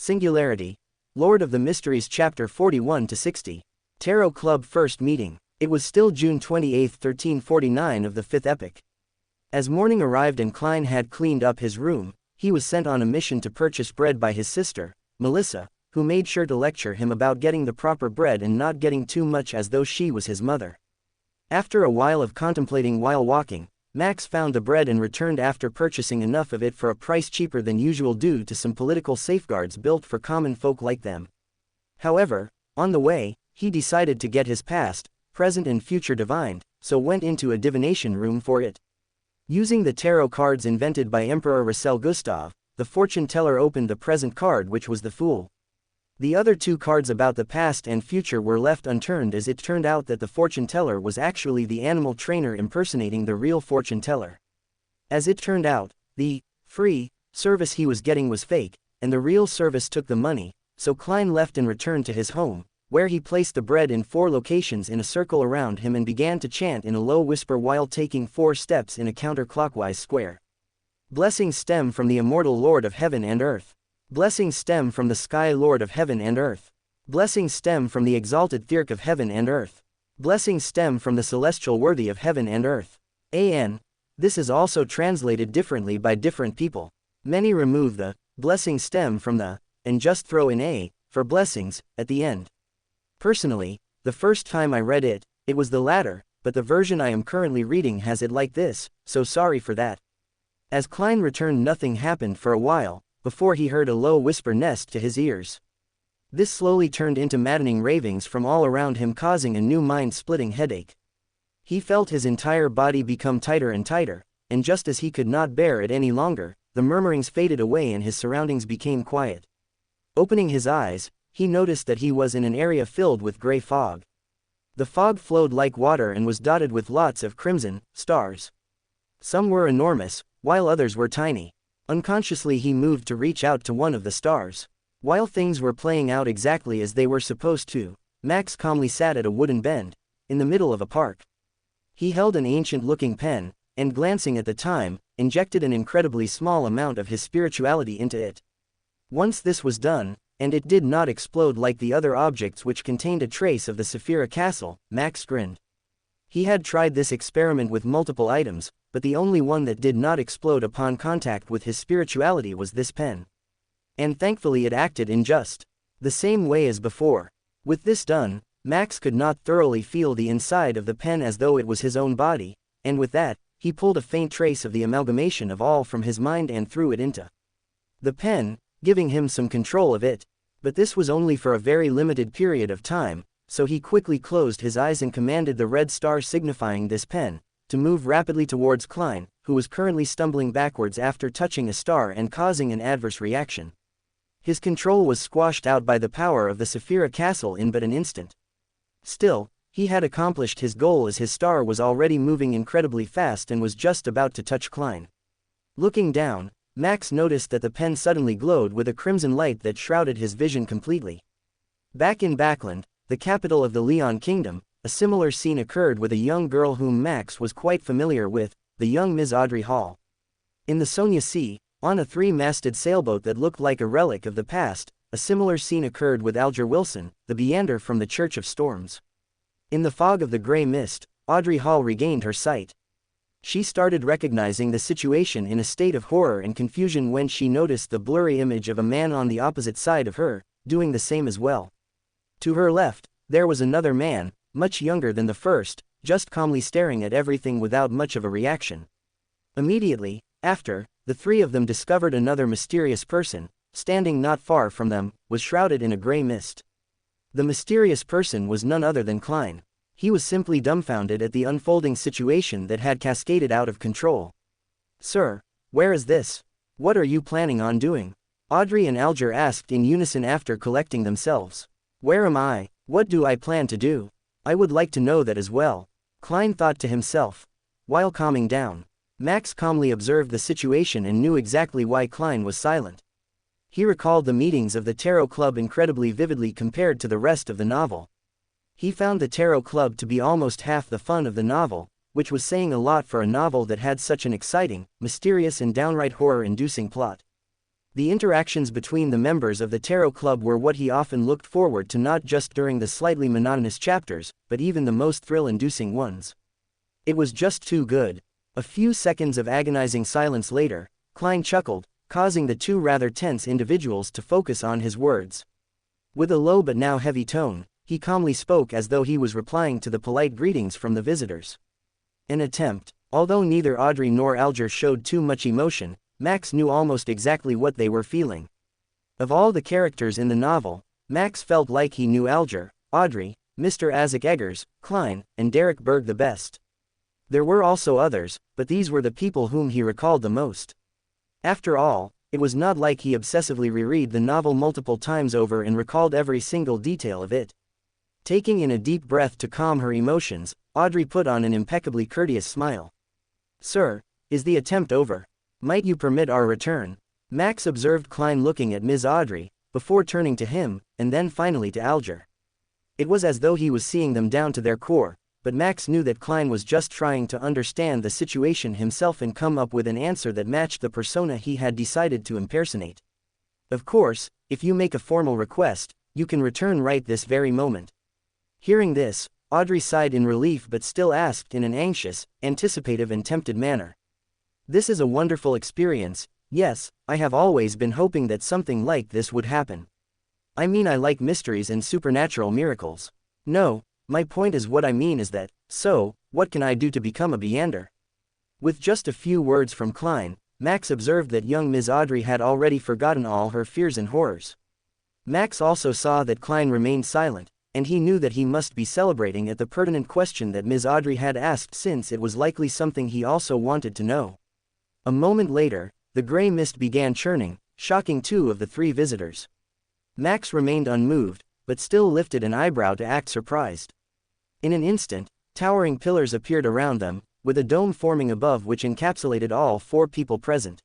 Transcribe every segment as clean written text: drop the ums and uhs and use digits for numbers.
Singularity. Lord of the Mysteries Chapter 41-60. Tarot Club First Meeting. It was still June 28, 1349 of the 5th epoch. As morning arrived and Klein had cleaned up his room, he was sent on a mission to purchase bread by his sister, Melissa, who made sure to lecture him about getting the proper bread and not getting too much as though she was his mother. After a while of contemplating while walking, Max found the bread and returned after purchasing enough of it for a price cheaper than usual due to some political safeguards built for common folk like them. However, on the way, he decided to get his past, present and future divined, so went into a divination room for it. Using the tarot cards invented by Emperor Marcel Gustav, the fortune teller opened the present card, which was the Fool. The other two cards about the past and future were left unturned, as it turned out that the fortune teller was actually the animal trainer impersonating the real fortune teller. As it turned out, the free service he was getting was fake, and the real service took the money, so Klein left and returned to his home, where he placed the bread in 4 locations in a circle around him and began to chant in a low whisper while taking 4 steps in a counterclockwise square. Blessings stem from the immortal Lord of Heaven and Earth. Blessings stem from the Sky Lord of Heaven and Earth. Blessings stem from the exalted Thirk of Heaven and Earth. Blessings stem from the celestial worthy of Heaven and Earth. This is also translated differently by different people. Many remove the blessings stem from the and just throw in a for blessings at the end. Personally, the first time I read it, it was the latter, but the version I am currently reading has it like this, so sorry for that. As Klein returned, nothing happened for a while, before he heard a low whisper nest to his ears. This slowly turned into maddening ravings from all around him, causing a new mind-splitting headache. He felt his entire body become tighter and tighter, and just as he could not bear it any longer, the murmurings faded away and his surroundings became quiet. Opening his eyes, he noticed that he was in an area filled with gray fog. The fog flowed like water and was dotted with lots of crimson stars. Some were enormous, while others were tiny. Unconsciously he moved to reach out to one of the stars. While things were playing out exactly as they were supposed to, Max calmly sat at a wooden bend, in the middle of a park. He held an ancient-looking pen, and glancing at the time, injected an incredibly small amount of his spirituality into it. Once this was done, and it did not explode like the other objects which contained a trace of the Saphira Castle, Max grinned. He had tried this experiment with multiple items, but the only one that did not explode upon contact with his spirituality was this pen. And thankfully it acted in just the same way as before. With this done, Max could not thoroughly feel the inside of the pen as though it was his own body, and with that, he pulled a faint trace of the amalgamation of all from his mind and threw it into the pen, giving him some control of it. But this was only for a very limited period of time, so he quickly closed his eyes and commanded the red star signifying this pen to move rapidly towards Klein, who was currently stumbling backwards after touching a star and causing an adverse reaction. His control was squashed out by the power of the Saphira Castle in but an instant. Still, he had accomplished his goal as his star was already moving incredibly fast and was just about to touch Klein. Looking down, Max noticed that the pen suddenly glowed with a crimson light that shrouded his vision completely. Back in Backland, the capital of the Leon Kingdom, a similar scene occurred with a young girl whom Max was quite familiar with, the young Ms. Audrey Hall. In the Sonia Sea, on a 3-masted sailboat that looked like a relic of the past, a similar scene occurred with Alger Wilson, the Beander from the Church of Storms. In the fog of the gray mist, Audrey Hall regained her sight. She started recognizing the situation in a state of horror and confusion when she noticed the blurry image of a man on the opposite side of her, doing the same as well. To her left, there was another man, much younger than the first, just calmly staring at everything without much of a reaction. Immediately after, the 3 of them discovered another mysterious person, standing not far from them, was shrouded in a gray mist. The mysterious person was none other than Klein. He was simply dumbfounded at the unfolding situation that had cascaded out of control. "Sir, where is this? What are you planning on doing?" Audrey and Alger asked in unison after collecting themselves. "Where am I? What do I plan to do? I would like to know that as well," Klein thought to himself. While calming down, Max calmly observed the situation and knew exactly why Klein was silent. He recalled the meetings of the Tarot Club incredibly vividly compared to the rest of the novel. He found the Tarot Club to be almost half the fun of the novel, which was saying a lot for a novel that had such an exciting, mysterious and downright horror-inducing plot. The interactions between the members of the Tarot Club were what he often looked forward to, not just during the slightly monotonous chapters, but even the most thrill-inducing ones. It was just too good. A few seconds of agonizing silence later, Klein chuckled, causing the two rather tense individuals to focus on his words. With a low but now heavy tone, he calmly spoke as though he was replying to the polite greetings from the visitors. An attempt. Although neither Audrey nor Alger showed too much emotion, Max knew almost exactly what they were feeling. Of all the characters in the novel, Max felt like he knew Alger, Audrey, Mr. Isaac Eggers, Klein, and Derek Berg the best. There were also others, but these were the people whom he recalled the most. After all, it was not like he obsessively reread the novel multiple times over and recalled every single detail of it. Taking in a deep breath to calm her emotions, Audrey put on an impeccably courteous smile. "Sir, is the attempt over? Might you permit our return?" Max observed Klein looking at Ms. Audrey, before turning to him, and then finally to Alger. It was as though he was seeing them down to their core, but Max knew that Klein was just trying to understand the situation himself and come up with an answer that matched the persona he had decided to impersonate. "Of course, if you make a formal request, you can return right this very moment." Hearing this, Audrey sighed in relief but still asked in an anxious, anticipative and tempted manner. "This is a wonderful experience. Yes, I have always been hoping that something like this would happen. I mean, I like mysteries and supernatural miracles. No, my point is, what I mean is that, so, what can I do to become a Beander?" With just a few words from Klein, Max observed that young Ms. Audrey had already forgotten all her fears and horrors. Max also saw that Klein remained silent, and he knew that he must be celebrating at the pertinent question that Ms. Audrey had asked, since it was likely something he also wanted to know. A moment later, the gray mist began churning, shocking two of the three visitors. Max remained unmoved, but still lifted an eyebrow to act surprised. In an instant, towering pillars appeared around them, with a dome forming above which encapsulated all four people present.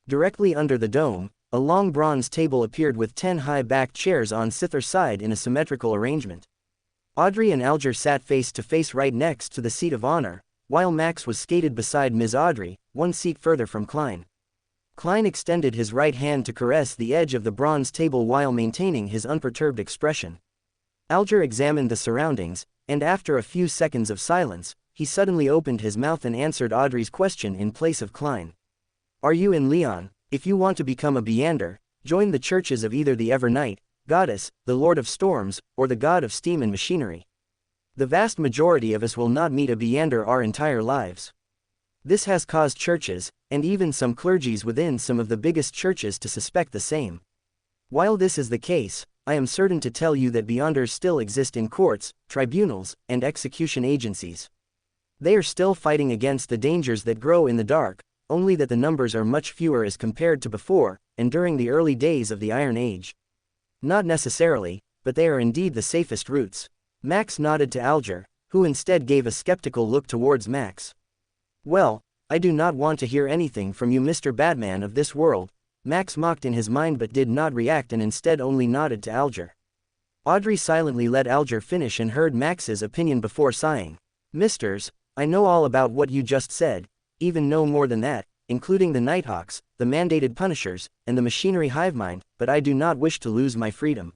Directly under the dome, a long bronze table appeared with 10 high-backed chairs on either side in a symmetrical arrangement. Audrey and Alger sat face to face right next to the seat of honor, while Max was seated beside Ms. Audrey, one seat further from Klein. Klein extended his right hand to caress the edge of the bronze table while maintaining his unperturbed expression. Alger examined the surroundings, and after a few seconds of silence, he suddenly opened his mouth and answered Audrey's question in place of Klein. "Are you in Leon? If you want to become a Beander, join the churches of either the Evernight, Goddess, the Lord of Storms, or the God of Steam and Machinery. The vast majority of us will not meet a Beander our entire lives. This has caused churches, and even some clergies within some of the biggest churches, to suspect the same. While this is the case, I am certain to tell you that Beanders still exist in courts, tribunals, and execution agencies. They are still fighting against the dangers that grow in the dark, only that the numbers are much fewer as compared to before, and during the early days of the Iron Age. Not necessarily, but they are indeed the safest routes." Max nodded to Alger, who instead gave a skeptical look towards Max. "Well, I do not want to hear anything from you, Mr. Batman of this world," Max mocked in his mind but did not react and instead only nodded to Alger. Audrey silently let Alger finish and heard Max's opinion before sighing. "Misters, I know all about what you just said, even know more than that, including the Nighthawks, the mandated punishers, and the machinery hivemind, but I do not wish to lose my freedom."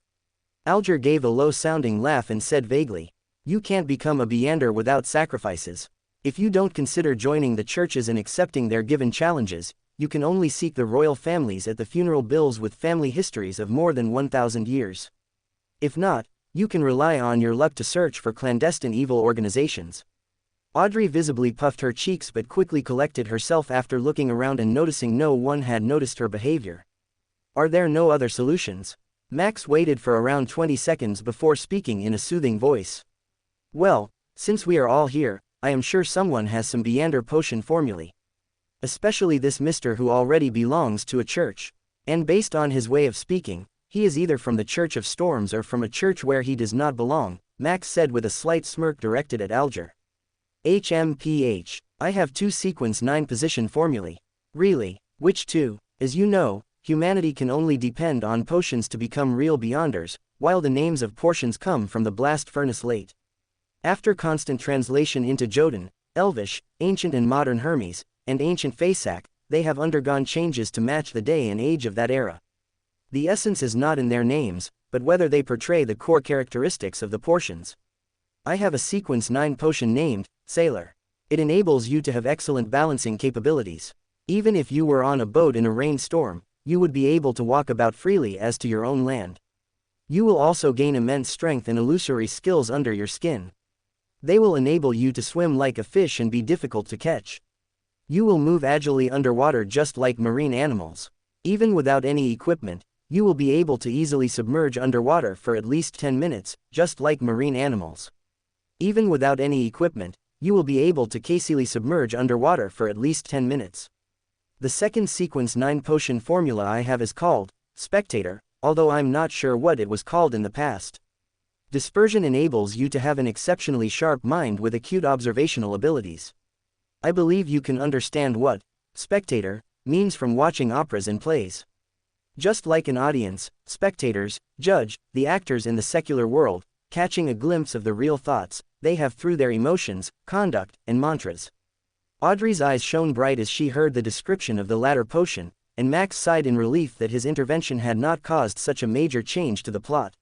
Alger gave a low-sounding laugh and said vaguely, "You can't become a Beander without sacrifices. If you don't consider joining the churches and accepting their given challenges, you can only seek the royal families at the funeral bills with family histories of more than 1,000 years. If not, you can rely on your luck to search for clandestine evil organizations." Audrey visibly puffed her cheeks but quickly collected herself after looking around and noticing no one had noticed her behavior. "Are there no other solutions?" Max waited for around 20 seconds before speaking in a soothing voice. "Well, since we are all here, I am sure someone has some Beander potion formulae. Especially this mister who already belongs to a church. And based on his way of speaking, he is either from the Church of Storms or from a church where he does not belong," Max said with a slight smirk directed at Alger. "HMPH. I have 2 sequence 9 position formulae." "Really? Which 2? As you know, humanity can only depend on potions to become real Beanders, while the names of portions come from the blast furnace late. After constant translation into Jotun, Elvish, Ancient and Modern Hermes, and Ancient Faesak, they have undergone changes to match the day and age of that era. The essence is not in their names, but whether they portray the core characteristics of the portions. I have a sequence 9 potion named Sailor. It enables you to have excellent balancing capabilities. Even if you were on a boat in a rainstorm, you would be able to walk about freely as to your own land. You will also gain immense strength and illusory skills under your skin. They will enable you to swim like a fish and be difficult to catch. You will move agilely underwater just like marine animals. Even without any equipment, you will be able to easily submerge underwater for at least 10 minutes, just like marine animals. Even without any equipment, you will be able to casely submerge underwater for at least 10 minutes. The second sequence 9 potion formula I have is called Spectator, although I'm not sure what it was called in the past. Dispersion enables you to have an exceptionally sharp mind with acute observational abilities. I believe you can understand what spectator means from watching operas and plays. Just like an audience, spectators judge the actors in the secular world, catching a glimpse of the real thoughts they have through their emotions, conduct, and mantras. Audrey's eyes shone bright as she heard the description of the latter potion, and Max sighed in relief that his intervention had not caused such a major change to the plot.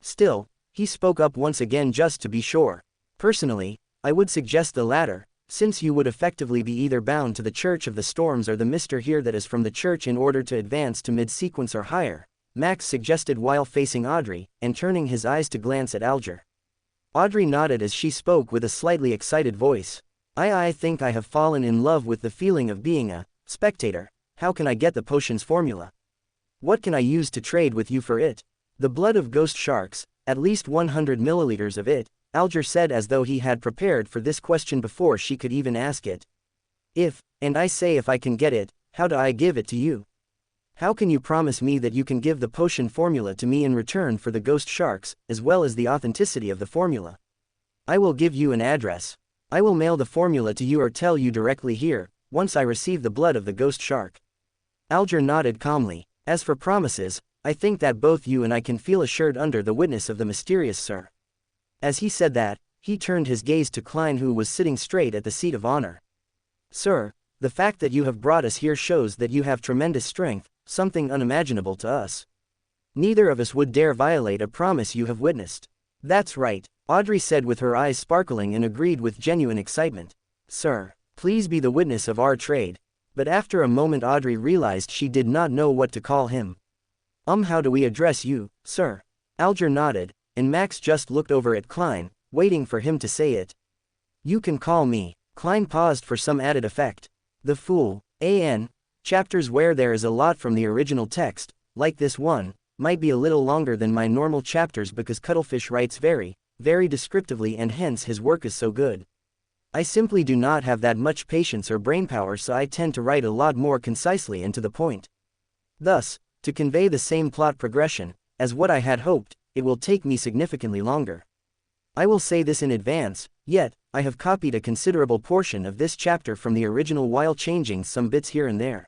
Still, he spoke up once again just to be sure. Personally, I would suggest the latter, since you would effectively be either bound to the Church of the Storms or the Mr. Here that is from the Church in order to advance to mid-sequence or higher, Max suggested while facing Audrey, and turning his eyes to glance at Alger. Audrey nodded as she spoke with a slightly excited voice. I think I have fallen in love with the feeling of being a spectator. How can I get the potion's formula? What can I use to trade with you for it? The blood of ghost sharks, at least 100 milliliters of it, Alger said as though he had prepared for this question before she could even ask it. If I can get it, how do I give it to you? How can you promise me that you can give the potion formula to me in return for the ghost sharks, as well as the authenticity of the formula? I will give you an address. I will mail the formula to you or tell you directly here, once I receive the blood of the ghost shark. Alger nodded calmly. As for promises, I think that both you and I can feel assured under the witness of the mysterious Sir. As he said that, he turned his gaze to Klein, who was sitting straight at the seat of honor. Sir, the fact that you have brought us here shows that you have tremendous strength, something unimaginable to us. Neither of us would dare violate a promise you have witnessed. That's right, Audrey said with her eyes sparkling and agreed with genuine excitement. Sir, please be the witness of our trade. But after a moment Audrey realized she did not know what to call him. How do we address you, sir? Alger nodded, and Max just looked over at Klein, waiting for him to say it. You can call me. Klein paused for some added effect. The Fool. Chapters where there is a lot from the original text, like this one, might be a little longer than my normal chapters because Cuttlefish writes very descriptively and hence his work is so good. I simply do not have that much patience or brainpower, so I tend to write a lot more concisely and to the point. Thus, to convey the same plot progression, as what I had hoped, it will take me significantly longer. I will say this in advance, yet, I have copied a considerable portion of this chapter from the original while changing some bits here and there.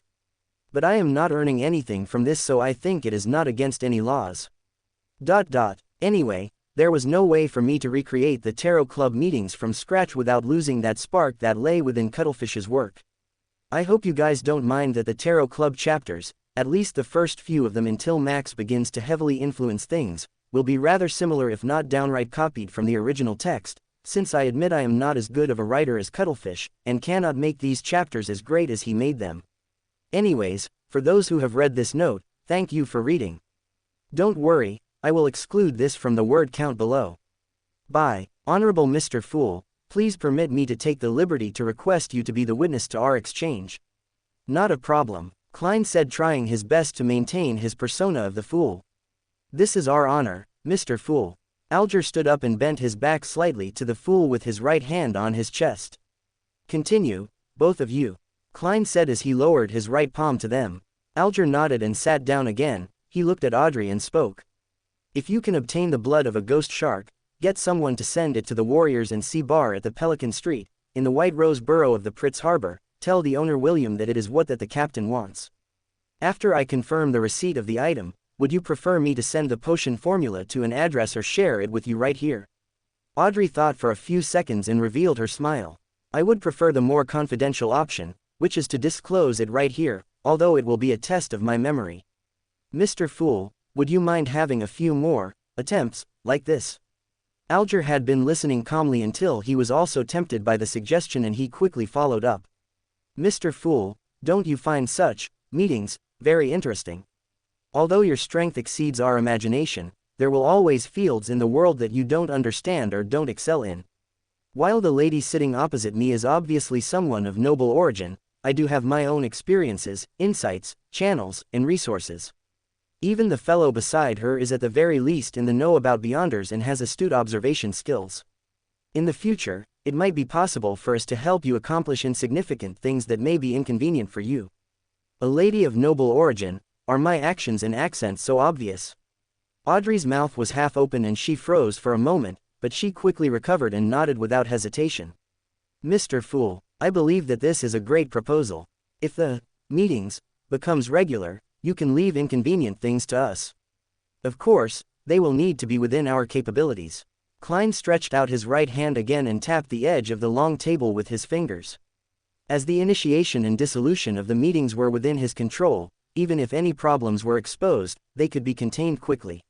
But I am not earning anything from this, so I think it is not against any laws. Anyway, there was no way for me to recreate the Tarot Club meetings from scratch without losing that spark that lay within Cuttlefish's work. I hope you guys don't mind that the Tarot Club chapters, at least the first few of them until Max begins to heavily influence things, will be rather similar if not downright copied from the original text, since I admit I am not as good of a writer as Cuttlefish, and cannot make these chapters as great as he made them. Anyways, for those who have read this note, thank you for reading. Don't worry, I will exclude this from the word count below. Bye, Honorable Mr. Fool, please permit me to take the liberty to request you to be the witness to our exchange. Not a problem, Klein said, trying his best to maintain his persona of the Fool. This is our honor, Mr. Fool. Alger stood up and bent his back slightly to the Fool with his right hand on his chest. Continue, both of you, Klein said as he lowered his right palm to them. Alger nodded and sat down again. He looked at Audrey and spoke. If you can obtain the blood of a ghost shark, get someone to send it to the Warriors and Sea Bar at the Pelican Street, in the White Rose Borough of the Pritz Harbor. Tell the owner William that it is what that the captain wants. After I confirm the receipt of the item, would you prefer me to send the potion formula to an address or share it with you right here? Audrey thought for a few seconds and revealed her smile. I would prefer the more confidential option, which is to disclose it right here, although it will be a test of my memory. Mr. Fool, would you mind having a few more attempts like this? Alger had been listening calmly until he was also tempted by the suggestion, and he quickly followed up. Mr. Fool, don't you find such meetings very interesting? Although your strength exceeds our imagination, there will always fields in the world that you don't understand or don't excel in. While the lady sitting opposite me is obviously someone of noble origin, I do have my own experiences, insights, channels, and resources. Even the fellow beside her is at the very least in the know about Beyonders and has astute observation skills. In the future, it might be possible for us to help you accomplish insignificant things that may be inconvenient for you. A lady of noble origin, are my actions and accents so obvious? Audrey's mouth was half open and she froze for a moment, but she quickly recovered and nodded without hesitation. Mr. Fool, I believe that this is a great proposal. If the meetings becomes regular, you can leave inconvenient things to us. Of course, they will need to be within our capabilities. Klein stretched out his right hand again and tapped the edge of the long table with his fingers. As the initiation and dissolution of the meetings were within his control, even if any problems were exposed, they could be contained quickly.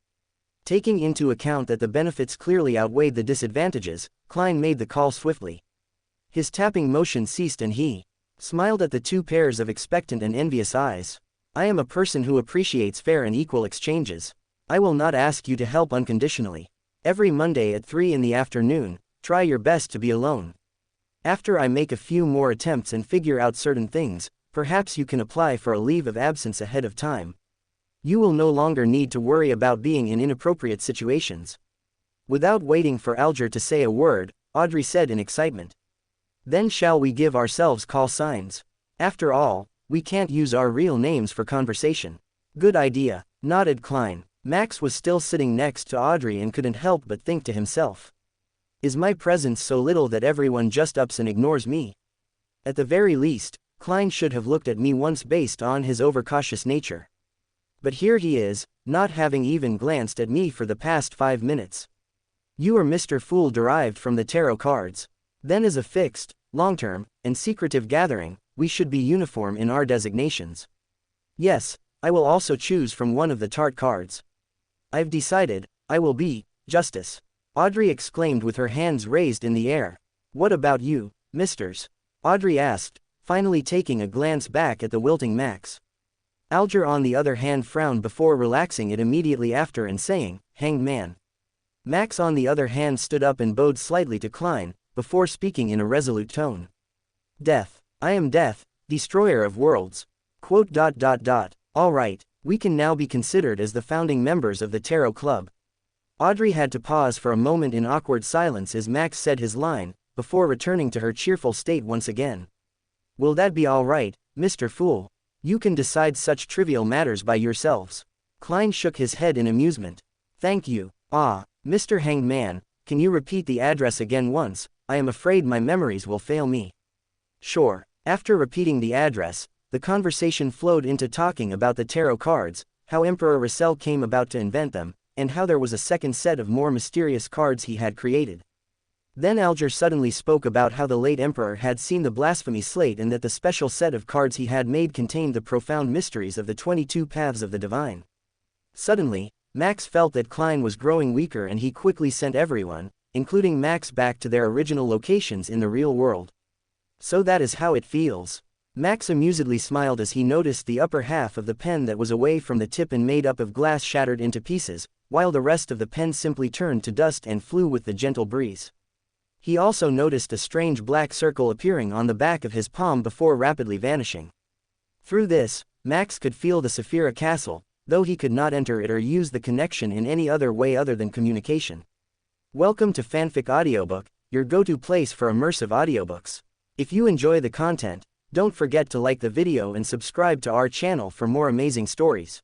Taking into account that the benefits clearly outweighed the disadvantages, Klein made the call swiftly. His tapping motion ceased and he smiled at the two pairs of expectant and envious eyes. I am a person who appreciates fair and equal exchanges. I will not ask you to help unconditionally. Every Monday at 3 in the afternoon, try your best to be alone. After I make a few more attempts and figure out certain things, perhaps you can apply for a leave of absence ahead of time. You will no longer need to worry about being in inappropriate situations. Without waiting for Alger to say a word, Audrey said in excitement. Then shall we give ourselves call signs? After all, we can't use our real names for conversation. Good idea, nodded Klein. Max was still sitting next to Audrey and couldn't help but think to himself. Is my presence so little that everyone just ups and ignores me? At the very least, Klein should have looked at me once based on his overcautious nature. But here he is, not having even glanced at me for the past 5 minutes. You are Mr. Fool derived from the tarot cards. Then as a fixed, long-term, and secretive gathering, we should be uniform in our designations. Yes, I will also choose from one of the tart cards. I've decided, I will be Justice. Audrey exclaimed with her hands raised in the air. What about you, misters? Audrey asked, finally taking a glance back at the wilting Max. Alger on the other hand frowned before relaxing it immediately after and saying, Hanged man. Max on the other hand stood up and bowed slightly to Klein, before speaking in a resolute tone. Death. I am Death, destroyer of worlds. All right, we can now be considered as the founding members of the Tarot Club. Audrey had to pause for a moment in awkward silence as Max said his line, before returning to her cheerful state once again. Will that be all right, Mr. Fool? You can decide such trivial matters by yourselves. Klein shook his head in amusement. Thank you. Mr. Hanged Man, can you repeat the address again once? I am afraid my memories will fail me. Sure. After repeating the address, the conversation flowed into talking about the tarot cards, how Emperor Russell came about to invent them, and how there was a second set of more mysterious cards he had created. Then Alger suddenly spoke about how the late Emperor had seen the blasphemy slate and that the special set of cards he had made contained the profound mysteries of the 22 paths of the divine. Suddenly, Max felt that Klein was growing weaker and he quickly sent everyone, including Max, back to their original locations in the real world. So that is how it feels. Max amusedly smiled as he noticed the upper half of the pen that was away from the tip and made up of glass shattered into pieces, while the rest of the pen simply turned to dust and flew with the gentle breeze. He also noticed a strange black circle appearing on the back of his palm before rapidly vanishing. Through this, Max could feel the Saphira Castle, though he could not enter it or use the connection in any other way other than communication. Welcome to Fanfic Audiobook, your go-to place for immersive audiobooks. If you enjoy the content, don't forget to like the video and subscribe to our channel for more amazing stories.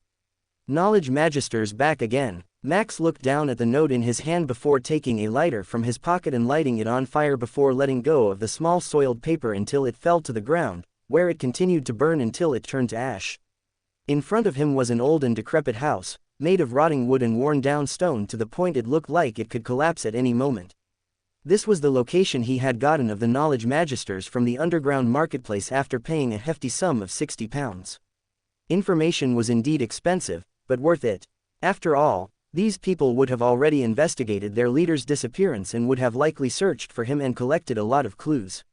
Knowledge Magister's back again. Max looked down at the note in his hand before taking a lighter from his pocket and lighting it on fire before letting go of the small soiled paper until it fell to the ground, where it continued to burn until it turned to ash. In front of him was an old and decrepit house, made of rotting wood and worn down stone to the point it looked like it could collapse at any moment. This was the location he had gotten of the knowledge magisters from the underground marketplace after paying a hefty sum of £60. Information was indeed expensive, but worth it. After all, these people would have already investigated their leader's disappearance and would have likely searched for him and collected a lot of clues.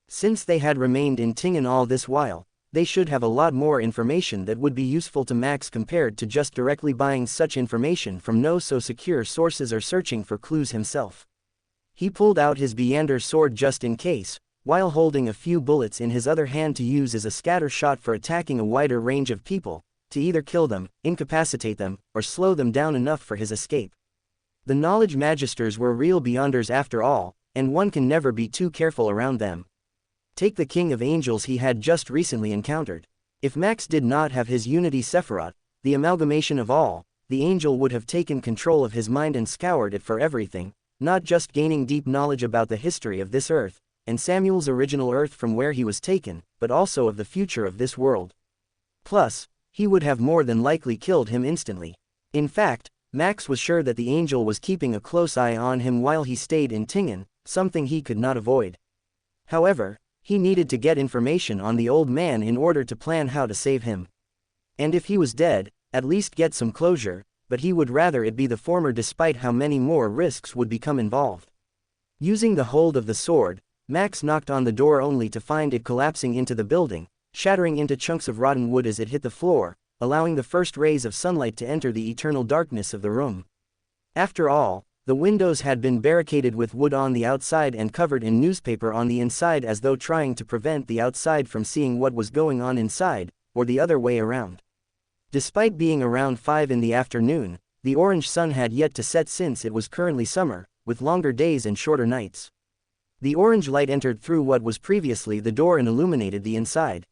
Since they had remained in Tingen all this while, they should have a lot more information that would be useful to Max compared to just directly buying such information from no-so-secure sources or searching for clues himself. He pulled out his Beander sword just in case, while holding a few bullets in his other hand to use as a scatter shot for attacking a wider range of people, to either kill them, incapacitate them, or slow them down enough for his escape. The knowledge magisters were real Beyonders after all, and one can never be too careful around them. Take the King of Angels he had just recently encountered. If Max did not have his Unity Sephiroth, the amalgamation of all, the angel would have taken control of his mind and scoured it for everything, not just gaining deep knowledge about the history of this Earth, and Samuel's original Earth from where he was taken, but also of the future of this world. Plus, he would have more than likely killed him instantly. In fact, Max was sure that the angel was keeping a close eye on him while he stayed in Tingen, something he could not avoid. However, he needed to get information on the old man in order to plan how to save him. And if he was dead, at least get some closure, but he would rather it be the former despite how many more risks would become involved. Using the hold of the sword, Max knocked on the door only to find it collapsing into the building, shattering into chunks of rotten wood as it hit the floor, allowing the first rays of sunlight to enter the eternal darkness of the room. After all, the windows had been barricaded with wood on the outside and covered in newspaper on the inside as though trying to prevent the outside from seeing what was going on inside, or the other way around. Despite being around 5 in the afternoon, the orange sun had yet to set since it was currently summer, with longer days and shorter nights. The orange light entered through what was previously the door and illuminated the inside.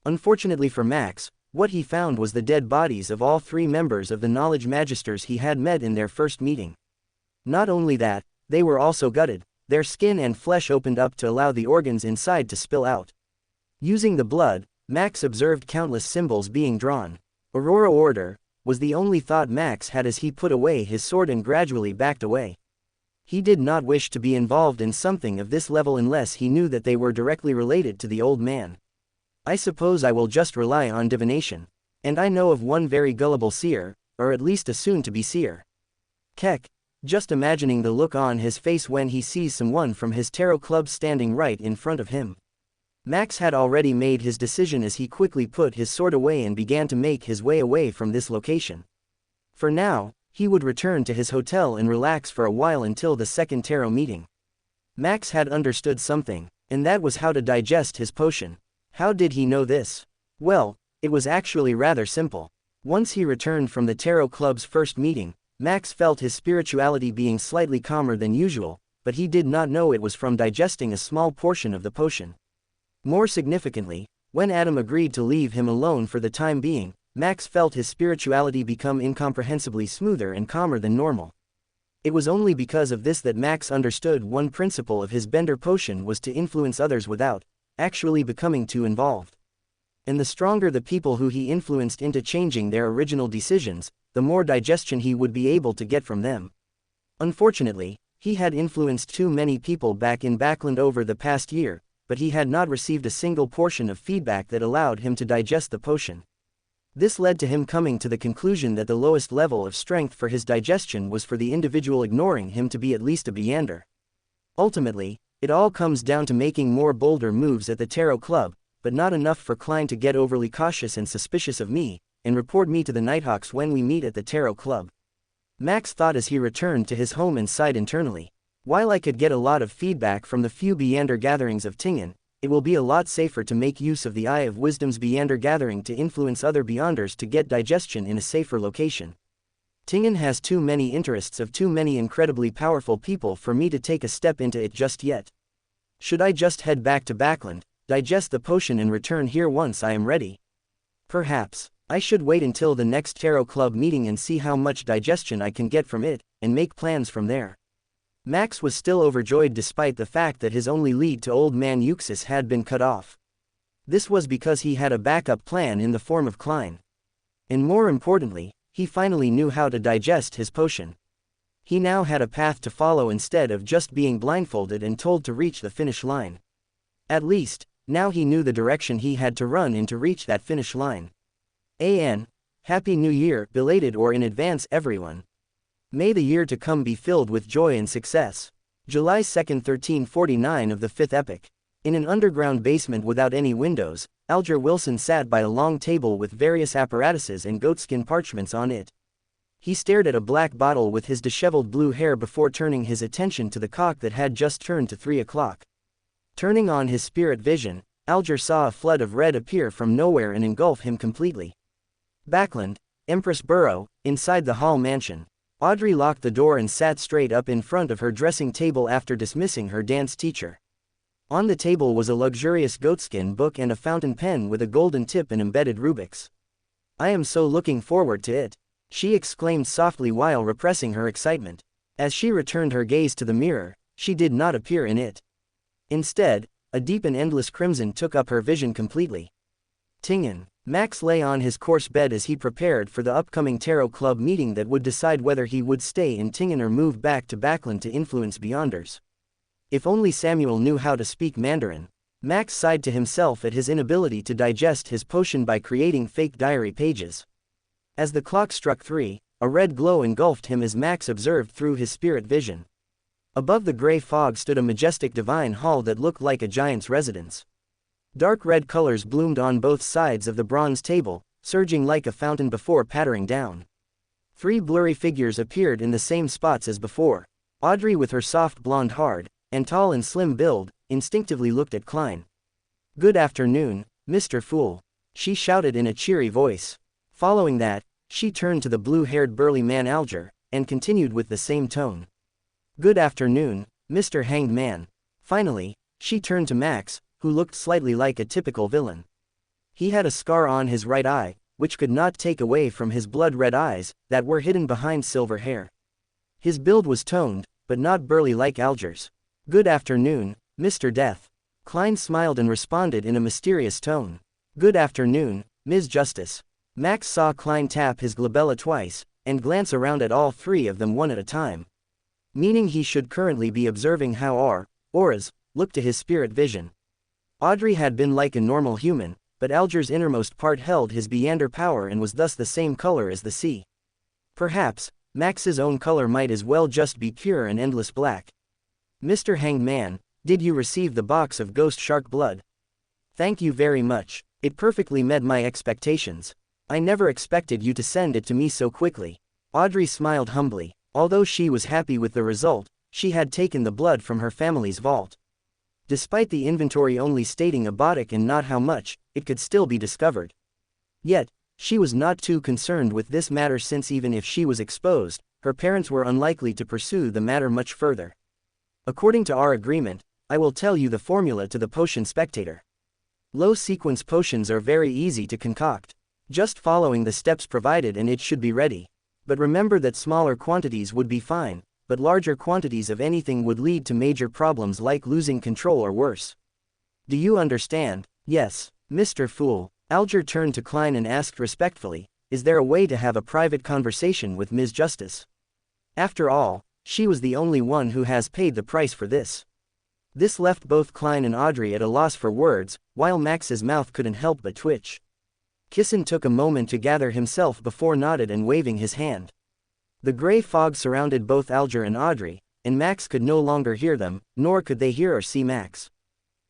Unfortunately for Max, what he found was the dead bodies of all 3 members of the knowledge magisters he had met in their first meeting. Not only that, they were also gutted, their skin and flesh opened up to allow the organs inside to spill out. Using the blood, Max observed countless symbols being drawn. Aurora Order was the only thought Max had as he put away his sword and gradually backed away. He did not wish to be involved in something of this level unless he knew that they were directly related to the old man. I suppose I will just rely on divination. And I know of one very gullible seer, or at least a soon-to-be seer. Keck, just imagining the look on his face when he sees someone from his tarot club standing right in front of him. Max had already made his decision as he quickly put his sword away and began to make his way away from this location. For now, he would return to his hotel and relax for a while until the second tarot meeting. Max had understood something, and that was how to digest his potion. How did he know this? Well, it was actually rather simple. Once he returned from the tarot club's first meeting, Max felt his spirituality being slightly calmer than usual, but he did not know it was from digesting a small portion of the potion. More significantly, when Adam agreed to leave him alone for the time being, Max felt his spirituality become incomprehensibly smoother and calmer than normal. It was only because of this that Max understood one principle of his Bender potion was to influence others without actually becoming too involved. And the stronger the people who he influenced into changing their original decisions, the more digestion he would be able to get from them. Unfortunately, he had influenced too many people back in Backland over the past year, but he had not received a single portion of feedback that allowed him to digest the potion. This led to him coming to the conclusion that the lowest level of strength for his digestion was for the individual ignoring him to be at least a Beander. Ultimately, it all comes down to making more bolder moves at the Tarot Club, but not enough for Klein to get overly cautious and suspicious of me, and report me to the Nighthawks when we meet at the Tarot Club. Max thought as he returned to his home and sighed internally. While I could get a lot of feedback from the few Beander gatherings of Tingen, it will be a lot safer to make use of the Eye of Wisdom's Beander gathering to influence other Beyonders to get digestion in a safer location. Tingen has too many interests of too many incredibly powerful people for me to take a step into it just yet. Should I just head back to Backland, digest the potion and return here once I am ready? Perhaps I should wait until the next Tarot Club meeting and see how much digestion I can get from it, and make plans from there. Max was still overjoyed despite the fact that his only lead to Old Man Euxis had been cut off. This was because he had a backup plan in the form of Klein. And more importantly, he finally knew how to digest his potion. He now had a path to follow instead of just being blindfolded and told to reach the finish line. At least, now he knew the direction he had to run in to reach that finish line. Happy New Year, belated or in advance everyone. May the year to come be filled with joy and success. July 2, 1349 of the 5th epoch. In an underground basement without any windows, Alger Wilson sat by a long table with various apparatuses and goatskin parchments on it. He stared at a black bottle with his disheveled blue hair before turning his attention to the clock that had just turned to 3 o'clock. Turning on his spirit vision, Alger saw a flood of red appear from nowhere and engulf him completely. Backland, Empress Borough, inside the Hall mansion. Audrey locked the door and sat straight up in front of her dressing table after dismissing her dance teacher. On the table was a luxurious goatskin book and a fountain pen with a golden tip and embedded rubrics. "I am so looking forward to it," she exclaimed softly while repressing her excitement. As she returned her gaze to the mirror, she did not appear in it. Instead, a deep and endless crimson took up her vision completely. Tingen. Max lay on his coarse bed as he prepared for the upcoming Tarot Club meeting that would decide whether he would stay in Tingen or move back to Backland to influence Beyonders. If only Samuel knew how to speak Mandarin. Max sighed to himself at his inability to digest his potion by creating fake diary pages. As the clock struck 3, a red glow engulfed him as Max observed through his spirit vision. Above the gray fog stood a majestic divine hall that looked like a giant's residence. Dark red colors bloomed on both sides of the bronze table, surging like a fountain before pattering down. 3 blurry figures appeared in the same spots as before. Audrey, with her soft blonde hair, and tall and slim build, instinctively looked at Klein. "Good afternoon, Mr. Fool," she shouted in a cheery voice. Following that, she turned to the blue-haired burly man Alger, and continued with the same tone. "Good afternoon, Mr. Hanged Man." Finally, she turned to Max, who looked slightly like a typical villain. He had a scar on his right eye, which could not take away from his blood-red eyes, that were hidden behind silver hair. His build was toned, but not burly like Alger's. "Good afternoon, Mr. Death." Klein smiled and responded in a mysterious tone. "Good afternoon, Ms. Justice." Max saw Klein tap his glabella twice, and glance around at all 3 of them one at a time. Meaning he should currently be observing how auras look to his spirit vision. Audrey had been like a normal human, but Alger's innermost part held his Beyonder power and was thus the same color as the sea. Perhaps, Max's own color might as well just be pure and endless black. "Mr. Hanged Man, did you receive the box of ghost shark blood?" "Thank you very much, it perfectly met my expectations. I never expected you to send it to me so quickly." Audrey smiled humbly. Although she was happy with the result, she had taken the blood from her family's vault. Despite the inventory only stating a bodic and not how much, it could still be discovered. Yet, she was not too concerned with this matter since even if she was exposed, her parents were unlikely to pursue the matter much further. "According to our agreement, I will tell you the formula to the potion spectator. Low-sequence potions are very easy to concoct. Just following the steps provided and it should be ready. But remember that smaller quantities would be fine, but larger quantities of anything would lead to major problems like losing control or worse. Do you understand?" "Yes, Mr. Fool." Alger turned to Klein and asked respectfully, "Is there a way to have a private conversation with Ms. Justice? After all, she was the only one who has paid the price for this." This left both Klein and Audrey at a loss for words, while Max's mouth couldn't help but twitch. Kissen took a moment to gather himself before nodded and waving his hand. The gray fog surrounded both Alger and Audrey, and Max could no longer hear them, nor could they hear or see Max.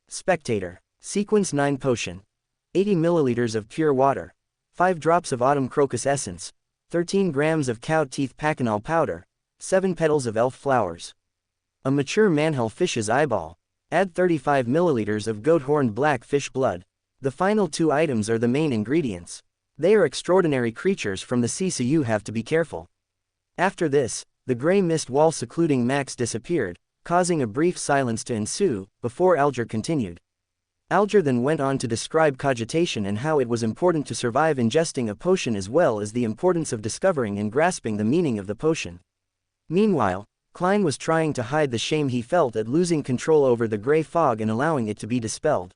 Spectator. Sequence 9 potion. 80 milliliters of pure water. 5 drops of autumn crocus essence. 13 grams of cow teeth bacchanal powder. 7 petals of elf flowers. A mature manhell fish's eyeball. Add 35 milliliters of goat horned black fish blood. The final 2 items are the main ingredients. They are extraordinary creatures from the sea, so you have to be careful. After this, the gray mist wall secluding Max disappeared, causing a brief silence to ensue, before Alger continued. Alger then went on to describe cogitation and how it was important to survive ingesting a potion as well as the importance of discovering and grasping the meaning of the potion. Meanwhile, Klein was trying to hide the shame he felt at losing control over the gray fog and allowing it to be dispelled.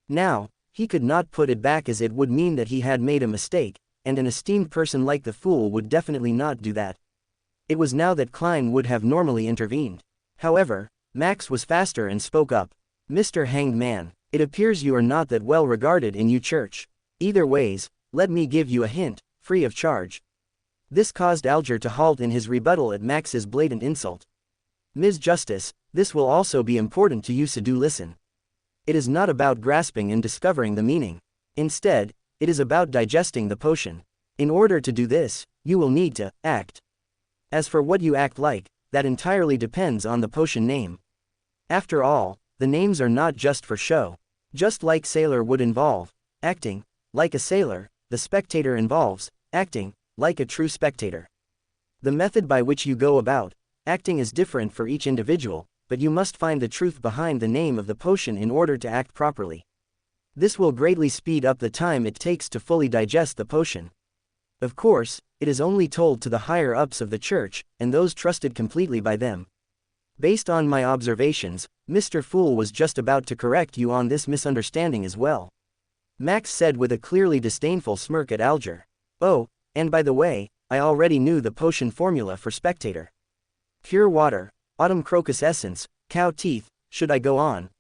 Now, he could not put it back as it would mean that he had made a mistake, and an esteemed person like the Fool would definitely not do that. It was now that Klein would have normally intervened. However, Max was faster and spoke up. Mr. Hanged Man, it appears you are not that well regarded in your church. Either ways, let me give you a hint, free of charge. This caused Alger to halt in his rebuttal at Max's blatant insult. Ms. Justice, this will also be important to you, so do listen. It is not about grasping and discovering the meaning. Instead, it is about digesting the potion. In order to do this, you will need to act. As for what you act like, that entirely depends on the potion name. After all, the names are not just for show. Just like sailor would involve acting like a sailor, the spectator involves acting like a true spectator. The method by which you go about acting is different for each individual, but you must find the truth behind the name of the potion in order to act properly. This will greatly speed up the time it takes to fully digest the potion. Of course, it is only told to the higher-ups of the church, and those trusted completely by them. Based on my observations, Mr. Fool was just about to correct you on this misunderstanding as well. Max said with a clearly disdainful smirk at Alger. Oh, and by the way, I already knew the potion formula for spectator. Pure water, autumn crocus essence, cow teeth, should I go on?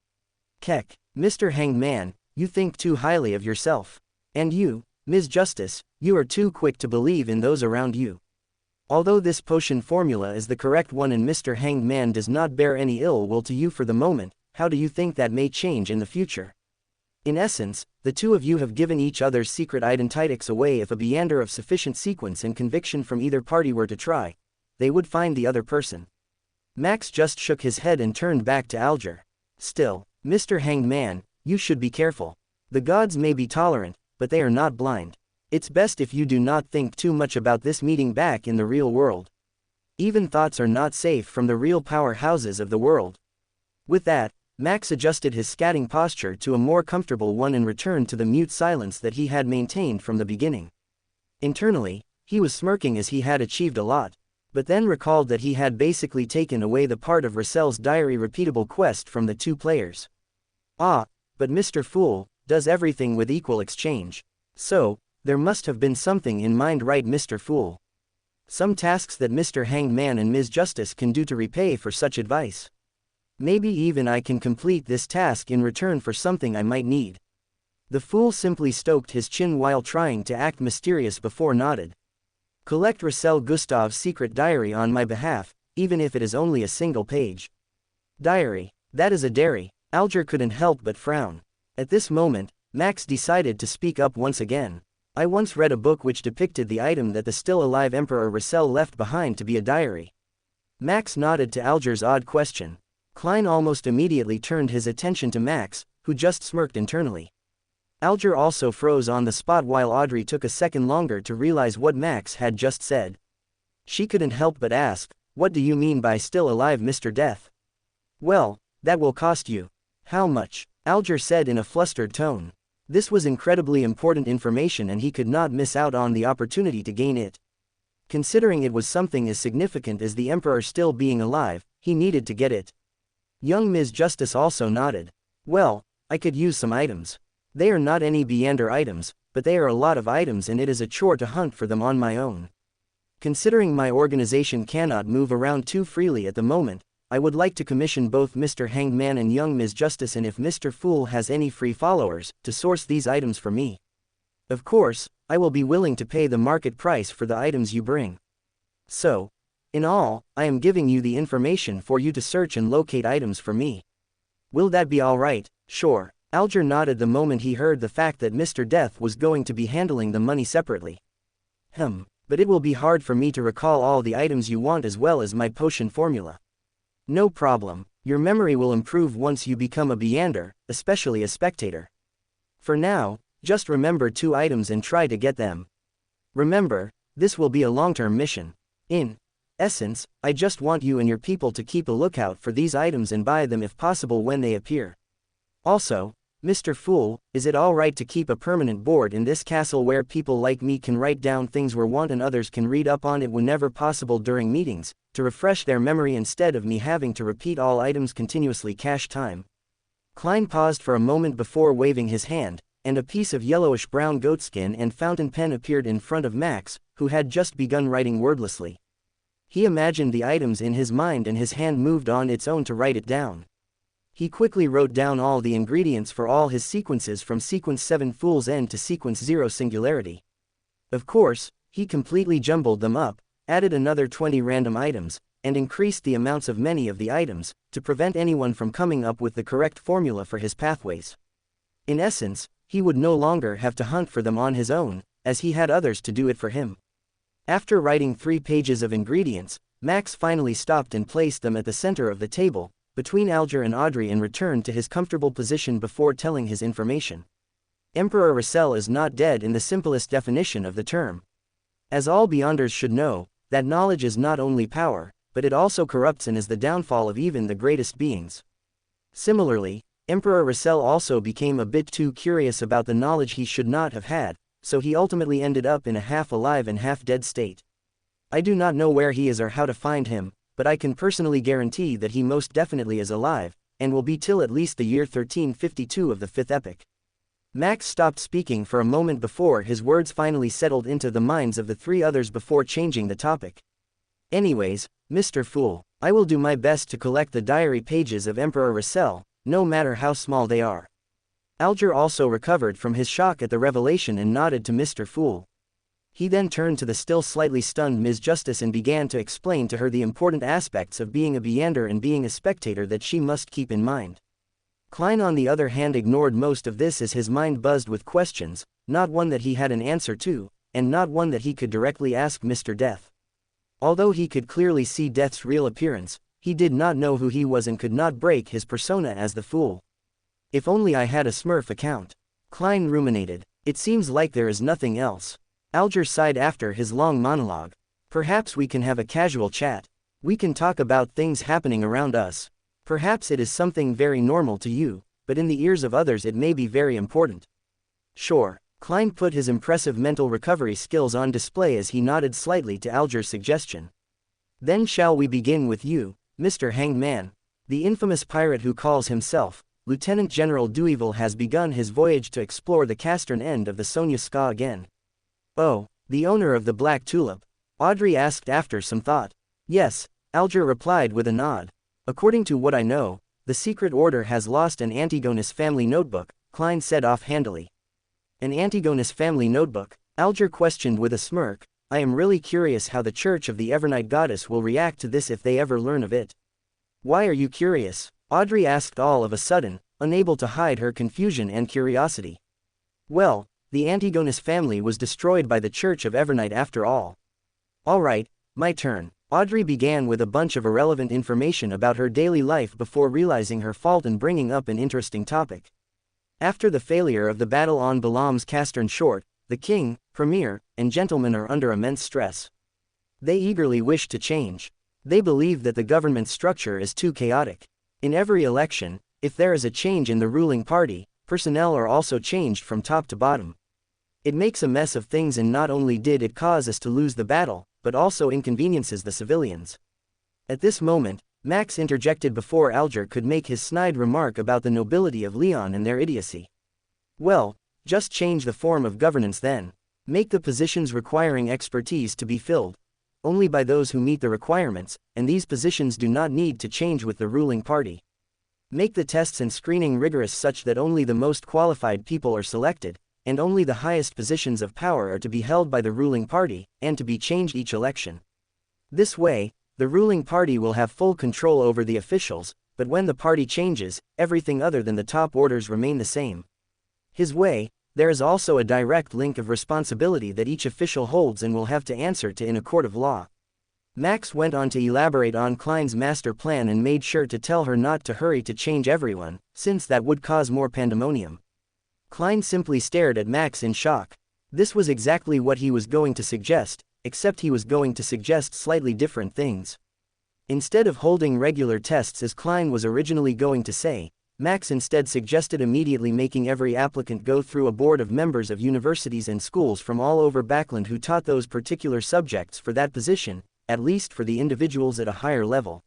Keck, Mr. Hanged Man, you think too highly of yourself. And you, Ms. Justice, you are too quick to believe in those around you. Although this potion formula is the correct one and Mr. Hanged Man does not bear any ill will to you for the moment, how do you think that may change in the future? In essence, the two of you have given each other's secret identities away. If a meander of sufficient sequence and conviction from either party were to try, they would find the other person. Max just shook his head and turned back to Alger. Still, Mr. Hanged Man, you should be careful. The gods may be tolerant, but they are not blind. It's best if you do not think too much about this meeting back in the real world. Even thoughts are not safe from the real powerhouses of the world. With that, Max adjusted his scatting posture to a more comfortable one and returned to the mute silence that he had maintained from the beginning. Internally, he was smirking as he had achieved a lot, but then recalled that he had basically taken away the part of Russell's diary repeatable quest from the two players. Ah, but Mr. Fool does everything with equal exchange. So, there must have been something in mind, right, Mr. Fool? Some tasks that Mr. Hanged Man and Ms. Justice can do to repay for such advice. Maybe even I can complete this task in return for something I might need. The Fool simply stoked his chin while trying to act mysterious before nodded. Collect Russell Gustav's secret diary on my behalf, even if it is only a single page. Diary, that is a dairy. Alger couldn't help but frown. At this moment, Max decided to speak up once again. I once read a book which depicted the item that the still-alive Emperor Russell left behind to be a diary. Max nodded to Alger's odd question. Klein almost immediately turned his attention to Max, who just smirked internally. Alger also froze on the spot while Audrey took a second longer to realize what Max had just said. She couldn't help but ask, "What do you mean by still alive, Mr. Death?" "Well, that will cost you." "How much?" Alger said in a flustered tone. This was incredibly important information and he could not miss out on the opportunity to gain it. Considering it was something as significant as the Emperor still being alive, he needed to get it. Young Ms. Justice also nodded. "Well, I could use some items. They are not any Beander items, but they are a lot of items and it is a chore to hunt for them on my own. Considering my organization cannot move around too freely at the moment, I would like to commission both Mr. Hanged Man and young Ms. Justice, and if Mr. Fool has any free followers, to source these items for me. Of course, I will be willing to pay the market price for the items you bring. So, in all, I am giving you the information for you to search and locate items for me. Will that be all right?" "Sure." Alger nodded the moment he heard the fact that Mr. Death was going to be handling the money separately. But it will be hard for me to recall all the items you want as well as my potion formula." "No problem. Your memory will improve once you become a Beander, especially a spectator. For now, just remember 2 items and try to get them. Remember, this will be a long-term mission. In essence, I just want you and your people to keep a lookout for these items and buy them if possible when they appear. Also, Mr. Fool, is it all right to keep a permanent board in this castle where people like me can write down things we want and others can read up on it whenever possible during meetings, to refresh their memory instead of me having to repeat all items continuously? Cache time." Klein paused for a moment before waving his hand, and a piece of yellowish-brown goatskin and fountain pen appeared in front of Max, who had just begun writing wordlessly. He imagined the items in his mind and his hand moved on its own to write it down. He quickly wrote down all the ingredients for all his sequences from sequence 7 Fool's End to sequence 0 Singularity. Of course, he completely jumbled them up, added another 20 random items, and increased the amounts of many of the items, to prevent anyone from coming up with the correct formula for his pathways. In essence, he would no longer have to hunt for them on his own, as he had others to do it for him. After writing 3 pages of ingredients, Max finally stopped and placed them at the center of the table, between Alger and Audrey, and returned to his comfortable position before telling his information. Emperor Russell is not dead in the simplest definition of the term. As all Beyonders should know, that knowledge is not only power, but it also corrupts and is the downfall of even the greatest beings. Similarly, Emperor Russell also became a bit too curious about the knowledge he should not have had, so he ultimately ended up in a half-alive and half-dead state. I do not know where he is or how to find him, but I can personally guarantee that he most definitely is alive, and will be till at least the year 1352 of the 5th epoch. Max stopped speaking for a moment before his words finally settled into the minds of the 3 others before changing the topic. Anyways, Mr. Fool, I will do my best to collect the diary pages of Emperor Russell, no matter how small they are. Alger also recovered from his shock at the revelation and nodded to Mr. Fool. He then turned to the still slightly stunned Ms. Justice and began to explain to her the important aspects of being a Beyonder and being a spectator that she must keep in mind. Klein on the other hand ignored most of this as his mind buzzed with questions, not one that he had an answer to, and not one that he could directly ask Mr. Death. Although he could clearly see Death's real appearance, he did not know who he was and could not break his persona as the Fool. If only I had a Smurf account. Klein ruminated. It seems like there is nothing else. Alger sighed after his long monologue. Perhaps we can have a casual chat. We can talk about things happening around us. Perhaps it is something very normal to you, but in the ears of others it may be very important. Sure. Klein put his impressive mental recovery skills on display as he nodded slightly to Alger's suggestion. Then shall we begin with you, Mr. Hanged Man? The infamous pirate who calls himself Lieutenant General Doevil has begun his voyage to explore the Castern end of the Sonia Ska again. Oh, the owner of the Black Tulip? Audrey asked after some thought. Yes, Alger replied with a nod. According to what I know, the secret order has lost an Antigonus family notebook, Klein said offhandedly. An Antigonus family notebook? Alger questioned with a smirk. I am really curious how the Church of the Evernight Goddess will react to this if they ever learn of it. Why are you curious? Audrey asked all of a sudden, unable to hide her confusion and curiosity. Well, the Antigonus family was destroyed by the Church of Evernight after all. Alright, my turn. Audrey began with a bunch of irrelevant information about her daily life before realizing her fault and bringing up an interesting topic. After the failure of the battle on Balaam's Castern Short, the king, premier, and gentlemen are under immense stress. They eagerly wish to change. They believe that the government structure is too chaotic. In every election, if there is a change in the ruling party, personnel are also changed from top to bottom. It makes a mess of things, and not only did it cause us to lose the battle, but also inconveniences the civilians. At this moment, Max interjected before Alger could make his snide remark about the nobility of Leon and their idiocy. Well, just change the form of governance then. Make the positions requiring expertise to be filled only by those who meet the requirements, and these positions do not need to change with the ruling party. Make the tests and screening rigorous such that only the most qualified people are selected, and only the highest positions of power are to be held by the ruling party, and to be changed each election. This way, the ruling party will have full control over the officials, but when the party changes, everything other than the top orders remain the same. His way, there is also a direct link of responsibility that each official holds and will have to answer to in a court of law. Max went on to elaborate on Klein's master plan and made sure to tell her not to hurry to change everyone, since that would cause more pandemonium. Klein simply stared at Max in shock. This was exactly what he was going to suggest, except he was going to suggest slightly different things. Instead of holding regular tests as Klein was originally going to say, Max instead suggested immediately making every applicant go through a board of members of universities and schools from all over Backland who taught those particular subjects for that position, at least for the individuals at a higher level.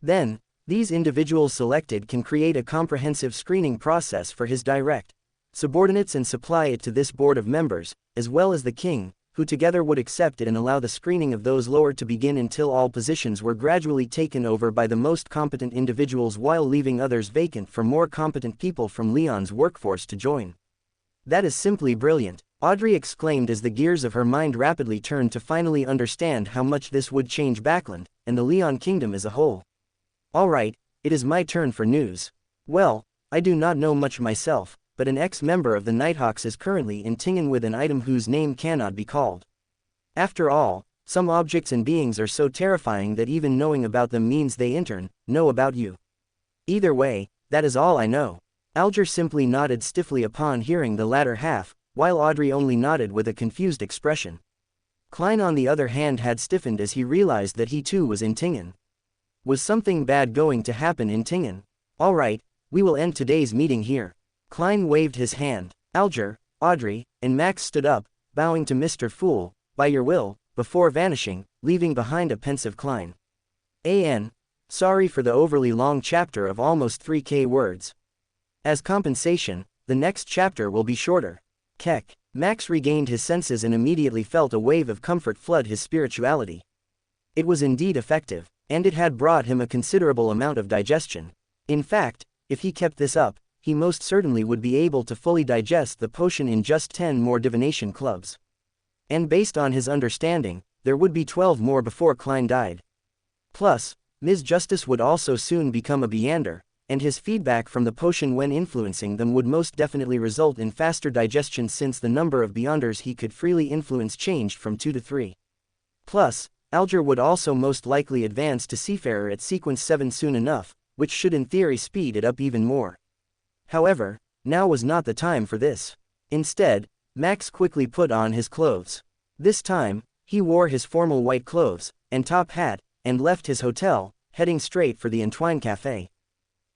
Then, these individuals selected can create a comprehensive screening process for his direct subordinates and supply it to this board of members, as well as the king, who together would accept it and allow the screening of those lower to begin until all positions were gradually taken over by the most competent individuals while leaving others vacant for more competent people from Leon's workforce to join. That is simply brilliant, Audrey exclaimed as the gears of her mind rapidly turned to finally understand how much this would change Backland, and the Leon Kingdom as a whole. Alright, it is my turn for news. Well, I do not know much myself, but an ex-member of the Nighthawks is currently in Tingen with an item whose name cannot be called. After all, some objects and beings are so terrifying that even knowing about them means they know about you. Either way, that is all I know. Alger simply nodded stiffly upon hearing the latter half, while Audrey only nodded with a confused expression. Klein on the other hand had stiffened as he realized that he too was in Tingen. Was something bad going to happen in Tingen? Alright, we will end today's meeting here. Klein waved his hand. Alger, Audrey, and Max stood up, bowing to Mr. Fool, by your will, before vanishing, leaving behind a pensive Klein. Sorry for the overly long chapter of almost 3K words. As compensation, the next chapter will be shorter. Keck. Max regained his senses and immediately felt a wave of comfort flood his spirituality. It was indeed effective, and it had brought him a considerable amount of digestion. In fact, if he kept this up, he most certainly would be able to fully digest the potion in just 10 more divination clubs. And based on his understanding, there would be 12 more before Klein died. Plus, Ms. Justice would also soon become a Beander, and his feedback from the potion when influencing them would most definitely result in faster digestion since the number of Beyonders he could freely influence changed from 2 to 3. Plus, Alger would also most likely advance to Seafarer at sequence 7 soon enough, which should in theory speed it up even more. However, now was not the time for this. Instead, Max quickly put on his clothes. This time, he wore his formal white clothes and top hat, and left his hotel, heading straight for the Entwine Café.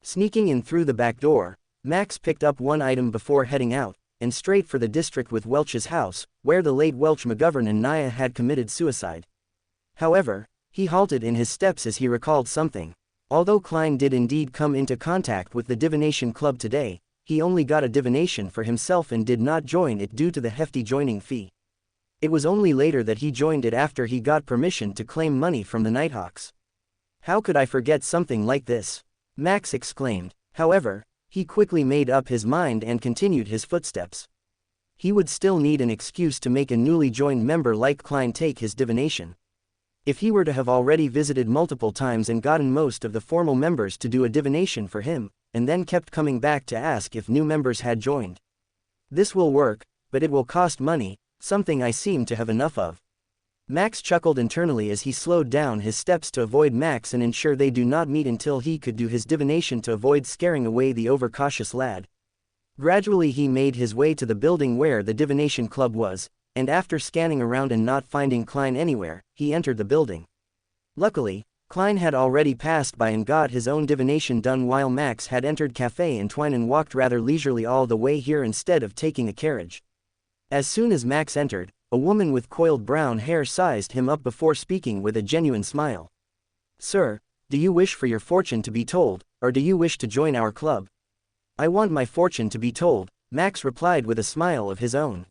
Sneaking in through the back door, Max picked up one item before heading out, and straight for the district with Welch's house, where the late Welch McGovern and Naya had committed suicide. However, he halted in his steps as he recalled something. Although Klein did indeed come into contact with the Divination Club today, he only got a divination for himself and did not join it due to the hefty joining fee. It was only later that he joined it after he got permission to claim money from the Nighthawks. How could I forget something like this? Max exclaimed. However, he quickly made up his mind and continued his footsteps. He would still need an excuse to make a newly joined member like Klein take his divination. If he were to have already visited multiple times and gotten most of the formal members to do a divination for him, and then kept coming back to ask if new members had joined. This will work, but it will cost money, something I seem to have enough of. Max chuckled internally as he slowed down his steps to avoid Max and ensure they do not meet until he could do his divination to avoid scaring away the overcautious lad. Gradually he made his way to the building where the Divination Club was, and after scanning around and not finding Klein anywhere, he entered the building. Luckily, Klein had already passed by and got his own divination done while Max had entered Café Entwine and walked rather leisurely all the way here instead of taking a carriage. As soon as Max entered, a woman with coiled brown hair sized him up before speaking with a genuine smile. "Sir, do you wish for your fortune to be told, or do you wish to join our club?" "I want my fortune to be told," Max replied with a smile of his own.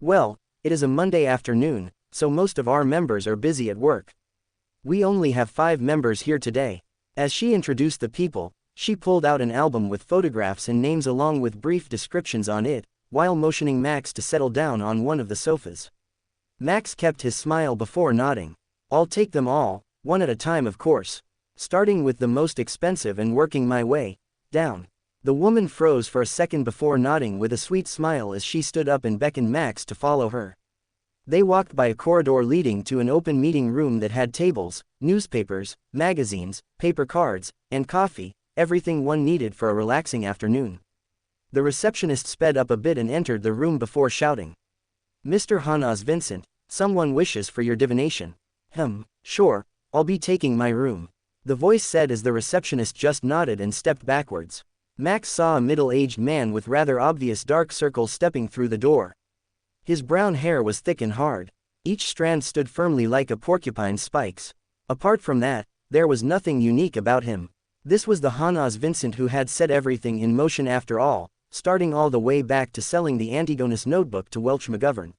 "Well, it is a Monday afternoon, so most of our members are busy at work. We only have 5 members here today." As she introduced the people, she pulled out an album with photographs and names along with brief descriptions on it, while motioning Max to settle down on one of the sofas. Max kept his smile before nodding. "I'll take them all, one at a time of course. Starting with the most expensive and working my way down." The woman froze for a second before nodding with a sweet smile as she stood up and beckoned Max to follow her. They walked by a corridor leading to an open meeting room that had tables, newspapers, magazines, paper cards, and coffee, everything one needed for a relaxing afternoon. The receptionist sped up a bit and entered the room before shouting. "Mr. Hanas Vincent, someone wishes for your divination." Sure, I'll be taking my room," the voice said as the receptionist just nodded and stepped backwards. Max saw a middle-aged man with rather obvious dark circles stepping through the door. His brown hair was thick and hard. Each strand stood firmly like a porcupine's spikes. Apart from that, there was nothing unique about him. This was the Hanas Vincent who had set everything in motion after all, starting all the way back to selling the Antigonus notebook to Welch McGovern.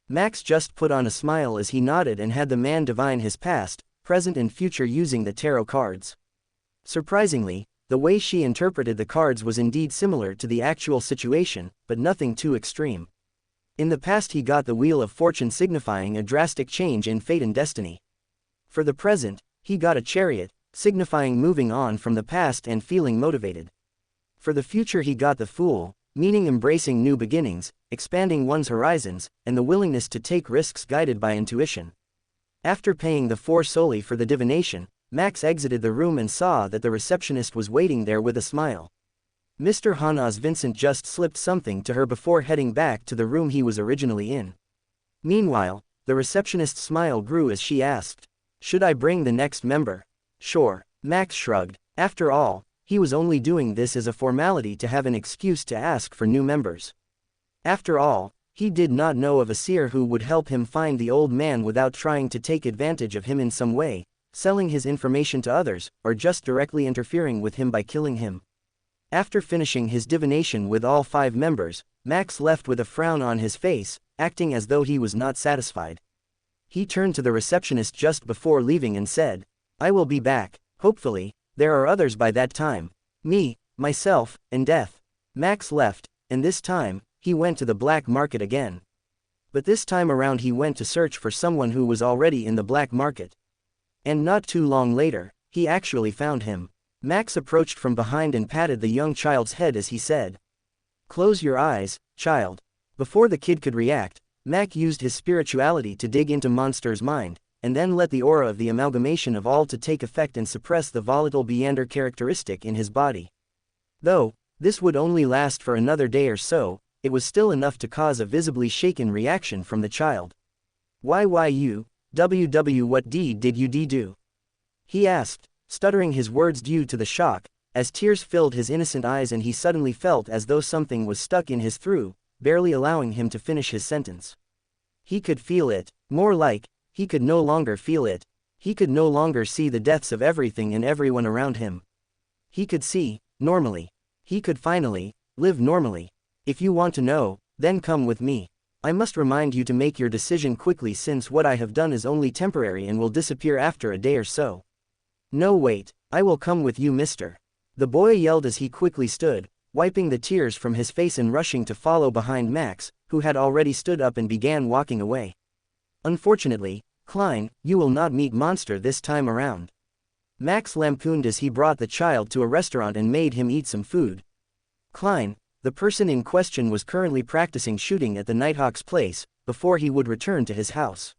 Max just put on a smile as he nodded and had the man divine his past, present and future using the tarot cards. Surprisingly, the way she interpreted the cards was indeed similar to the actual situation, but nothing too extreme. In the past he got the Wheel of Fortune signifying a drastic change in fate and destiny. For the present, he got a Chariot, signifying moving on from the past and feeling motivated. For the future he got the Fool, meaning embracing new beginnings, expanding one's horizons, and the willingness to take risks guided by intuition. After paying the 4 solely for the divination, Max exited the room and saw that the receptionist was waiting there with a smile. Mr. Hana's Vincent just slipped something to her before heading back to the room he was originally in. Meanwhile, the receptionist's smile grew as she asked, "Should I bring the next member?" "Sure," Max shrugged. After all, he was only doing this as a formality to have an excuse to ask for new members. After all, he did not know of a seer who would help him find the old man without trying to take advantage of him in some way, selling his information to others, or just directly interfering with him by killing him. After finishing his divination with all 5 members, Max left with a frown on his face, acting as though he was not satisfied. He turned to the receptionist just before leaving and said, "I will be back, hopefully, there are others by that time. Me, myself, and death." Max left, and this time, he went to the black market again. But this time around he went to search for someone who was already in the black market. And not too long later, he actually found him. Max approached from behind and patted the young child's head as he said, "Close your eyes, child." Before the kid could react, Mac used his spirituality to dig into Monster's mind, and then let the aura of the amalgamation of all to take effect and suppress the volatile Beander characteristic in his body. Though this would only last for another day or so, it was still enough to cause a visibly shaken reaction from the child. Why you, what deed did you do?" he asked, stuttering his words due to the shock, as tears filled his innocent eyes and he suddenly felt as though something was stuck in his throat, barely allowing him to finish his sentence. He could feel it, more like, he could no longer feel it. He could no longer see the deaths of everything and everyone around him. He could see, normally. He could finally, live normally. "If you want to know, then come with me. I must remind you to make your decision quickly since what I have done is only temporary and will disappear after a day or so." "No wait, I will come with you, mister," the boy yelled as he quickly stood, wiping the tears from his face and rushing to follow behind Max, who had already stood up and began walking away. "Unfortunately, Klein, you will not meet Monster this time around," Max lampooned as he brought the child to a restaurant and made him eat some food. Klein, the person in question, was currently practicing shooting at the Nighthawk's place, before he would return to his house.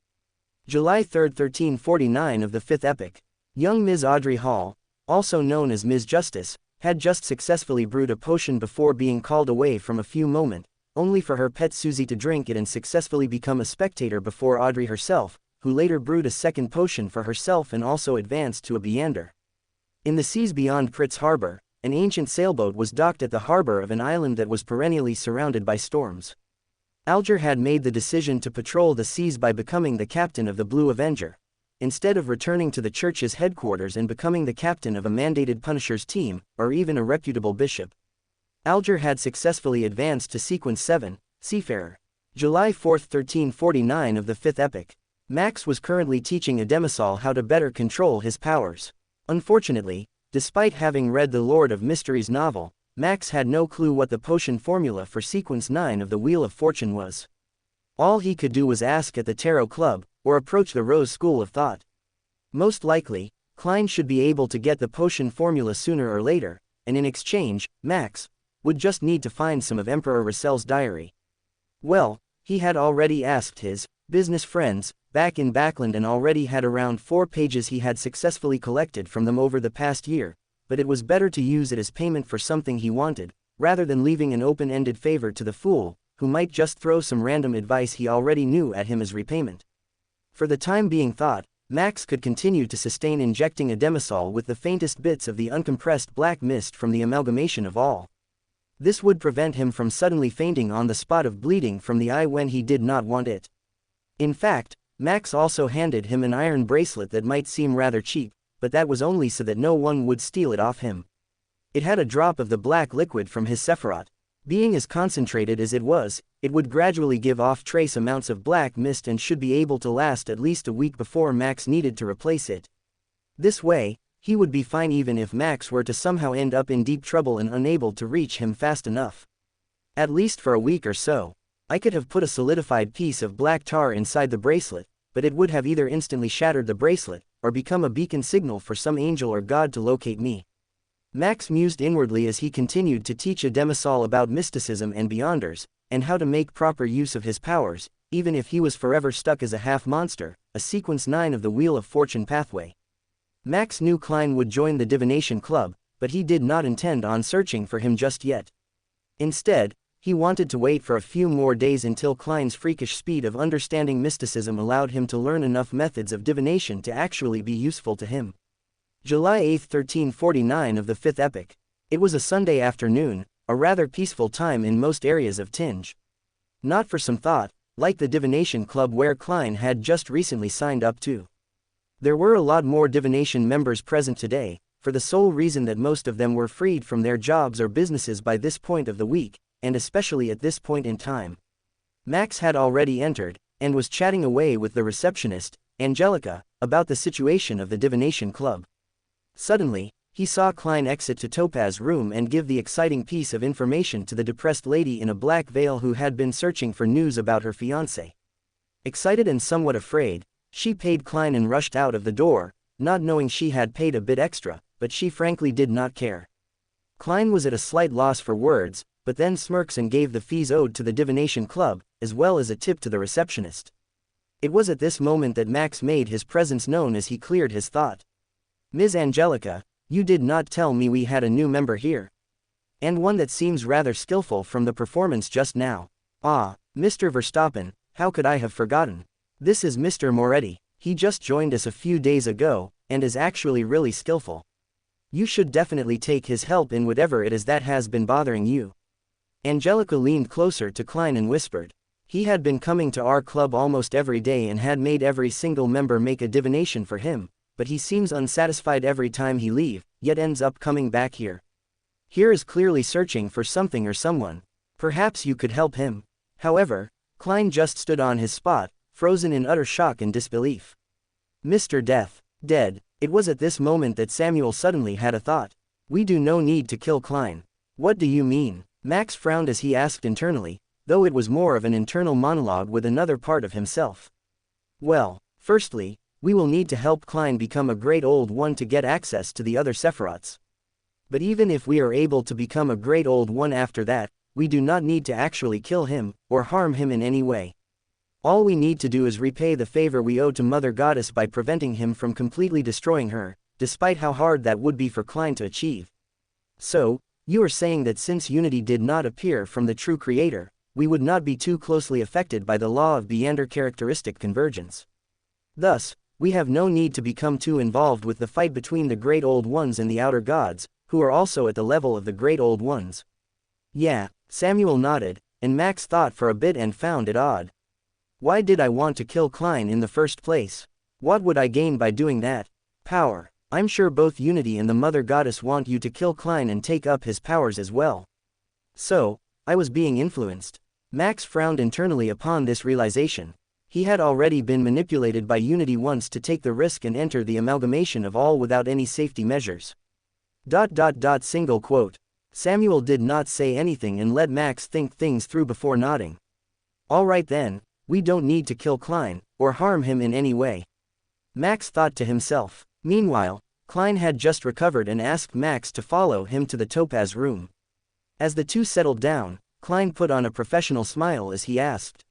July 3, 1349 of the 5th epoch. Young Ms. Audrey Hall, also known as Ms. Justice, had just successfully brewed a potion before being called away from a few moments, only for her pet Susie to drink it and successfully become a spectator before Audrey herself, who later brewed a second potion for herself and also advanced to a Beander. In the seas beyond Pritz Harbor, an ancient sailboat was docked at the harbor of an island that was perennially surrounded by storms. Alger had made the decision to patrol the seas by becoming the captain of the Blue Avenger, instead of returning to the church's headquarters and becoming the captain of a mandated Punisher's team, or even a reputable bishop. Alger had successfully advanced to Sequence 7, Seafarer. July 4, 1349 of the 5th epoch. Max was currently teaching a Demisol how to better control his powers. Unfortunately, despite having read the Lord of Mysteries novel, Max had no clue what the potion formula for Sequence 9 of the Wheel of Fortune was. All he could do was ask at the Tarot Club, or approach the Rose School of Thought. Most likely, Klein should be able to get the potion formula sooner or later, and in exchange, Max would just need to find some of Emperor Rassel's diary. Well, he had already asked his business friends back in Backland and already had around 4 pages he had successfully collected from them over the past year, but it was better to use it as payment for something he wanted, rather than leaving an open-ended favor to the fool, who might just throw some random advice he already knew at him as repayment. For the time being thought, Max could continue to sustain injecting a Demisol with the faintest bits of the uncompressed black mist from the amalgamation of all. This would prevent him from suddenly fainting on the spot of bleeding from the eye when he did not want it. In fact, Max also handed him an iron bracelet that might seem rather cheap, but that was only so that no one would steal it off him. It had a drop of the black liquid from his Sephiroth. Being as concentrated as it was, it would gradually give off trace amounts of black mist and should be able to last at least a week before Max needed to replace it. This way, he would be fine even if Max were to somehow end up in deep trouble and unable to reach him fast enough. At least for a week or so. I could have put a solidified piece of black tar inside the bracelet, but it would have either instantly shattered the bracelet, or become a beacon signal for some angel or god to locate me. Max mused inwardly as he continued to teach a demisol about mysticism and beyonders, and how to make proper use of his powers, even if he was forever stuck as a half-monster, a sequence 9 of the Wheel of Fortune pathway. Max knew Klein would join the Divination Club, but he did not intend on searching for him just yet. Instead, he wanted to wait for a few more days until Klein's freakish speed of understanding mysticism allowed him to learn enough methods of divination to actually be useful to him. July 8, 1349 of the 5th epoch. It was a Sunday afternoon, a rather peaceful time in most areas of Tinge. Not for some thought, like the Divination Club where Klein had just recently signed up to. There were a lot more divination members present today, for the sole reason that most of them were freed from their jobs or businesses by this point of the week, and especially at this point in time. Max had already entered, and was chatting away with the receptionist, Angelica, about the situation of the Divination Club. Suddenly, he saw Klein exit to Topaz's room and give the exciting piece of information to the depressed lady in a black veil who had been searching for news about her fiancé. Excited and somewhat afraid, she paid Klein and rushed out of the door, not knowing she had paid a bit extra, but she frankly did not care. Klein was at a slight loss for words, but then smirks and gave the fees owed to the Divination Club, as well as a tip to the receptionist. It was at this moment that Max made his presence known as he cleared his thought. "Ms. Angelica, you did not tell me we had a new member here. And one that seems rather skillful from the performance just now. Ah, Mr. Verstappen, how could I have forgotten? This is Mr. Moretti, he just joined us a few days ago, and is actually really skillful. You should definitely take his help in whatever it is that has been bothering you." Angelica leaned closer to Klein and whispered. He had been coming to our club almost every day and had made every single member make a divination for him, but he seems unsatisfied every time he leaves, yet ends up coming back here. Here is clearly searching for something or someone. Perhaps you could help him. However, Klein just stood on his spot, frozen in utter shock and disbelief. Mr. Death, dead. It was at this moment that Samuel suddenly had a thought. We do no need to kill Klein. What do you mean? Max frowned as he asked internally, though it was more of an internal monologue with another part of himself. Well, firstly, we will need to help Klein become a great old one to get access to the other Sephiroths. But even if we are able to become a great old one after that, we do not need to actually kill him, or harm him in any way. All we need to do is repay the favor we owe to Mother Goddess by preventing him from completely destroying her, despite how hard that would be for Klein to achieve. So, you are saying that since unity did not appear from the true creator, we would not be too closely affected by the law of Beander characteristic convergence. Thus, we have no need to become too involved with the fight between the Great Old Ones and the Outer Gods, who are also at the level of the Great Old Ones. Yeah, Samuel nodded, and Max thought for a bit and found it odd. Why did I want to kill Klein in the first place? What would I gain by doing that? Power. I'm sure both Unity and the Mother Goddess want you to kill Klein and take up his powers as well. So, I was being influenced. Max frowned internally upon this realization. He had already been manipulated by Unity once to take the risk and enter the amalgamation of all without any safety measures. ... Single quote. Samuel did not say anything and let Max think things through before nodding. Alright then, we don't need to kill Klein, or harm him in any way. Max thought to himself. Meanwhile, Klein had just recovered and asked Max to follow him to the Topaz room. As the two settled down, Klein put on a professional smile as he asked.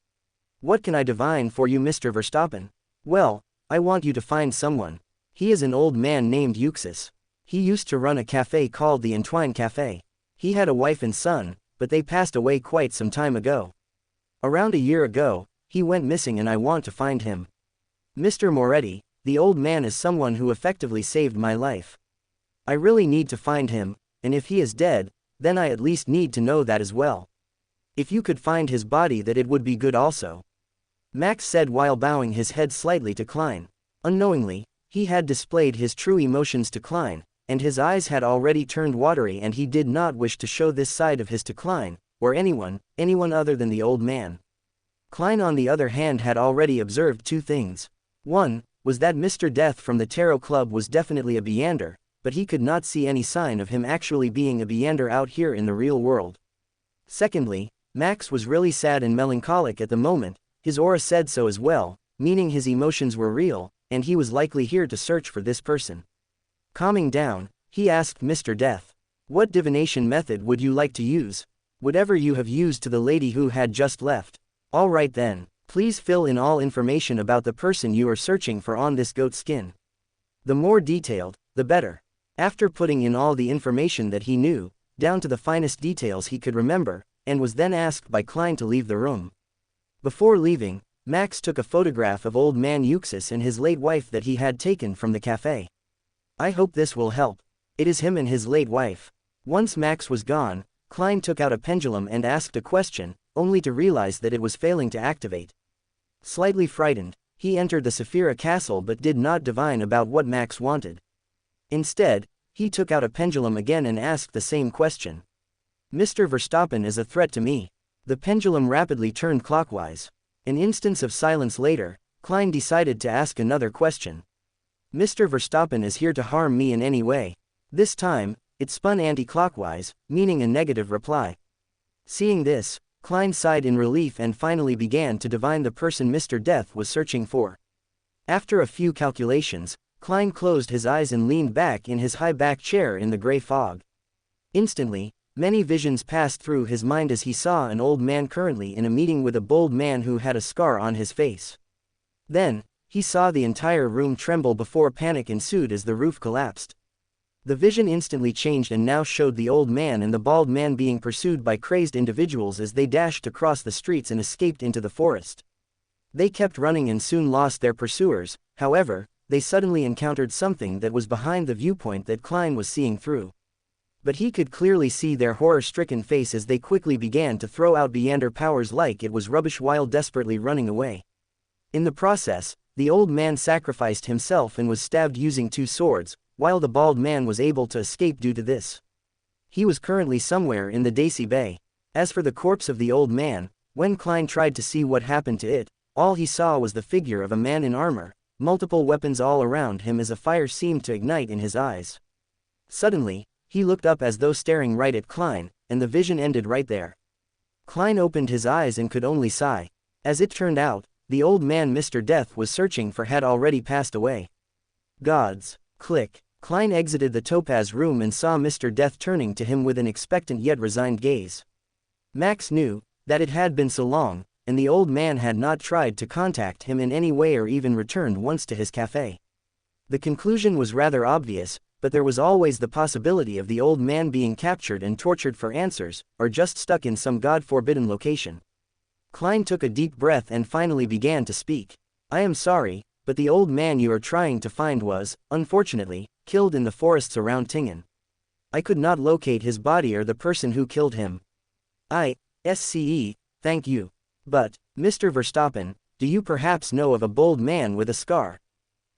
What can I divine for you, Mr. Verstappen? Well, I want you to find someone. He is an old man named Euxis. He used to run a cafe called the Entwine Cafe. He had a wife and son, but they passed away quite some time ago. Around a year ago, he went missing and I want to find him. Mr. Moretti, the old man is someone who effectively saved my life. I really need to find him, and if he is dead, then I at least need to know that as well. If you could find his body, that it would be good also. Max said while bowing his head slightly to Klein. Unknowingly, he had displayed his true emotions to Klein, and his eyes had already turned watery and he did not wish to show this side of his to Klein, or anyone other than the old man. Klein on the other hand had already observed two things. One was that Mr. Death from the Tarot Club was definitely a Beander, but he could not see any sign of him actually being a Beander out here in the real world. Secondly, Max was really sad and melancholic at the moment, his aura said so as well, meaning his emotions were real, and he was likely here to search for this person. Calming down, he asked Mr. Death, "What divination method would you like to use? Whatever you have used to the lady who had just left. All right then, please fill in all information about the person you are searching for on this goat skin. The more detailed, the better." After putting in all the information that he knew, down to the finest details he could remember, and was then asked by Klein to leave the room. Before leaving, Max took a photograph of old man Euxis and his late wife that he had taken from the cafe. "I hope this will help. It is him and his late wife." Once Max was gone, Klein took out a pendulum and asked a question, only to realize that it was failing to activate. Slightly frightened, he entered the Saphira castle but did not divine about what Max wanted. Instead, he took out a pendulum again and asked the same question. "Mr. Verstappen is a threat to me." The pendulum rapidly turned clockwise. An instance of silence later, Klein decided to ask another question. "Mr. Verstappen is here to harm me in any way." This time, it spun anti-clockwise, meaning a negative reply. Seeing this, Klein sighed in relief and finally began to divine the person Mr. Death was searching for. After a few calculations, Klein closed his eyes and leaned back in his high-back chair in the gray fog. Instantly, many visions passed through his mind as he saw an old man currently in a meeting with a bold man who had a scar on his face. Then, he saw the entire room tremble before panic ensued as the roof collapsed. The vision instantly changed and now showed the old man and the bald man being pursued by crazed individuals as they dashed across the streets and escaped into the forest. They kept running and soon lost their pursuers, however, they suddenly encountered something that was behind the viewpoint that Klein was seeing through. But he could clearly see their horror-stricken face as they quickly began to throw out Beander powers like it was rubbish while desperately running away. In the process, the old man sacrificed himself and was stabbed using two swords, while the bald man was able to escape due to this. He was currently somewhere in the Daisy Bay. As for the corpse of the old man, when Klein tried to see what happened to it, all he saw was the figure of a man in armor, multiple weapons all around him as a fire seemed to ignite in his eyes. Suddenly, he looked up as though staring right at Klein, and the vision ended right there. Klein opened his eyes and could only sigh. As it turned out, the old man Mr. Death was searching for had already passed away. Gods. Click. Klein exited the topaz room and saw Mr. Death turning to him with an expectant yet resigned gaze. Max knew that it had been so long, and the old man had not tried to contact him in any way or even returned once to his cafe. The conclusion was rather obvious, but there was always the possibility of the old man being captured and tortured for answers, or just stuck in some God-forbidden location. Klein took a deep breath and finally began to speak. "I am sorry, but the old man you are trying to find was, unfortunately, killed in the forests around Tingen. I could not locate his body or the person who killed him. Thank you. But, Mr. Verstappen, do you perhaps know of a bold man with a scar?"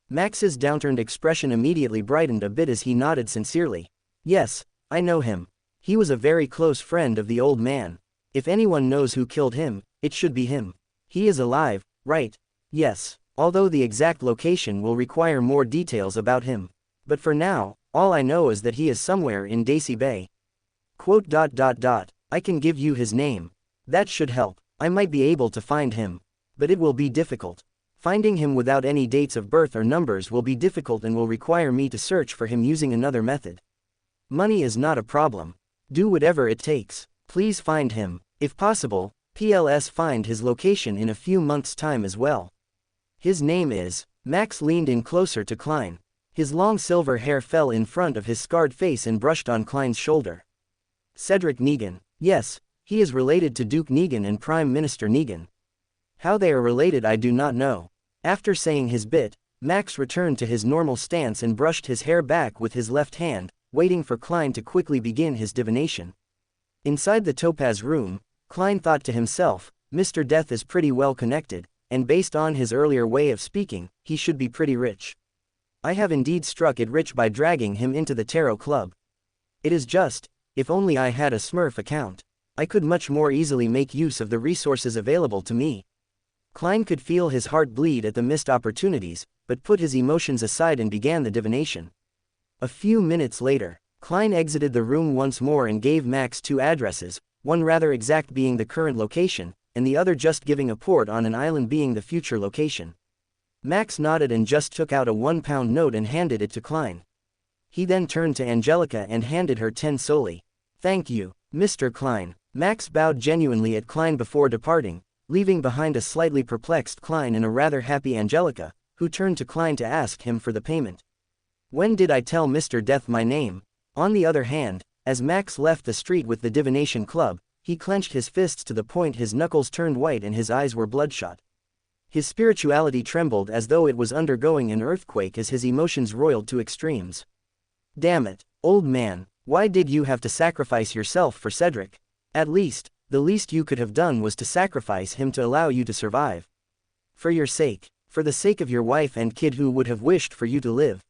Max's downturned expression immediately brightened a bit as he nodded sincerely. "Yes, I know him. He was a very close friend of the old man. If anyone knows who killed him, it should be him. He is alive, right?" "Yes, although the exact location will require more details about him. But for now, all I know is that he is somewhere in Daisy Bay. I can give you his name. That should help. I might be able to find him. But it will be difficult. Finding him without any dates of birth or numbers will be difficult and will require me to search for him using another method. Money is not a problem. Do whatever it takes. Please find him. If possible, find his location in a few months' time as well. His name is..." Max leaned in closer to Klein. His long silver hair fell in front of his scarred face and brushed on Klein's shoulder. "Cedric Negan. Yes, he is related to Duke Negan and Prime Minister Negan. How they are related I do not know." After saying his bit, Max returned to his normal stance and brushed his hair back with his left hand, waiting for Klein to quickly begin his divination. Inside the topaz room, Klein thought to himself, Mr. Death is pretty well connected, and based on his earlier way of speaking, he should be pretty rich. I have indeed struck it rich by dragging him into the Tarot Club. It is just, if only I had a Smurf account. I could much more easily make use of the resources available to me. Klein could feel his heart bleed at the missed opportunities, but put his emotions aside and began the divination. A few minutes later, Klein exited the room once more and gave Max 2 addresses, one rather exact being the current location, and the other just giving a port on an island being the future location. Max nodded and just took out a £1 note and handed it to Klein. He then turned to Angelica and handed her 10 solely. "Thank you, Mr. Klein." Max bowed genuinely at Klein before departing, leaving behind a slightly perplexed Klein and a rather happy Angelica, who turned to Klein to ask him for the payment. "When did I tell Mr. Death my name?" On the other hand, as Max left the street with the Divination Club, he clenched his fists to the point his knuckles turned white and his eyes were bloodshot. His spirituality trembled as though it was undergoing an earthquake as his emotions roiled to extremes. "Damn it, old man, why did you have to sacrifice yourself for Cedric? At least, the least you could have done was to sacrifice him to allow you to survive. For your sake, for the sake of your wife and kid who would have wished for you to live.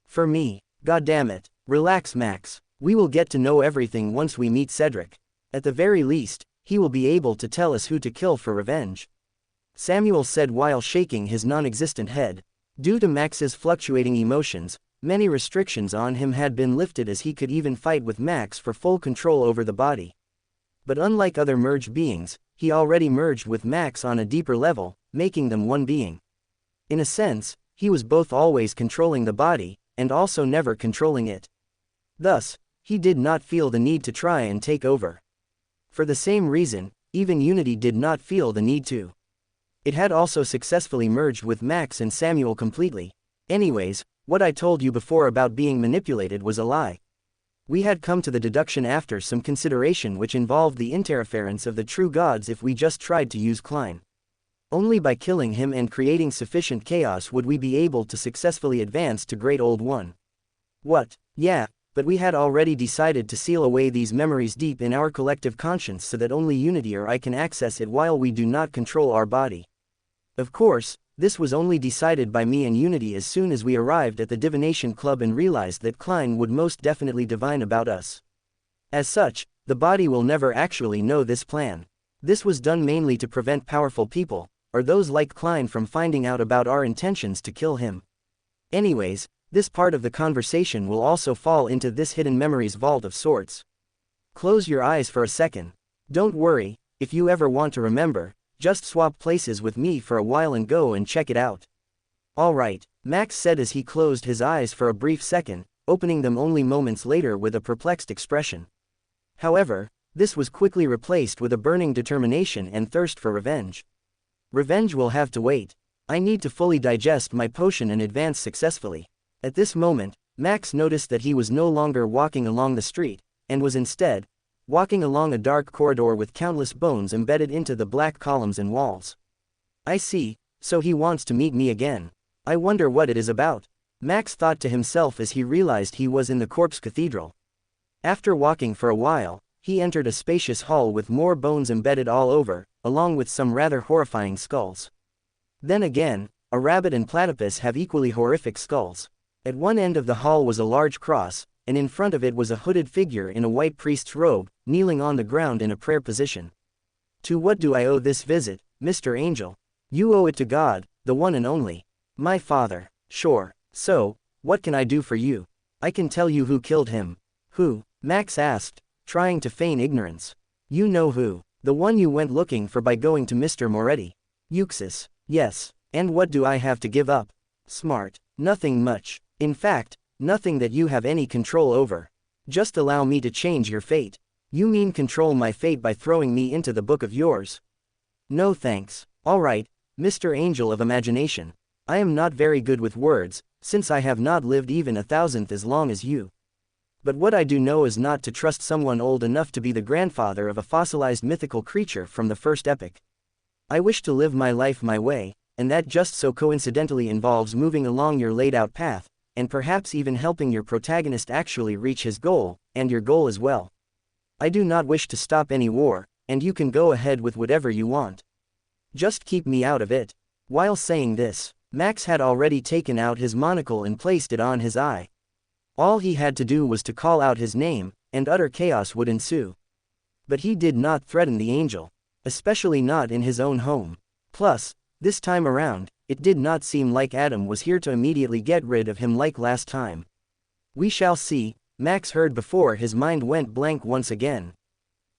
For me, goddammit, relax Max, we will get to know everything once we meet Cedric. At the very least, he will be able to tell us who to kill for revenge," Samuel said while shaking his non-existent head. Due to Max's fluctuating emotions, many restrictions on him had been lifted as he could even fight with Max for full control over the body. But unlike other merged beings, he already merged with Max on a deeper level, making them one being. In a sense, he was both always controlling the body, and also never controlling it. Thus, he did not feel the need to try and take over. For the same reason, even Unity did not feel the need to. It had also successfully merged with Max and Samuel completely. Anyways, what I told you before about being manipulated was a lie. We had come to the deduction after some consideration which involved the interference of the true gods if we just tried to use Klein. Only by killing him and creating sufficient chaos would we be able to successfully advance to Great Old One. What? Yeah, but we had already decided to seal away these memories deep in our collective conscience so that only Unity or I can access it while we do not control our body. Of course, this was only decided by me and Unity as soon as we arrived at the Divination Club and realized that Klein would most definitely divine about us. As such, the body will never actually know this plan. This was done mainly to prevent powerful people, or those like Klein, from finding out about our intentions to kill him. Anyways, this part of the conversation will also fall into this hidden memories vault of sorts. Close your eyes for a second. Don't worry, if you ever want to remember, just swap places with me for a while and go and check it out. Alright, Max said as he closed his eyes for a brief second, opening them only moments later with a perplexed expression. However, this was quickly replaced with a burning determination and thirst for revenge. Revenge will have to wait. I need to fully digest my potion and advance successfully. At this moment, Max noticed that he was no longer walking along the street, and was instead walking along a dark corridor with countless bones embedded into the black columns and walls. I see, so he wants to meet me again. I wonder what it is about, Max thought to himself as he realized he was in the corpse cathedral. After walking for a while, he entered a spacious hall with more bones embedded all over, along with some rather horrifying skulls. Then again, a rabbit and platypus have equally horrific skulls. At one end of the hall was a large cross, and in front of it was a hooded figure in a white priest's robe, kneeling on the ground in a prayer position. To what do I owe this visit, Mr. Angel? You owe it to God, the one and only. My father. Sure. So, what can I do for you? I can tell you who killed him. Who? Max asked, trying to feign ignorance. You know who. The one you went looking for by going to Mr. Moretti. Euxis. Yes. And what do I have to give up? Smart. Nothing much. In fact, nothing that you have any control over. Just allow me to change your fate. You mean control my fate by throwing me into the book of yours? No thanks. Alright, Mr. Angel of Imagination. I am not very good with words, since I have not lived even 1,000th as long as you. But what I do know is not to trust someone old enough to be the grandfather of a fossilized mythical creature from the first epic. I wish to live my life my way, and that just so coincidentally involves moving along your laid-out path, and perhaps even helping your protagonist actually reach his goal, and your goal as well. I do not wish to stop any war, and you can go ahead with whatever you want. Just keep me out of it. While saying this, Max had already taken out his monocle and placed it on his eye. All he had to do was to call out his name, and utter chaos would ensue. But he did not threaten the angel. Especially not in his own home. Plus, this time around, it did not seem like Adam was here to immediately get rid of him like last time. We shall see, Max heard before his mind went blank once again.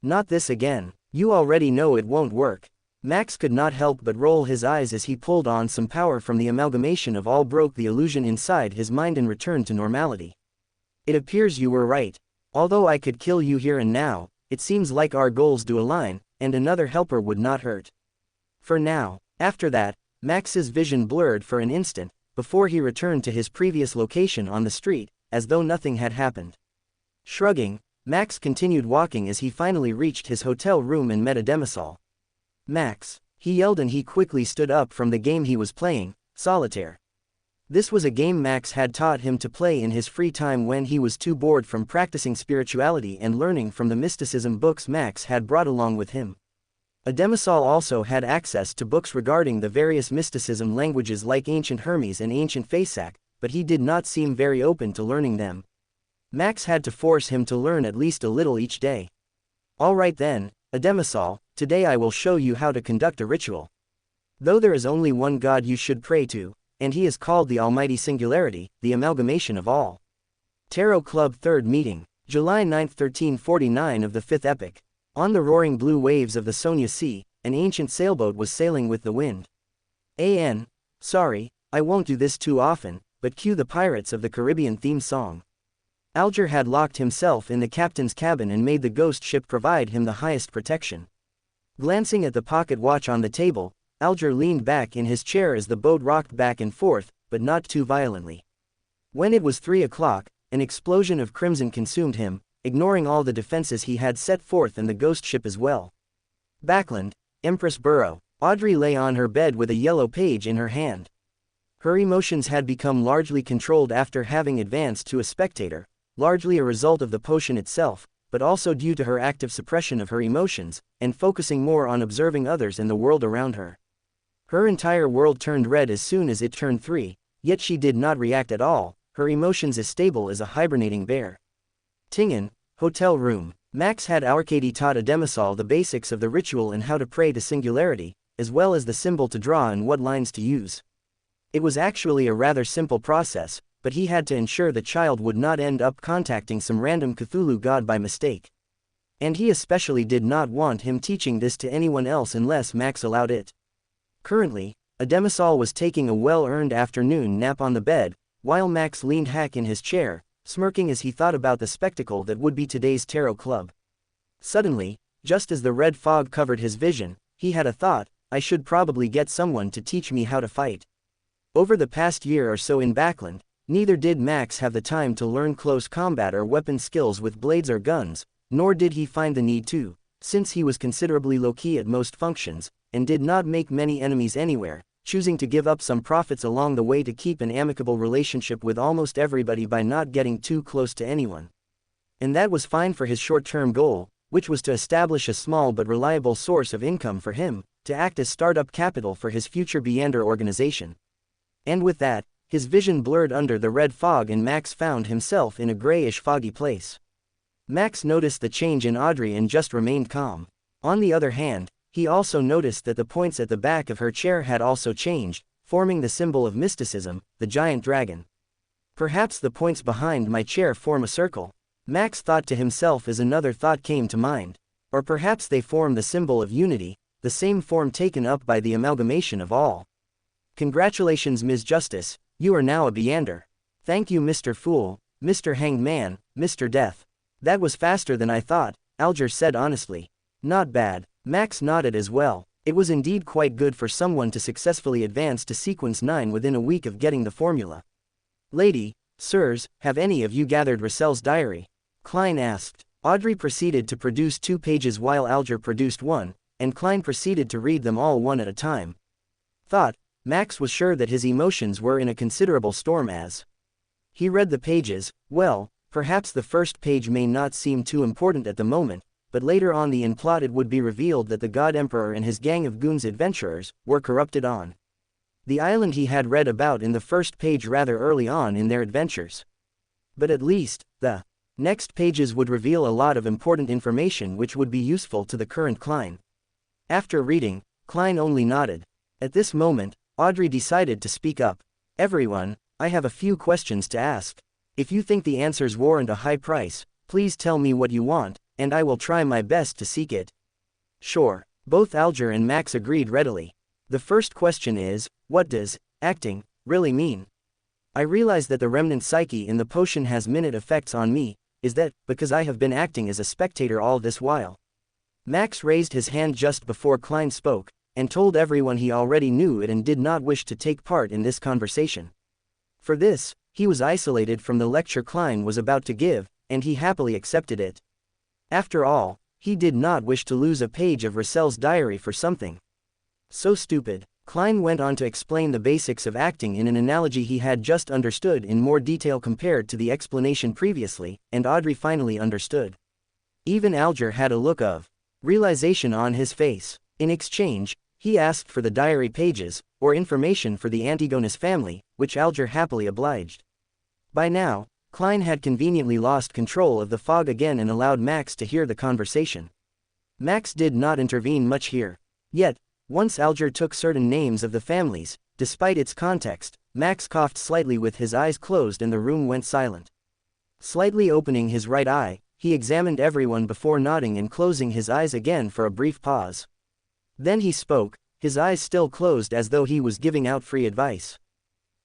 Not this again. You already know it won't work. Max could not help but roll his eyes as he pulled on some power from the amalgamation of all, broke the illusion inside his mind and returned to normality. It appears you were right. Although I could kill you here and now, it seems like our goals do align, and another helper would not hurt. For now. After that, Max's vision blurred for an instant, before he returned to his previous location on the street, as though nothing had happened. Shrugging, Max continued walking as he finally reached his hotel room and met a demisol. Max, he yelled, and he quickly stood up from the game he was playing, solitaire. This was a game Max had taught him to play in his free time when he was too bored from practicing spirituality and learning from the mysticism books Max had brought along with him. A demisol also had access to books regarding the various mysticism languages like Ancient Hermes and Ancient Fasak, but he did not seem very open to learning them. Max had to force him to learn at least a little each day. All right then, a demisol, today I will show you how to conduct a ritual. Though there is only one God you should pray to, and he is called the Almighty Singularity, the amalgamation of all. Tarot Club 3rd Meeting, July 9, 1349 of the 5th Epoch. On the roaring blue waves of the Sonia Sea, an ancient sailboat was sailing with the wind. Sorry, I won't do this too often, but cue the Pirates of the Caribbean theme song. Alger had locked himself in the captain's cabin and made the ghost ship provide him the highest protection. Glancing at the pocket watch on the table, Alger leaned back in his chair as the boat rocked back and forth, but not too violently. When it was 3 o'clock, an explosion of crimson consumed him, ignoring all the defenses he had set forth and the ghost ship as well. Backland, Empress Burrow. Audrey lay on her bed with a yellow page in her hand. Her emotions had become largely controlled after having advanced to a spectator, largely a result of the potion itself, but also due to her active suppression of her emotions, and focusing more on observing others and the world around her. Her entire world turned red as soon as it turned 3, yet she did not react at all, her emotions as stable as a hibernating bear. Tingen, hotel room. Max had Arcady taught a demisol the basics of the ritual and how to pray to Singularity, as well as the symbol to draw and what lines to use. It was actually a rather simple process, but he had to ensure the child would not end up contacting some random Cthulhu god by mistake. And he especially did not want him teaching this to anyone else unless Max allowed it. Currently, a demisol was taking a well-earned afternoon nap on the bed, while Max leaned back in his chair, smirking as he thought about the spectacle that would be today's tarot club. Suddenly, just as the red fog covered his vision, he had a thought: I should probably get someone to teach me how to fight. Over the past year or so in Backland, neither did Max have the time to learn close combat or weapon skills with blades or guns, nor did he find the need to, since he was considerably low-key at most functions, and did not make many enemies anywhere, choosing to give up some profits along the way to keep an amicable relationship with almost everybody by not getting too close to anyone. And that was fine for his short-term goal, which was to establish a small but reliable source of income for him, to act as startup capital for his future Beander organization. And with that, his vision blurred under the red fog and Max found himself in a grayish foggy place. Max noticed the change in Audrey and just remained calm. On the other hand, he also noticed that the points at the back of her chair had also changed, forming the symbol of mysticism, the giant dragon. Perhaps the points behind my chair form a circle, Max thought to himself as another thought came to mind. Or perhaps they form the symbol of unity, the same form taken up by the amalgamation of all. Congratulations, Ms. Justice, you are now a Beander. Thank you, Mr. Fool, Mr. Hanged Man, Mr. Death. That was faster than I thought, Alger said honestly. Not bad. Max nodded as well. It was indeed quite good for someone to successfully advance to sequence 9 within a week of getting the formula. Lady, sirs, have any of you gathered Russell's diary? Klein asked. Audrey proceeded to produce 2 pages while Alger produced 1, and Klein proceeded to read them all one at a time. Max was sure that his emotions were in a considerable storm as he read the pages. Well, perhaps the first page may not seem too important at the moment, but later on in plot it would be revealed that the God Emperor and his gang of goons adventurers were corrupted on the island he had read about in the first page rather early on in their adventures. But at least, the Next pages would reveal a lot of important information which would be useful to the current Klein. After reading, Klein only nodded. At this moment, Audrey decided to speak up. Everyone, I have a few questions to ask. If you think the answers warrant a high price, please tell me what you want, and I will try my best to seek it. Sure, both Alger and Max agreed readily. The first question is, what does acting really mean? I realize that the remnant psyche in the potion has minute effects on me. Is that because I have been acting as a spectator all this while? Max raised his hand just before Klein spoke, and told everyone he already knew it and did not wish to take part in this conversation. For this, he was isolated from the lecture Klein was about to give, and he happily accepted it. After all, he did not wish to lose a page of Russell's diary for something so stupid. Klein went on to explain the basics of acting in an analogy he had just understood in more detail compared to the explanation previously, and Audrey finally understood. Even Alger had a look of realization on his face. In exchange, he asked for the diary pages, or information for the Antigonus family, which Alger happily obliged. By now, Klein had conveniently lost control of the fog again and allowed Max to hear the conversation. Max did not intervene much here. Yet, once Alger took certain names of the families, despite its context, Max coughed slightly with his eyes closed and the room went silent. Slightly opening his right eye, he examined everyone before nodding and closing his eyes again for a brief pause. Then he spoke, his eyes still closed as though he was giving out free advice.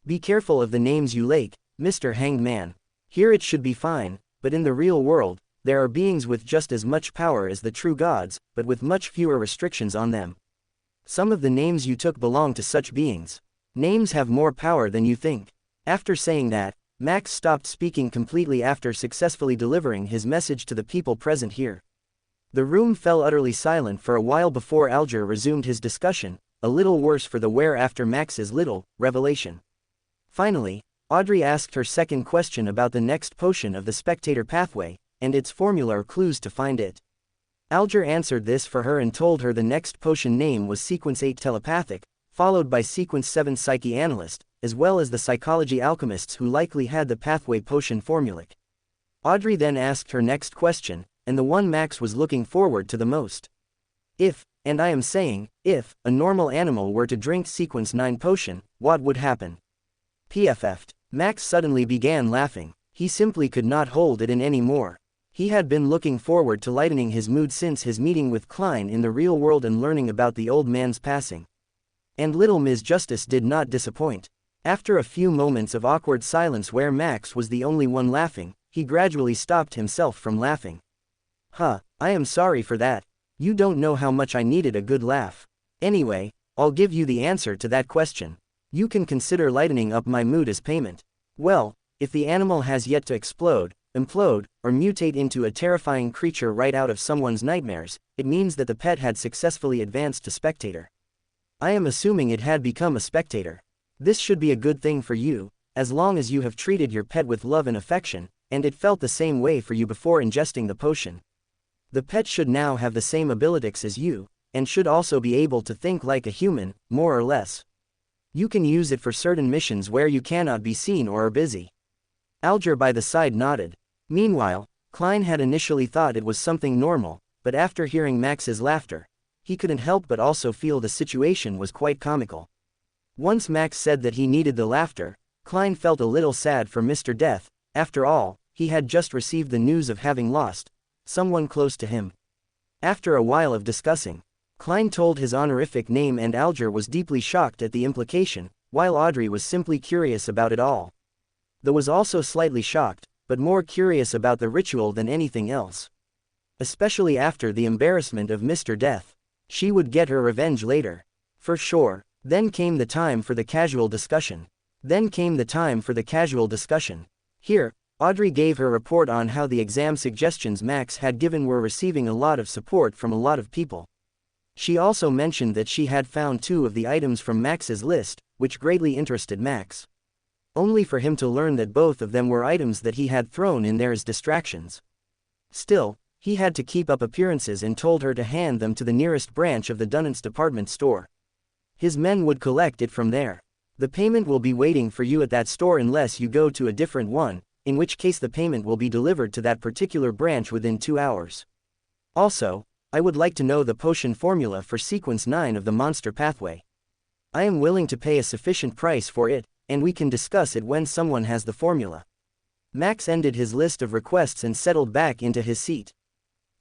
Be careful of the names you lake, Mr. Hanged Man. Here it should be fine, but in the real world, there are beings with just as much power as the true gods, but with much fewer restrictions on them. Some of the names you took belong to such beings. Names have more power than you think. After saying that, Max stopped speaking completely after successfully delivering his message to the people present here. The room fell utterly silent for a while before Alger resumed his discussion, a little worse for the wear after Max's little revelation. Finally, Audrey asked her second question about the next potion of the spectator pathway, and its formula or clues to find it. Alger answered this for her and told her the next potion name was Sequence 8 Telepathic, followed by Sequence 7 Psyche Analyst, as well as the Psychology Alchemists who likely had the pathway potion formulic. Audrey then asked her next question, and the one Max was looking forward to the most. If, and I am saying, if, a normal animal were to drink Sequence 9 potion, what would happen? PFF'd. Max suddenly began laughing. He simply could not hold it in any more. He had been looking forward to lightening his mood since his meeting with Klein in the real world and learning about the old man's passing. And little Ms. Justice did not disappoint. After a few moments of awkward silence where Max was the only one laughing, he gradually stopped himself from laughing. I am sorry for that. You don't know how much I needed a good laugh. Anyway, I'll give you the answer to that question. You can consider lightening up my mood as payment. Well, if the animal has yet to explode, implode, or mutate into a terrifying creature right out of someone's nightmares, it means that the pet had successfully advanced to spectator. I am assuming it had become a spectator. This should be a good thing for you, as long as you have treated your pet with love and affection, and it felt the same way for you before ingesting the potion. The pet should now have the same abilities as you, and should also be able to think like a human, more or less. You can use it for certain missions where you cannot be seen or are busy. Alger by the side nodded. Meanwhile, Klein had initially thought it was something normal, but after hearing Max's laughter, he couldn't help but also feel the situation was quite comical. Once Max said that he needed the laughter, Klein felt a little sad for Mr. Death. After all, he had just received the news of having lost someone close to him. After a while of discussing, Klein told his honorific name and Alger was deeply shocked at the implication, while Audrey was simply curious about it all. Though was also slightly shocked, but more curious about the ritual than anything else. Especially after the embarrassment of Mr. Death. She would get her revenge later. For sure. Then came the time for the casual discussion. Here, Audrey gave her report on how the exam suggestions Max had given were receiving a lot of support from a lot of people. She also mentioned that she had found 2 of the items from Max's list, which greatly interested Max. Only for him to learn that both of them were items that he had thrown in there as distractions. Still, he had to keep up appearances and told her to hand them to the nearest branch of the Dunnance department store. His men would collect it from there. The payment will be waiting for you at that store unless you go to a different one, in which case the payment will be delivered to that particular branch within 2 hours. Also, I would like to know the potion formula for sequence 9 of the monster pathway. I am willing to pay a sufficient price for it, and we can discuss it when someone has the formula. Max ended his list of requests and settled back into his seat.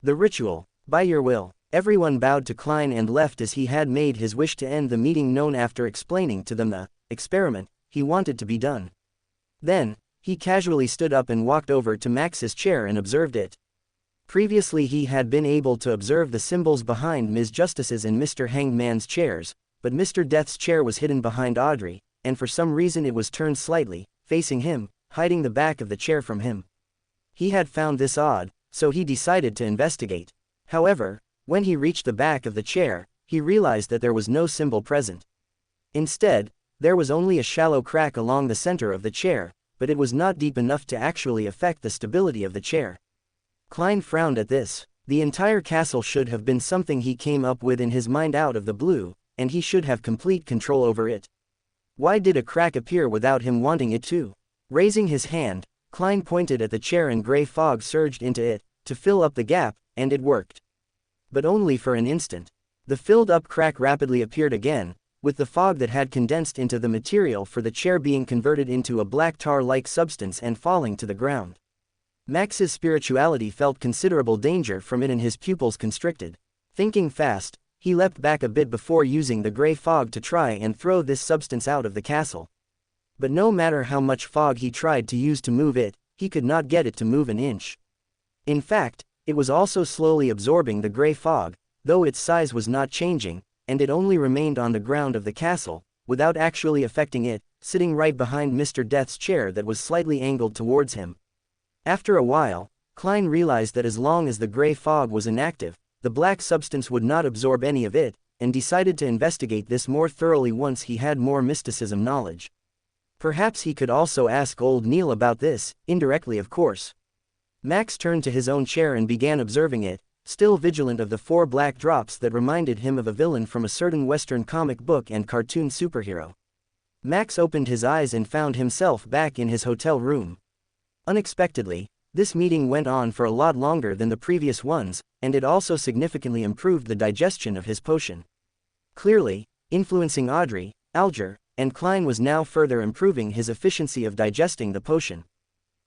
The ritual, by your will. Everyone bowed to Klein and left as he had made his wish to end the meeting known after explaining to them the experiment he wanted to be done. Then, he casually stood up and walked over to Max's chair and observed it. Previously he had been able to observe the symbols behind Ms. Justice's and Mr. Hangman's chairs, but Mr. Death's chair was hidden behind Audrey, and for some reason it was turned slightly, facing him, hiding the back of the chair from him. He had found this odd, so he decided to investigate. However, when he reached the back of the chair, he realized that there was no symbol present. Instead, there was only a shallow crack along the center of the chair, but it was not deep enough to actually affect the stability of the chair. Klein frowned at this. The entire castle should have been something he came up with in his mind out of the blue, and he should have complete control over it. Why did a crack appear without him wanting it to? Raising his hand, Klein pointed at the chair and gray fog surged into it, to fill up the gap, and it worked. But only for an instant. The filled-up crack rapidly appeared again, with the fog that had condensed into the material for the chair being converted into a black tar-like substance and falling to the ground. Max's spirituality felt considerable danger from it and his pupils constricted. Thinking fast, he leapt back a bit before using the gray fog to try and throw this substance out of the castle. But no matter how much fog he tried to use to move it, he could not get it to move an inch. In fact, it was also slowly absorbing the gray fog, though its size was not changing, and it only remained on the ground of the castle, without actually affecting it, sitting right behind Mr. Death's chair that was slightly angled towards him. After a while, Klein realized that as long as the gray fog was inactive, the black substance would not absorb any of it, and decided to investigate this more thoroughly once he had more mysticism knowledge. Perhaps he could also ask old Neil about this, indirectly of course. Max turned to his own chair and began observing it, still vigilant of the 4 black drops that reminded him of a villain from a certain Western comic book and cartoon superhero. Max opened his eyes and found himself back in his hotel room. Unexpectedly, this meeting went on for a lot longer than the previous ones, and it also significantly improved the digestion of his potion. Clearly, influencing Audrey, Alger, and Klein was now further improving his efficiency of digesting the potion.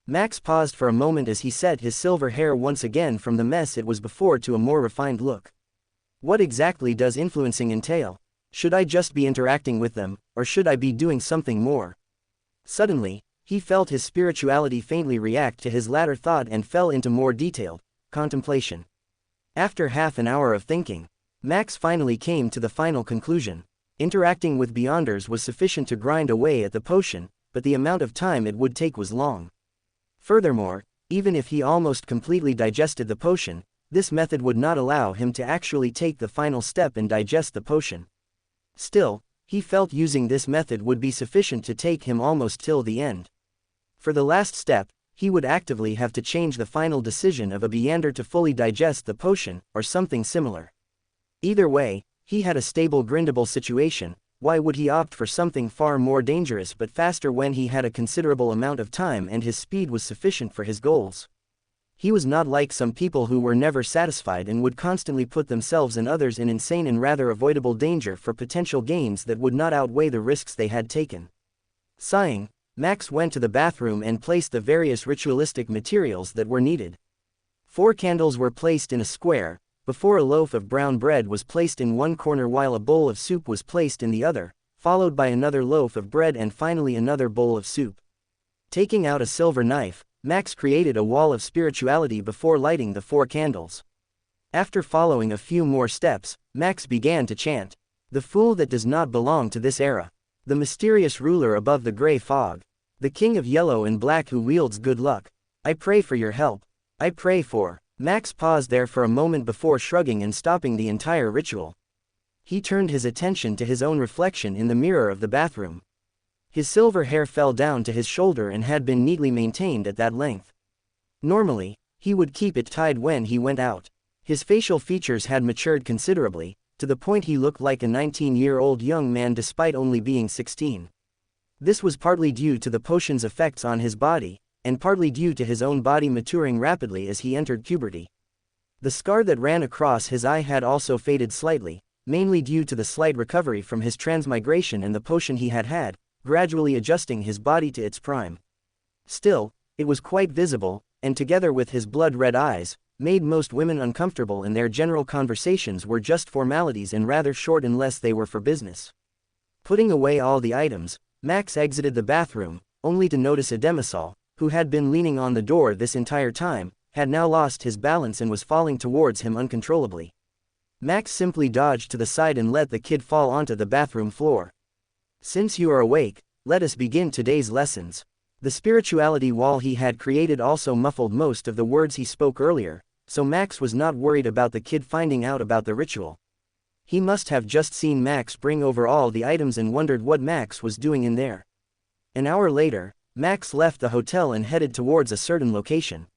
Max paused for a moment as he set his silver hair once again from the mess it was before to a more refined look. What exactly does influencing entail? Should I just be interacting with them, or should I be doing something more? Suddenly, he felt his spirituality faintly react to his latter thought and fell into more detailed contemplation. After half an hour of thinking, Max finally came to the final conclusion. Interacting with Beyonders was sufficient to grind away at the potion, but the amount of time it would take was long. Furthermore, even if he almost completely digested the potion, this method would not allow him to actually take the final step and digest the potion. Still, he felt using this method would be sufficient to take him almost till the end. For the last step, he would actively have to change the final decision of a Beyonder to fully digest the potion, or something similar. Either way, he had a stable grindable situation. Why would he opt for something far more dangerous but faster when he had a considerable amount of time and his speed was sufficient for his goals? He was not like some people who were never satisfied and would constantly put themselves and others in insane and rather avoidable danger for potential gains that would not outweigh the risks they had taken. Sighing, Max went to the bathroom and placed the various ritualistic materials that were needed. 4 candles were placed in a square, before a loaf of brown bread was placed in one corner while a bowl of soup was placed in the other, followed by another loaf of bread and finally another bowl of soup. Taking out a silver knife, Max created a wall of spirituality before lighting the 4 candles. After following a few more steps, Max began to chant, "The fool that does not belong to this era. The mysterious ruler above the gray fog. The king of yellow and black who wields good luck. I pray for your help. I pray for..." Max paused there for a moment before shrugging and stopping the entire ritual. He turned his attention to his own reflection in the mirror of the bathroom. His silver hair fell down to his shoulder and had been neatly maintained at that length. Normally, he would keep it tied when he went out. His facial features had matured considerably, to the point he looked like a 19-year-old young man despite only being 16. This was partly due to the potion's effects on his body, and partly due to his own body maturing rapidly as he entered puberty. The scar that ran across his eye had also faded slightly, mainly due to the slight recovery from his transmigration and the potion he had, gradually adjusting his body to its prime. Still, it was quite visible, and together with his blood-red eyes, made most women uncomfortable, and their general conversations were just formalities and rather short unless they were for business. Putting away all the items, Max exited the bathroom, only to notice a demisol, who had been leaning on the door this entire time, had now lost his balance and was falling towards him uncontrollably. Max simply dodged to the side and let the kid fall onto the bathroom floor. "Since you are awake, let us begin today's lessons." The spirituality wall he had created also muffled most of the words he spoke earlier, so Max was not worried about the kid finding out about the ritual. He must have just seen Max bring over all the items and wondered what Max was doing in there. An hour later, Max left the hotel and headed towards a certain location.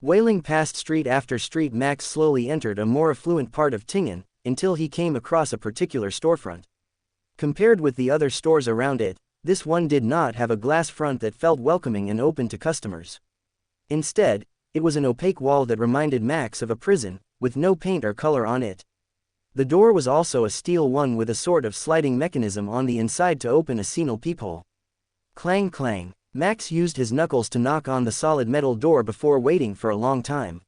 Wailing past street after street, Max slowly entered a more affluent part of Tingen, until he came across a particular storefront. Compared with the other stores around it, this one did not have a glass front that felt welcoming and open to customers. Instead, it was an opaque wall that reminded Max of a prison, with no paint or color on it. The door was also a steel one with a sort of sliding mechanism on the inside to open a senile peephole. Clang clang. Max used his knuckles to knock on the solid metal door before waiting for a long time.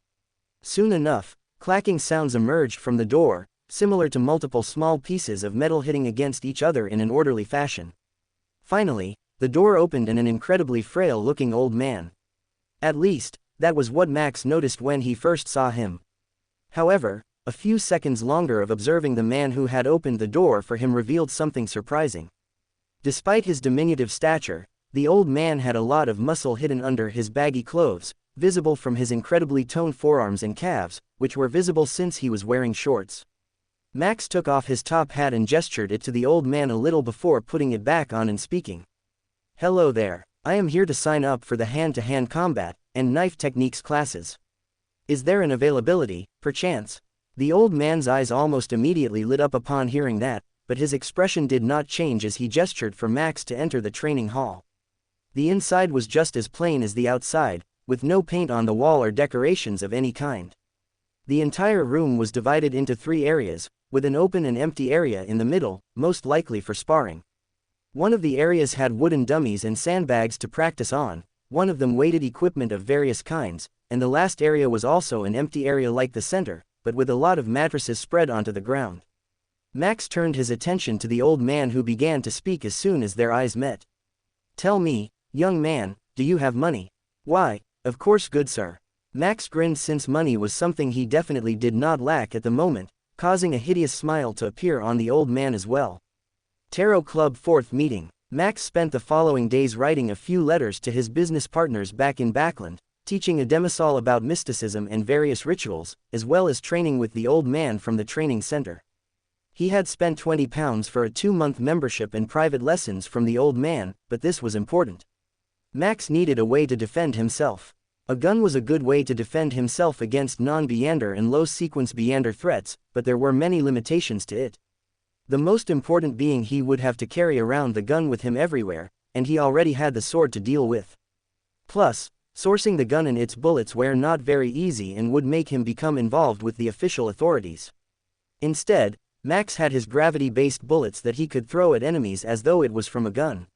Soon enough, clacking sounds emerged from the door, similar to multiple small pieces of metal hitting against each other in an orderly fashion. Finally, the door opened and an incredibly frail-looking old man. At least, that was what Max noticed when he first saw him. However, a few seconds longer of observing the man who had opened the door for him revealed something surprising. Despite his diminutive stature, the old man had a lot of muscle hidden under his baggy clothes, visible from his incredibly toned forearms and calves, which were visible since he was wearing shorts. Max took off his top hat and gestured it to the old man a little before putting it back on and speaking. "Hello there, I am here to sign up for the hand-to-hand combat and knife techniques classes. Is there an availability, perchance?" The old man's eyes almost immediately lit up upon hearing that, but his expression did not change as he gestured for Max to enter the training hall. The inside was just as plain as the outside, with no paint on the wall or decorations of any kind. The entire room was divided into 3 areas, with an open and empty area in the middle, most likely for sparring. One of the areas had wooden dummies and sandbags to practice on, one of them weighted equipment of various kinds, and the last area was also an empty area like the center, but with a lot of mattresses spread onto the ground. Max turned his attention to the old man, who began to speak as soon as their eyes met. "Tell me, young man, do you have money?" "Why, of course, good sir." Max grinned, since money was something he definitely did not lack at the moment, causing a hideous smile to appear on the old man as well. Tarot Club 4th meeting. Max spent the following days writing a few letters to his business partners back in Backland, teaching a demisol about mysticism and various rituals, as well as training with the old man from the training center. He had spent £20 for a 2-month membership and private lessons from the old man, but this was important. Max needed a way to defend himself. A gun was a good way to defend himself against non-Beander and low-sequence Beander threats, but there were many limitations to it. The most important being he would have to carry around the gun with him everywhere, and he already had the sword to deal with. Plus, sourcing the gun and its bullets were not very easy and would make him become involved with the official authorities. Instead, Max had his gravity-based bullets that he could throw at enemies as though it was from a gun.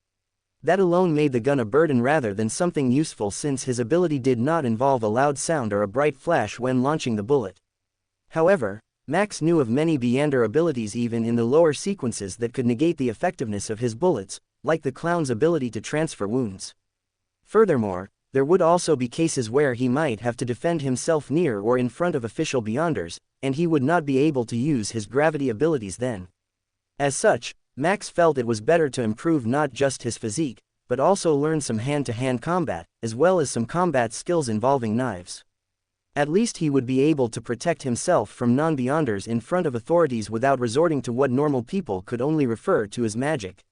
That alone made the gun a burden rather than something useful, since his ability did not involve a loud sound or a bright flash when launching the bullet. However, Max knew of many Beander abilities even in the lower sequences that could negate the effectiveness of his bullets, like the clown's ability to transfer wounds. Furthermore, there would also be cases where he might have to defend himself near or in front of official Beanders, and he would not be able to use his gravity abilities then. As such, Max felt it was better to improve not just his physique, but also learn some hand-to-hand combat, as well as some combat skills involving knives. At least he would be able to protect himself from non-Beanders in front of authorities without resorting to what normal people could only refer to as magic.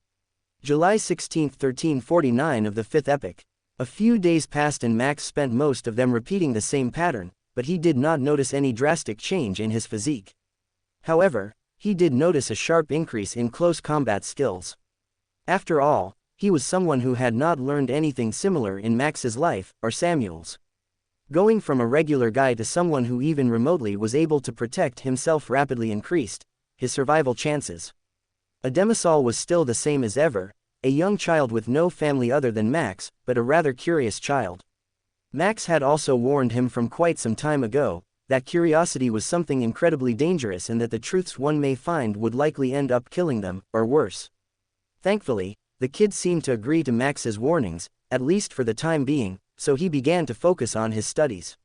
July 16, 1349 of the 5th epoch. A few days passed and Max spent most of them repeating the same pattern, but he did not notice any drastic change in his physique. However, he did notice a sharp increase in close combat skills. After all, He was someone who had not learned anything similar in Max's life, or Samuel's. Going from a regular guy to someone who even remotely was able to protect himself rapidly increased his survival chances. Ademisal was still the same as ever, a young child with no family other than Max, but a rather curious child. Max had also warned him from quite some time ago that curiosity was something incredibly dangerous and that the truths one may find would likely end up killing them, or worse. Thankfully, the kid seemed to agree to Max's warnings, at least for the time being, so he began to focus on his studies.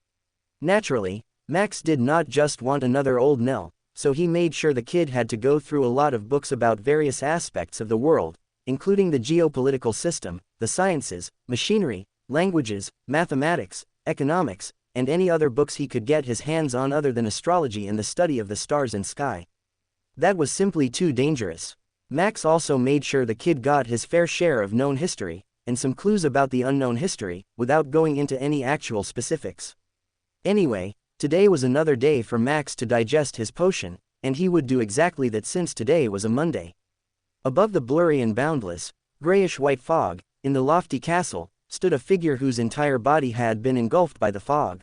Naturally, Max did not just want another old Nell, so he made sure the kid had to go through a lot of books about various aspects of the world, including the geopolitical system, the sciences, machinery, languages, mathematics, economics, and any other books he could get his hands on other than astrology and the study of the stars and sky. That was simply too dangerous. Max also made sure the kid got his fair share of known history, and some clues about the unknown history, without going into any actual specifics. Anyway, today was another day for Max to digest his potion, and he would do exactly that since today was a Monday. Above the blurry and boundless, grayish-white fog, in the lofty castle, stood a figure whose entire body had been engulfed by the fog.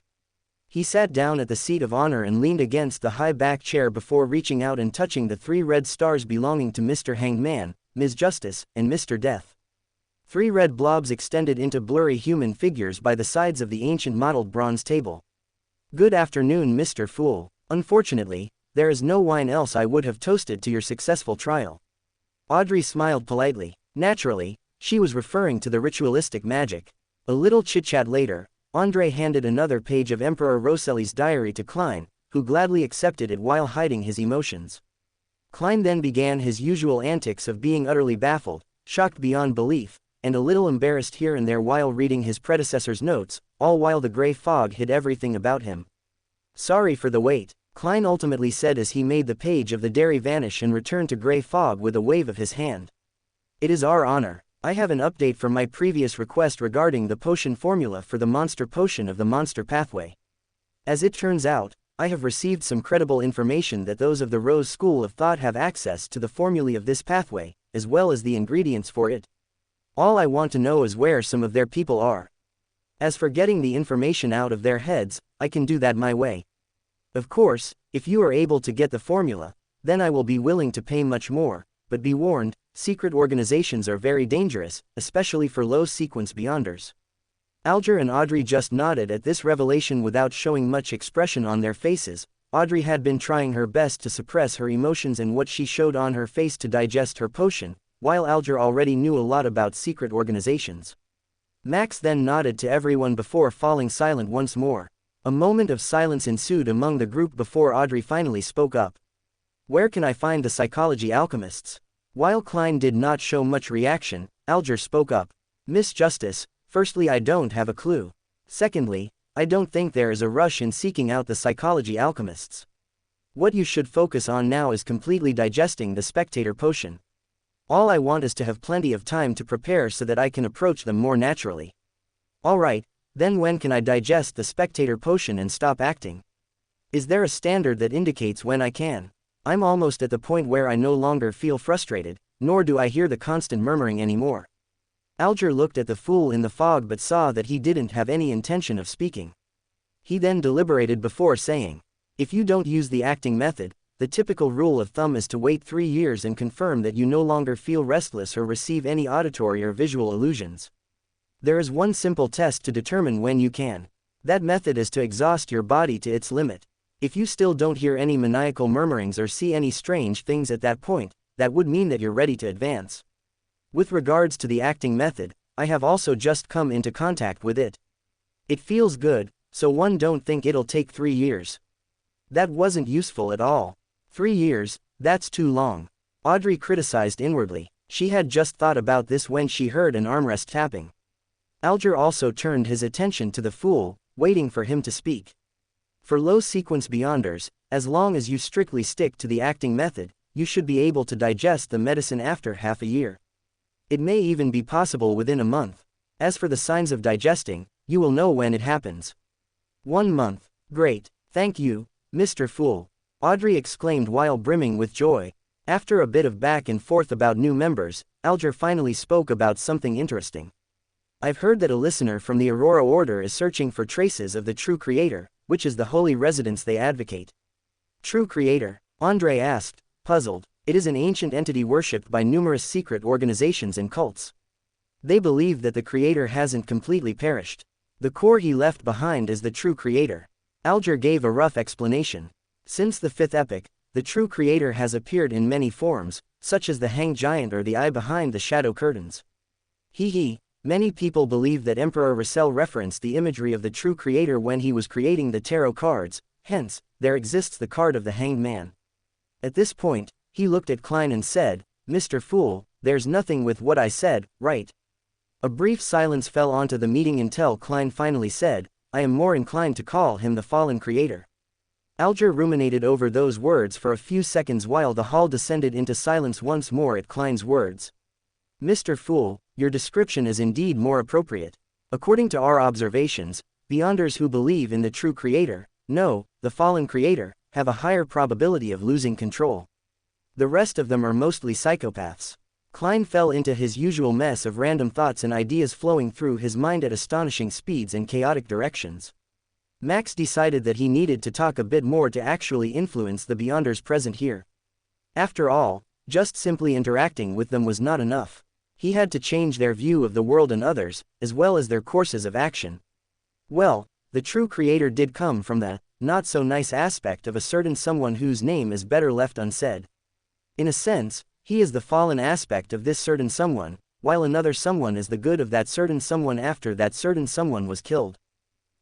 He sat down at the seat of honor and leaned against the high back chair before reaching out and touching the 3 red stars belonging to Mr. Hanged Man, Ms. Justice, and Mr. Death. 3 red blobs extended into blurry human figures by the sides of the ancient mottled bronze table. Good afternoon, Mr. Fool. Unfortunately, there is no wine else I would have toasted to your successful trial. Audrey smiled politely. Naturally, she was referring to the ritualistic magic. A little chit-chat later, Andre handed another page of Emperor Rosselli's diary to Klein, who gladly accepted it while hiding his emotions. Klein then began his usual antics of being utterly baffled, shocked beyond belief, and a little embarrassed here and there while reading his predecessor's notes, all while the gray fog hid everything about him. Sorry for the wait, Klein ultimately said as he made the page of the diary vanish and returned to gray fog with a wave of his hand. It is our honor. I have an update from my previous request regarding the potion formula for the monster potion of the monster pathway. As it turns out, I have received some credible information that those of the Rose School of Thought have access to the formulae of this pathway, as well as the ingredients for it. All I want to know is where some of their people are. As for getting the information out of their heads, I can do that my way. Of course, if you are able to get the formula, then I will be willing to pay much more, but be warned, secret organizations are very dangerous, especially for low-sequence beyonders. Alger and Audrey just nodded at this revelation without showing much expression on their faces. Audrey had been trying her best to suppress her emotions and what she showed on her face to digest her potion, while Alger already knew a lot about secret organizations. Max then nodded to everyone before falling silent once more. A moment of silence ensued among the group before Audrey finally spoke up. Where can I find the psychology alchemists? While Klein did not show much reaction, Alger spoke up. Miss Justice, firstly I don't have a clue. Secondly, I don't think there is a rush in seeking out the psychology alchemists. What you should focus on now is completely digesting the spectator potion. All I want is to have plenty of time to prepare so that I can approach them more naturally. Alright, then when can I digest the spectator potion and stop acting? Is there a standard that indicates when I can? I'm almost at the point where I no longer feel frustrated, nor do I hear the constant murmuring anymore. Alger looked at the fool in the fog but saw that he didn't have any intention of speaking. He then deliberated before saying, if you don't use the acting method, the typical rule of thumb is to wait 3 years and confirm that you no longer feel restless or receive any auditory or visual illusions. There is one simple test to determine when you can. That method is to exhaust your body to its limit. If you still don't hear any maniacal murmurings or see any strange things at that point, that would mean that you're ready to advance. With regards to the acting method, I have also just come into contact with it. It feels good, so one don't think it'll take 3 years. That wasn't useful at all. 3 years, that's too long. Audrey criticized inwardly. She had just thought about this when she heard an armrest tapping. Alger also turned his attention to the fool, waiting for him to speak. For low-sequence beyonders, as long as you strictly stick to the acting method, you should be able to digest the medicine after half a year. It may even be possible within a month. As for the signs of digesting, you will know when it happens. 1 month. Great. Thank you, Mr. Fool. Audrey exclaimed while brimming with joy. After a bit of back and forth about new members, Alger finally spoke about something interesting. I've heard that a listener from the Aurora Order is searching for traces of the true creator, which is the holy residence they advocate. True creator? Andre asked, puzzled. It is an ancient entity worshipped by numerous secret organizations and cults. They believe that the creator hasn't completely perished. The core he left behind is the true creator. Alger gave a rough explanation. Since the fifth epoch, the true creator has appeared in many forms, such as the hanged giant or the eye behind the shadow curtains. Many people believe that Emperor Russell referenced the imagery of the true creator when he was creating the tarot cards, hence, there exists the card of the hanged man. At this point, he looked at Klein and said, Mr. Fool, there's nothing with what I said, right? A brief silence fell onto the meeting until Klein finally said, I am more inclined to call him the fallen creator. Alger ruminated over those words for a few seconds while the hall descended into silence once more at Klein's words. Mr. Fool, your description is indeed more appropriate. According to our observations, Beyonders who believe in the true creator, no, the fallen creator, have a higher probability of losing control. The rest of them are mostly psychopaths. Klein fell into his usual mess of random thoughts and ideas flowing through his mind at astonishing speeds and chaotic directions. Max decided that he needed to talk a bit more to actually influence the Beyonders present here. After all, just simply interacting with them was not enough. He had to change their view of the world and others, as well as their courses of action. Well, the true creator did come from the not-so-nice aspect of a certain someone whose name is better left unsaid. In a sense, he is the fallen aspect of this certain someone, while another someone is the good of that certain someone after that certain someone was killed.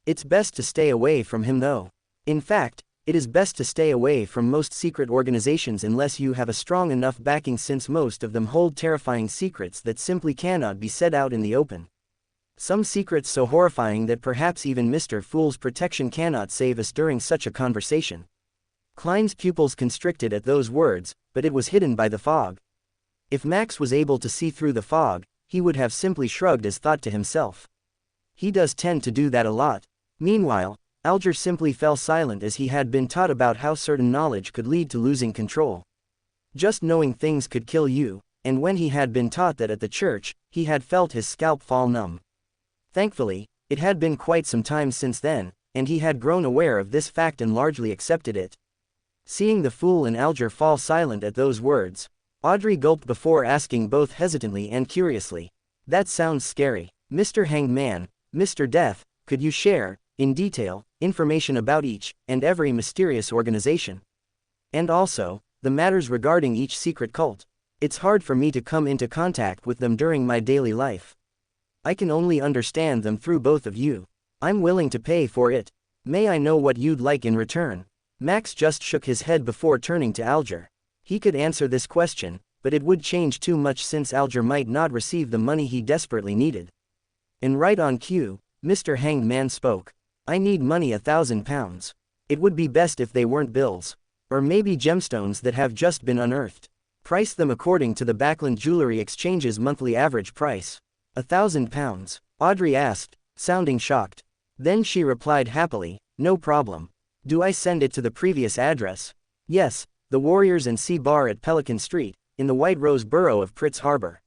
It's best to stay away from him though. In fact, it is best to stay away from most secret organizations unless you have a strong enough backing, since most of them hold terrifying secrets that simply cannot be said out in the open. Some secrets so horrifying that perhaps even Mr. Fool's protection cannot save us during such a conversation. Klein's pupils constricted at those words, but it was hidden by the fog. If Max was able to see through the fog, he would have simply shrugged his thought to himself. He does tend to do that a lot. Meanwhile, Alger simply fell silent as he had been taught about how certain knowledge could lead to losing control. Just knowing things could kill you, and when he had been taught that at the church, he had felt his scalp fall numb. Thankfully, it had been quite some time since then, and he had grown aware of this fact and largely accepted it. Seeing the fool and Alger fall silent at those words, Audrey gulped before asking both hesitantly and curiously, "That sounds scary. Mr. Hanged Man, Mr. Death, could you share, in detail, information about each and every mysterious organization? And also, the matters regarding each secret cult. It's hard for me to come into contact with them during my daily life. I can only understand them through both of you. I'm willing to pay for it. May I know what you'd like in return?" Max just shook his head before turning to Alger. He could answer this question, but it would change too much since Alger might not receive the money he desperately needed. And right on cue, Mr. Hanged Man spoke. "I need money, £1,000. It would be best if they weren't bills. Or maybe gemstones that have just been unearthed. Price them according to the Backland Jewelry Exchange's monthly average price." £1,000? Audrey asked, sounding shocked. Then she replied happily, "No problem. Do I send it to the previous address?" "Yes, the Warriors and Sea Bar at Pelican Street, in the White Rose Borough of Pritz Harbor.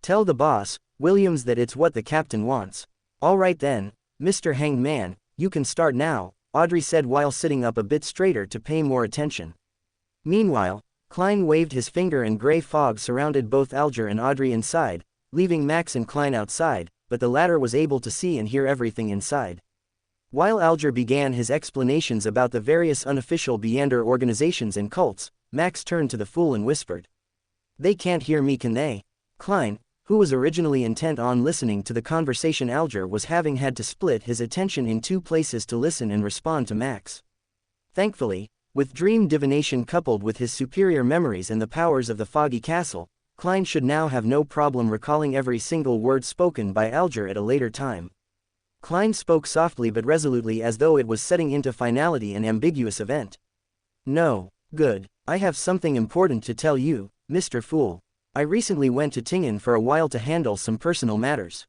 Tell the boss, Williams, that it's what the captain wants." "All right then, Mr. Hanged Man, you can start now," Audrey said while sitting up a bit straighter to pay more attention. Meanwhile, Klein waved his finger and gray fog surrounded both Alger and Audrey inside, leaving Max and Klein outside, but the latter was able to see and hear everything inside. While Alger began his explanations about the various unofficial Beyonder organizations and cults, Max turned to the fool and whispered, "They can't hear me, can they?" Klein, who was originally intent on listening to the conversation Alger was having, had to split his attention in two places to listen and respond to Max. Thankfully, with dream divination coupled with his superior memories and the powers of the Foggy Castle, Klein should now have no problem recalling every single word spoken by Alger at a later time. Klein spoke softly but resolutely as though it was setting into finality an ambiguous event. "No. Good. I have something important to tell you, Mr. Fool. I recently went to Tingen for a while to handle some personal matters.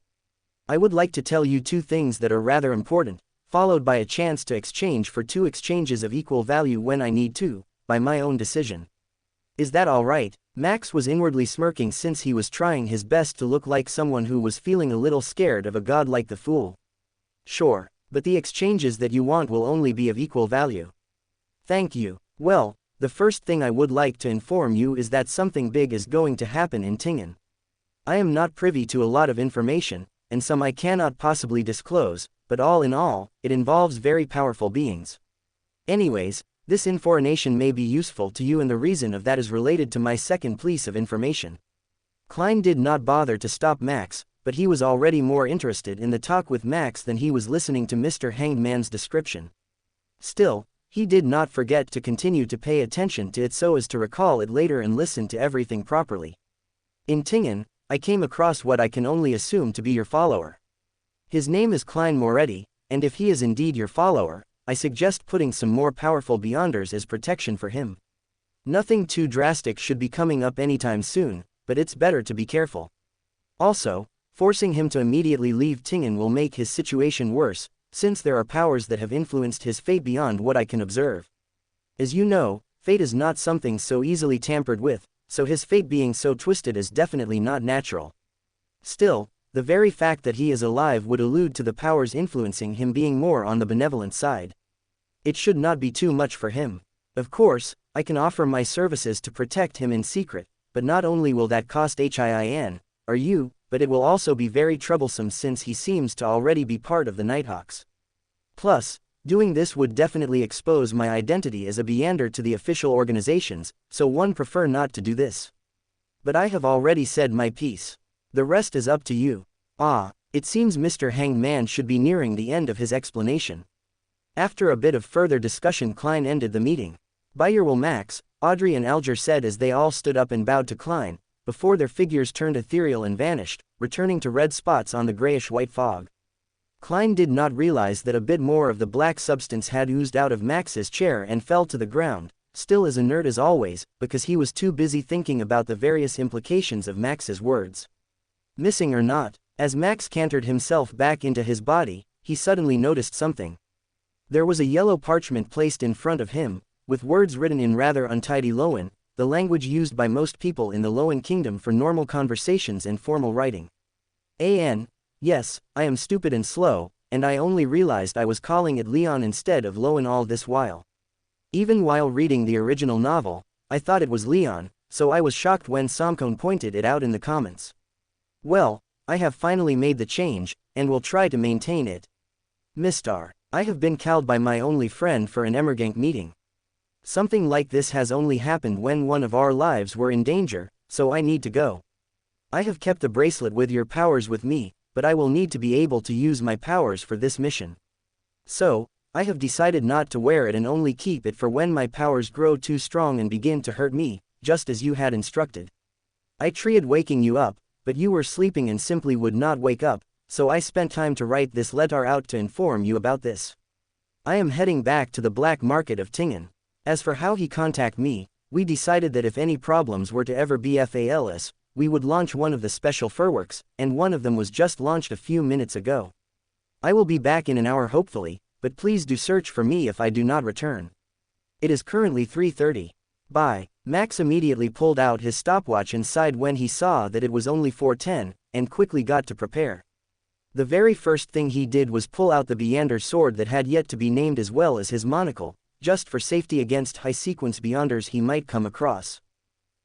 I would like to tell you two things that are rather important, followed by a chance to exchange for two exchanges of equal value when I need to, by my own decision. Is that alright? Max was inwardly smirking since he was trying his best to look like someone who was feeling a little scared of a god like the fool. Sure, but the exchanges that you want will only be of equal value. Thank you. Well, the first thing I would like to inform you is that something big is going to happen in Tingen. I am not privy to a lot of information, and some I cannot possibly disclose, but all in all, it involves very powerful beings. Anyways, this information may be useful to you, and the reason of that is related to my second piece of information. Klein did not bother to stop Max, but he was already more interested in the talk with Max than he was listening to Mr. Hanged Man's description. Still, he did not forget to continue to pay attention to it so as to recall it later and listen to everything properly. In Tingen, I came across what I can only assume to be your follower. His name is Klein Moretti, and if he is indeed your follower, I suggest putting some more powerful Beyonders as protection for him. Nothing too drastic should be coming up anytime soon, but it's better to be careful. Also, forcing him to immediately leave Tingen will make his situation worse, since there are powers that have influenced his fate beyond what I can observe. As you know, fate is not something so easily tampered with, so his fate being so twisted is definitely not natural. Still, the very fact that he is alive would allude to the powers influencing him being more on the benevolent side. It should not be too much for him. Of course, I can offer my services to protect him in secret, but not only will that cost HIIN, or you, but it will also be very troublesome since he seems to already be part of the Nighthawks. Plus, doing this would definitely expose my identity as a Beyonder to the official organizations, so one prefer not to do this. But I have already said my piece. The rest is up to you. It seems Mr. Hanged Man should be nearing the end of his explanation. After a bit of further discussion, Klein ended the meeting. By your will, Max, Audrey and Alger said as they all stood up and bowed to Klein, before their figures turned ethereal and vanished, returning to red spots on the grayish-white fog. Klein did not realize that a bit more of the black substance had oozed out of Max's chair and fell to the ground, still as inert as always, because he was too busy thinking about the various implications of Max's words. Missing or not, as Max cantered himself back into his body, he suddenly noticed something. There was a yellow parchment placed in front of him, with words written in rather untidy Loan, the language used by most people in the Loan Kingdom for normal conversations and formal writing. Yes, I am stupid and slow, and I only realized I was calling it Leon instead of Loan all this while. Even while reading the original novel, I thought it was Leon, so I was shocked when Somcone pointed it out in the comments. Well, I have finally made the change, and will try to maintain it. Mistar, I have been called by my only friend for an Emergank meeting. Something like this has only happened when one of our lives were in danger, so I need to go. I have kept the bracelet with your powers with me, but I will need to be able to use my powers for this mission. So, I have decided not to wear it and only keep it for when my powers grow too strong and begin to hurt me, just as you had instructed. I tried waking you up, but you were sleeping and simply would not wake up, so I spent time to write this letter out to inform you about this. I am heading back to the black market of Tingen. As for how he contact me, we decided that if any problems were to ever be FALS, we would launch one of the special furworks, and one of them was just launched a few minutes ago. I will be back in an hour hopefully, but please do search for me if I do not return. It is currently 3:30. Bye. Max immediately pulled out his stopwatch and sighed when he saw that it was only 4:10, and quickly got to prepare. The very first thing he did was pull out the Beyonder sword that had yet to be named as well as his monocle, just for safety against high-sequence Beyonders he might come across.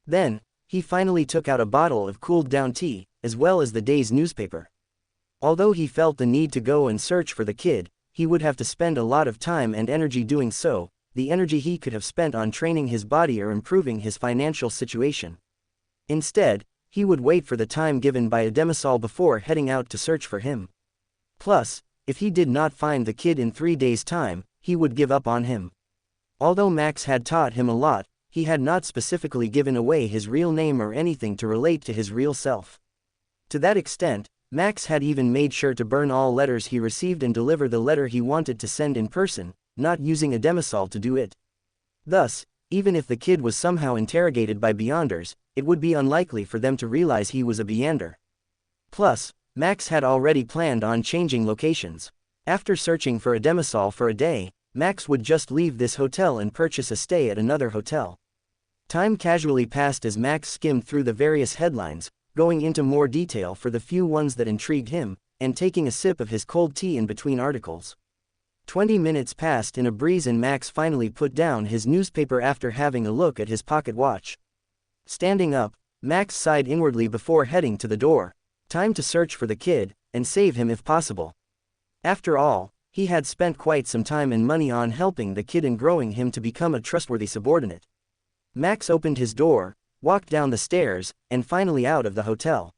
Then, he finally took out a bottle of cooled-down tea, as well as the day's newspaper. Although he felt the need to go and search for the kid, he would have to spend a lot of time and energy doing so, the energy he could have spent on training his body or improving his financial situation. Instead, he would wait for the time given by a demisol before heading out to search for him. Plus, if he did not find the kid in 3 days' time, he would give up on him. Although Max had taught him a lot, he had not specifically given away his real name or anything to relate to his real self. To that extent, Max had even made sure to burn all letters he received and deliver the letter he wanted to send in person, not using a demisol to do it. Thus, even if the kid was somehow interrogated by Beyonders, it would be unlikely for them to realize he was a Beyonder. Plus, Max had already planned on changing locations. After searching for a demisol for a day, Max would just leave this hotel and purchase a stay at another hotel. Time casually passed as Max skimmed through the various headlines, going into more detail for the few ones that intrigued him, and taking a sip of his cold tea in between articles. 20 minutes passed in a breeze and Max finally put down his newspaper after having a look at his pocket watch. Standing up, Max sighed inwardly before heading to the door. Time to search for the kid, and save him if possible. After all, he had spent quite some time and money on helping the kid and growing him to become a trustworthy subordinate. Max opened his door, walked down the stairs, and finally out of the hotel.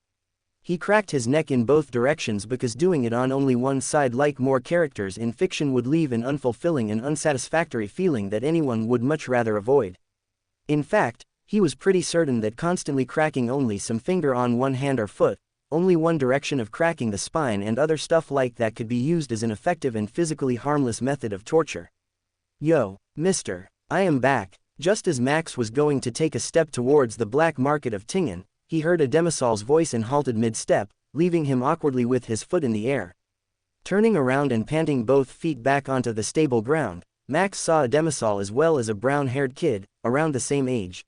He cracked his neck in both directions because doing it on only one side like more characters in fiction would leave an unfulfilling and unsatisfactory feeling that anyone would much rather avoid. In fact, he was pretty certain that constantly cracking only some finger on one hand or foot, only one direction of cracking the spine and other stuff like that could be used as an effective and physically harmless method of torture. "Yo, mister, I am back." Just as Max was going to take a step towards the black market of Tingen, he heard a Demisol's voice and halted mid-step, leaving him awkwardly with his foot in the air. Turning around and panting both feet back onto the stable ground, Max saw a Demisol as well as a brown-haired kid, around the same age.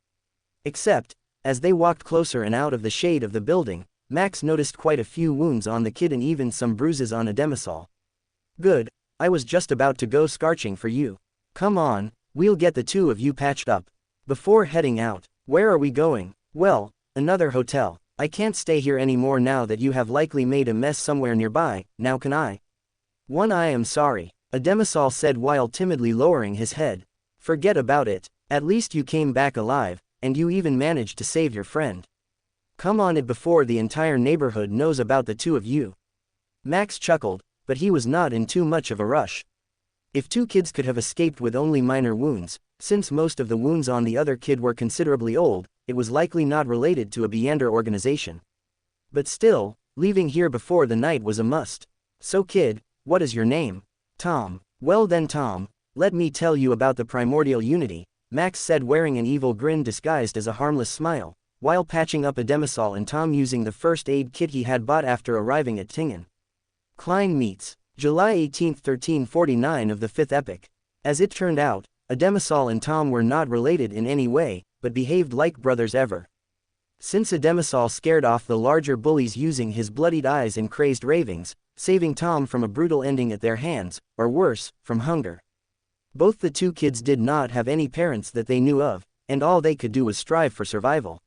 Except, as they walked closer and out of the shade of the building, Max noticed quite a few wounds on the kid and even some bruises on a Demisol. "Good, I was just about to go scarching for you. Come on, we'll get the two of you patched up." Before heading out, "Where are we going?" "Well, another hotel. I can't stay here anymore now that you have likely made a mess somewhere nearby, now can I?" "One, I am sorry," a Demisol said while timidly lowering his head. "Forget about it, at least you came back alive, and you even managed to save your friend. Come on it before the entire neighborhood knows about the two of you." Max chuckled, but he was not in too much of a rush. If two kids could have escaped with only minor wounds, since most of the wounds on the other kid were considerably old, it was likely not related to a Beander organization. But still, leaving here before the night was a must. "So kid, what is your name?" "Tom." "Well then Tom, let me tell you about the primordial unity," Max said wearing an evil grin disguised as a harmless smile, while patching up a Demisol and Tom using the first aid kit he had bought after arriving at Tingen. Klein meets July 18, 1349 of the 5th epoch. As it turned out, a Demisol and Tom were not related in any way, but behaved like brothers ever. Since a Demisol scared off the larger bullies using his bloodied eyes and crazed ravings, saving Tom from a brutal ending at their hands, or worse, from hunger. Both the two kids did not have any parents that they knew of, and all they could do was strive for survival.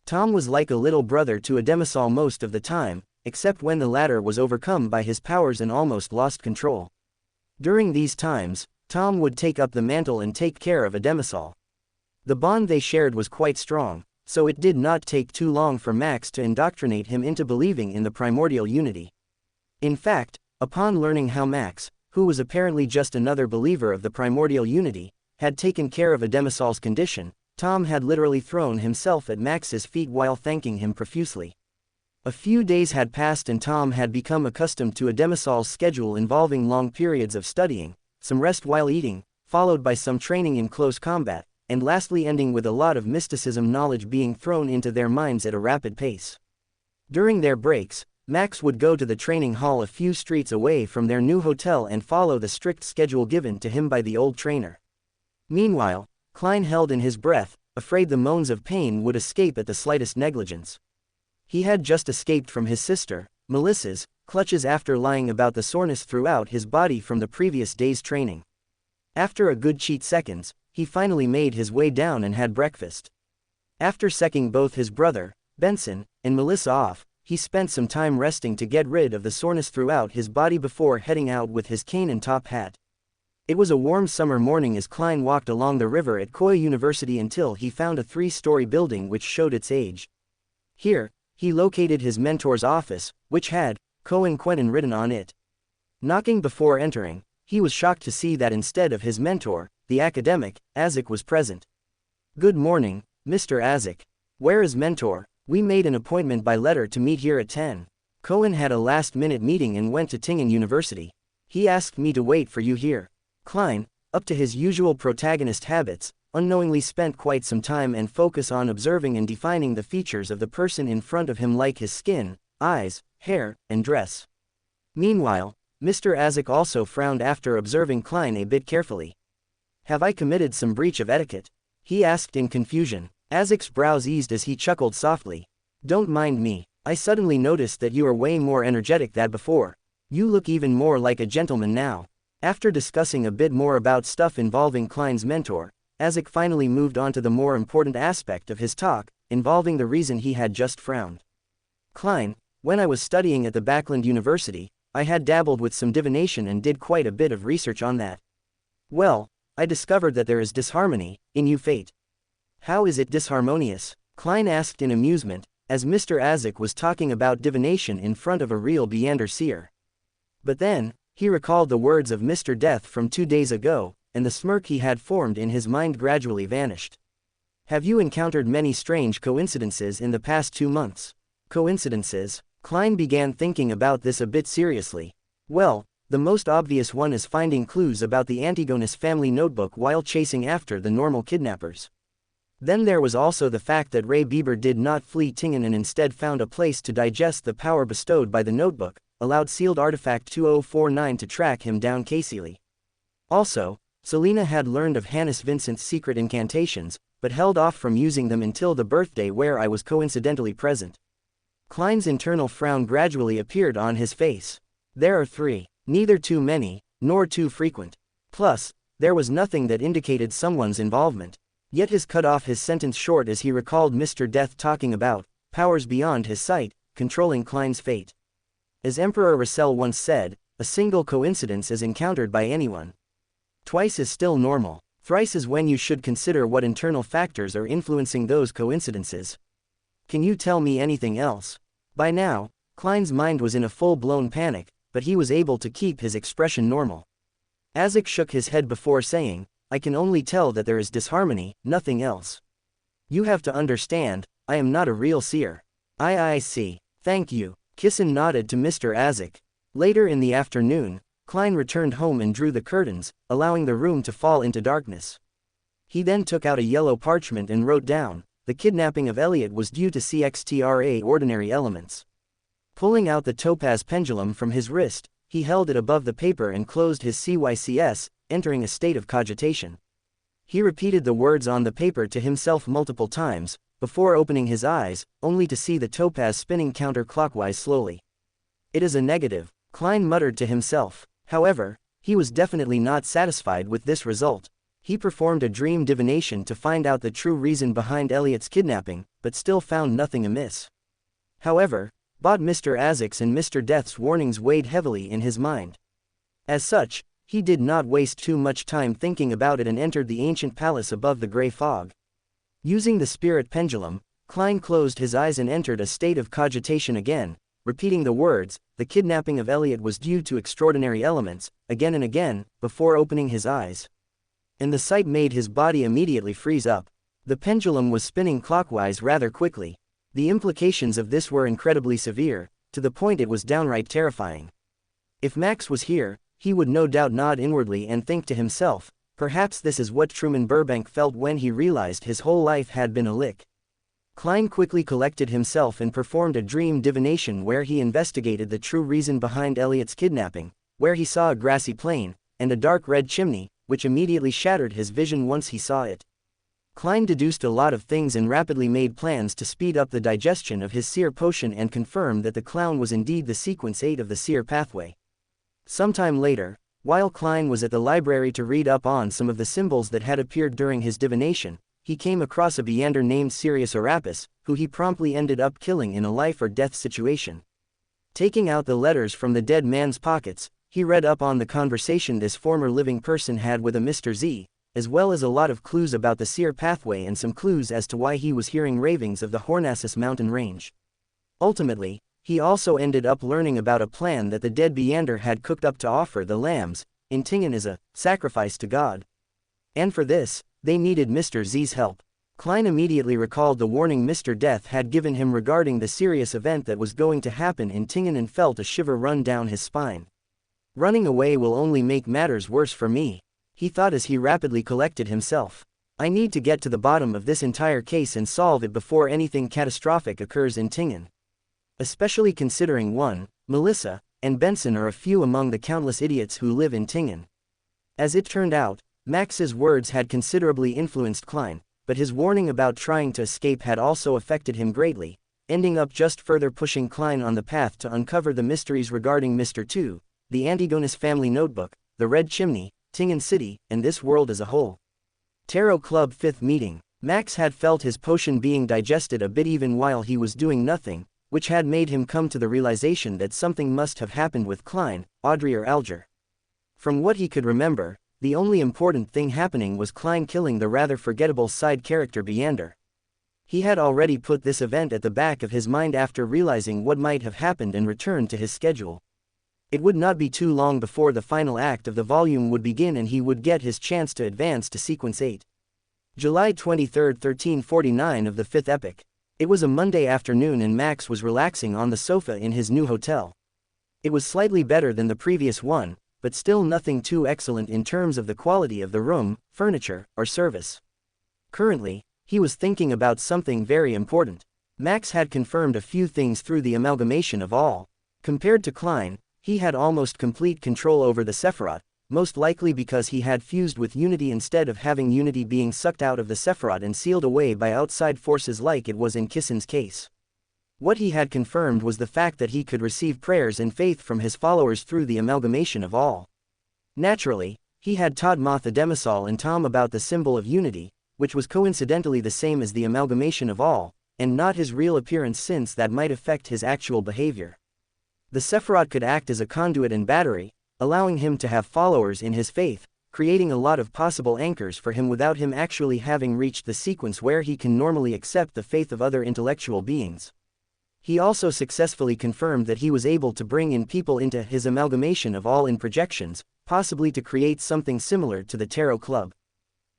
Tom was like a little brother to a Demisol most of the time, except when the latter was overcome by his powers and almost lost control. During these times, Tom would take up the mantle and take care of a Demisol. The bond they shared was quite strong, so it did not take too long for Max to indoctrinate him into believing in the primordial unity. In fact, upon learning how Max, who was apparently just another believer of the primordial unity, had taken care of a Demisol's condition, Tom had literally thrown himself at Max's feet while thanking him profusely. A few days had passed and Tom had become accustomed to a Demisol's schedule involving long periods of studying, some rest while eating, followed by some training in close combat, and lastly ending with a lot of mysticism knowledge being thrown into their minds at a rapid pace. During their breaks, Max would go to the training hall a few streets away from their new hotel and follow the strict schedule given to him by the old trainer. Meanwhile, Klein held in his breath, afraid the moans of pain would escape at the slightest negligence. He had just escaped from his sister, Melissa's, clutches after lying about the soreness throughout his body from the previous day's training. After a good cheat seconds, he finally made his way down and had breakfast. After secking both his brother, Benson, and Melissa off, he spent some time resting to get rid of the soreness throughout his body before heading out with his cane and top hat. It was a warm summer morning as Klein walked along the river at Koya University until he found a 3-story building which showed its age. Here, he located his mentor's office, which had Cohen Quentin written on it. Knocking before entering, he was shocked to see that instead of his mentor, the academic, Azek was present. "Good morning, Mr. Azek. Where is mentor? We made an appointment by letter to meet here at 10. Cohen had a last-minute meeting and went to Tingen University. He asked me to wait for you here." Klein, up to his usual protagonist habits, unknowingly spent quite some time and focus on observing and defining the features of the person in front of him like his skin, eyes, hair, and dress. Meanwhile, Mr. Azek also frowned after observing Klein a bit carefully. "Have I committed some breach of etiquette?" he asked in confusion. Azek's brows eased as he chuckled softly. Don't mind me. I suddenly noticed that you are way more energetic than before. You look even more like a gentleman now. After discussing a bit more about stuff involving Klein's mentor, Azek finally moved on to the more important aspect of his talk, involving the reason he had just frowned. Klein, when I was studying at the Backland University, I had dabbled with some divination and did quite a bit of research on that. Well, I discovered that there is disharmony in you fate. How is it disharmonious? Klein asked in amusement, as Mr. Azek was talking about divination in front of a real Beander seer. But then, he recalled the words of Mr. Death from 2 days ago, and the smirk he had formed in his mind gradually vanished. Have you encountered many strange coincidences in the past 2 months? Coincidences? Klein began thinking about this a bit seriously. Well, the most obvious one is finding clues about the Antigonus family notebook while chasing after the normal kidnappers. Then there was also the fact that Ray Bieber did not flee Tingen and instead found a place to digest the power bestowed by the notebook, allowed sealed artifact 2049 to track him down Caseyly. Also, Selena had learned of Hannes Vincent's secret incantations, but held off from using them until the birthday where I was coincidentally present. Klein's internal frown gradually appeared on his face. There are 3, neither too many, nor too frequent. Plus, there was nothing that indicated someone's involvement. Yet his cut off his sentence short as he recalled Mr. Death talking about powers beyond his sight, controlling Klein's fate. As Emperor Russell once said, a single coincidence is encountered by anyone. Twice is still normal. Thrice is when you should consider what internal factors are influencing those coincidences. Can you tell me anything else? By now, Klein's mind was in a full-blown panic, but he was able to keep his expression normal. Azek shook his head before saying, I can only tell that there is disharmony, nothing else. You have to understand, I am not a real seer. I see. Thank you. Kissen nodded to Mr. Azek. Later in the afternoon, Klein returned home and drew the curtains, allowing the room to fall into darkness. He then took out a yellow parchment and wrote down, the kidnapping of Elliot was due to CXTRA ordinary elements. Pulling out the topaz pendulum from his wrist, he held it above the paper and closed his CYCS, entering a state of cogitation. He repeated the words on the paper to himself multiple times, before opening his eyes, only to see the topaz spinning counterclockwise slowly. It is a negative, Klein muttered to himself. However, he was definitely not satisfied with this result. He performed a dream divination to find out the true reason behind Elliot's kidnapping, but still found nothing amiss. However, both Mr. Azek's and Mr. Death's warnings weighed heavily in his mind. As such, he did not waste too much time thinking about it and entered the ancient palace above the gray fog. Using the spirit pendulum, Klein closed his eyes and entered a state of cogitation again, repeating the words, the kidnapping of Elliot was due to extraordinary elements, again and again, before opening his eyes. And the sight made his body immediately freeze up. The pendulum was spinning clockwise rather quickly. The implications of this were incredibly severe, to the point it was downright terrifying. If Max was here, he would no doubt nod inwardly and think to himself, perhaps this is what Truman Burbank felt when he realized his whole life had been a lick. Klein quickly collected himself and performed a dream divination where he investigated the true reason behind Elliot's kidnapping, where he saw a grassy plain, and a dark red chimney, which immediately shattered his vision once he saw it. Klein deduced a lot of things and rapidly made plans to speed up the digestion of his seer potion and confirm that the clown was indeed the sequence 8 of the seer pathway. Sometime later, while Klein was at the library to read up on some of the symbols that had appeared during his divination, he came across a Beander named Sirius Arapis, who he promptly ended up killing in a life-or-death situation. Taking out the letters from the dead man's pockets, he read up on the conversation this former living person had with a Mr. Z, as well as a lot of clues about the seer pathway and some clues as to why he was hearing ravings of the Hornassus mountain range. Ultimately, he also ended up learning about a plan that the dead Beander had cooked up to offer the lambs, in Tingen as a sacrifice to God. And for this, they needed Mr. Z's help. Klein immediately recalled the warning Mr. Death had given him regarding the serious event that was going to happen in Tingen and felt a shiver run down his spine. Running away will only make matters worse for me, he thought as he rapidly collected himself. I need to get to the bottom of this entire case and solve it before anything catastrophic occurs in Tingen. Especially considering Melissa, and Benson are a few among the countless idiots who live in Tingen. As it turned out, Max's words had considerably influenced Klein, but his warning about trying to escape had also affected him greatly, ending up just further pushing Klein on the path to uncover the mysteries regarding Mr. 2, the Antigonus family notebook, the Red Chimney, Tingen City, and this world as a whole. Tarot Club 5th meeting. Max had felt his potion being digested a bit even while he was doing nothing, which had made him come to the realization that something must have happened with Klein, Audrey or Alger. From what he could remember, the only important thing happening was Klein killing the rather forgettable side character Beander. He had already put this event at the back of his mind after realizing what might have happened and returned to his schedule. It would not be too long before the final act of the volume would begin and he would get his chance to advance to Sequence 8. July 23, 1349 of the 5th epoch. It was a Monday afternoon and Max was relaxing on the sofa in his new hotel. It was slightly better than the previous one, but still nothing too excellent in terms of the quality of the room, furniture, or service. Currently, he was thinking about something very important. Max had confirmed a few things through the amalgamation of all. Compared to Klein, he had almost complete control over the Sephiroth, most likely because he had fused with Unity instead of having Unity being sucked out of the Sephiroth and sealed away by outside forces like it was in Kissen's case. What he had confirmed was the fact that he could receive prayers and faith from his followers through the amalgamation of all. Naturally, he had taught Moth Ademisal and Tom about the symbol of Unity, which was coincidentally the same as the amalgamation of all, and not his real appearance since that might affect his actual behavior. The Sephiroth could act as a conduit and battery, allowing him to have followers in his faith, creating a lot of possible anchors for him without him actually having reached the sequence where he can normally accept the faith of other intellectual beings. He also successfully confirmed that he was able to bring in people into his amalgamation of all in projections, possibly to create something similar to the Tarot Club.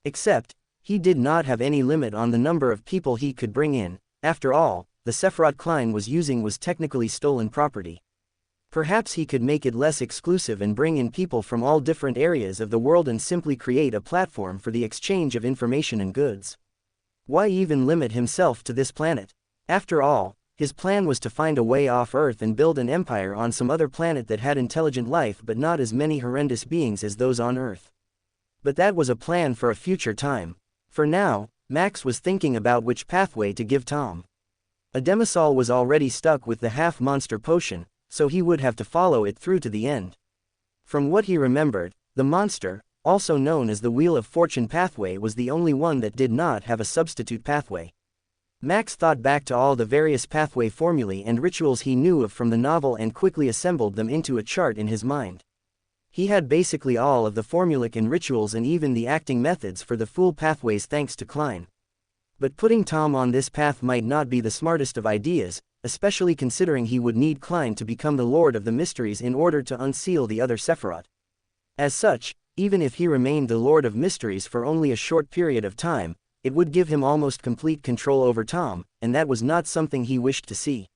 Except, he did not have any limit on the number of people he could bring in. After all, the Sephiroth Klein was using was technically stolen property. Perhaps he could make it less exclusive and bring in people from all different areas of the world and simply create a platform for the exchange of information and goods. Why even limit himself to this planet? After all, his plan was to find a way off Earth and build an empire on some other planet that had intelligent life but not as many horrendous beings as those on Earth. But that was a plan for a future time. For now, Max was thinking about which pathway to give Tom. Ademisal was already stuck with the half-monster potion, so he would have to follow it through to the end. From what he remembered, the monster, also known as the Wheel of Fortune pathway, was the only one that did not have a substitute pathway. Max thought back to all the various pathway formulae and rituals he knew of from the novel and quickly assembled them into a chart in his mind. He had basically all of the formulaic and rituals and even the acting methods for the full pathways thanks to Klein. But putting Tom on this path might not be the smartest of ideas, especially considering he would need Klein to become the Lord of the Mysteries in order to unseal the other Sephiroth. As such, even if he remained the Lord of Mysteries for only a short period of time, it would give him almost complete control over Tom, and that was not something he wished to see.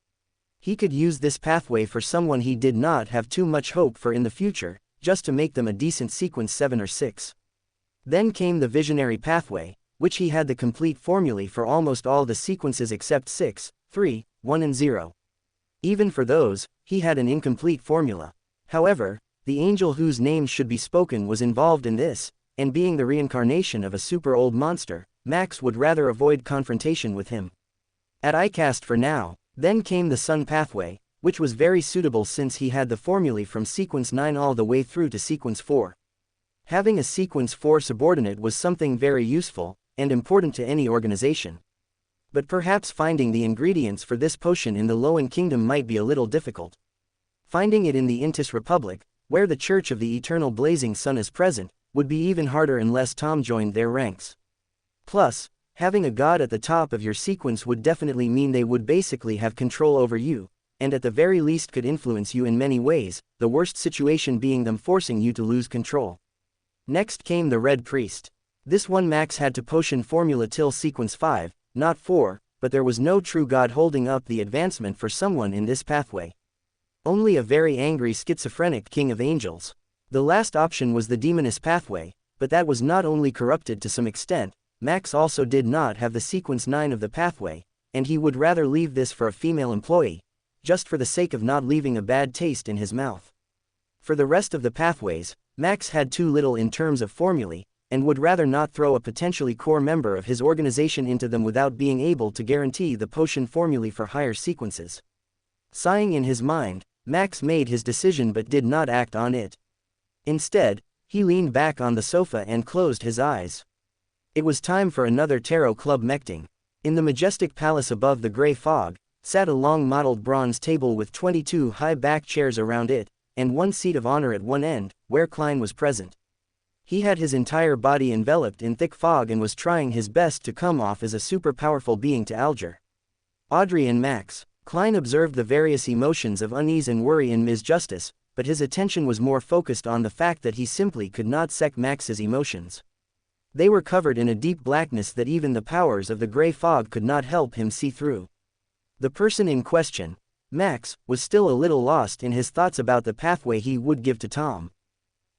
He could use this pathway for someone he did not have too much hope for in the future, just to make them a decent sequence 7 or 6. Then came the Visionary pathway, which he had the complete formulae for almost all the sequences except 6, 3, 1 and 0. Even for those, he had an incomplete formula. However, the angel whose name should be spoken was involved in this, and being the reincarnation of a super old monster, Max would rather avoid confrontation with him. At ICAST for now. Then came the Sun pathway, which was very suitable since he had the formulae from sequence 9 all the way through to sequence 4. Having a sequence 4 subordinate was something very useful, and important to any organization. But perhaps finding the ingredients for this potion in the Loan Kingdom might be a little difficult. Finding it in the Intis Republic, where the Church of the Eternal Blazing Sun is present, would be even harder unless Tom joined their ranks. Plus, having a god at the top of your sequence would definitely mean they would basically have control over you, and at the very least could influence you in many ways, the worst situation being them forcing you to lose control. Next came the Red Priest. This one Max had to potion formula till sequence 5, not 4, but there was no true god holding up the advancement for someone in this pathway. Only a very angry schizophrenic king of angels. The last option was the Demoness pathway, but that was not only corrupted to some extent, Max also did not have the sequence 9 of the pathway, and he would rather leave this for a female employee, just for the sake of not leaving a bad taste in his mouth. For the rest of the pathways, Max had too little in terms of formulae, and would rather not throw a potentially core member of his organization into them without being able to guarantee the potion formulae for higher sequences. Sighing in his mind, Max made his decision but did not act on it. Instead, he leaned back on the sofa and closed his eyes. It was time for another Tarot Club meeting. In the majestic palace above the gray fog, sat a long mottled bronze table with 22 high-back chairs around it, and one seat of honor at one end, where Klein was present. He had his entire body enveloped in thick fog and was trying his best to come off as a super powerful being to Alger. Audrey and Max. Klein observed the various emotions of unease and worry in Ms. Justice, but his attention was more focused on the fact that he simply could not sec Max's emotions. They were covered in a deep blackness that even the powers of the gray fog could not help him see through. The person in question, Max, was still a little lost in his thoughts about the pathway he would give to Tom.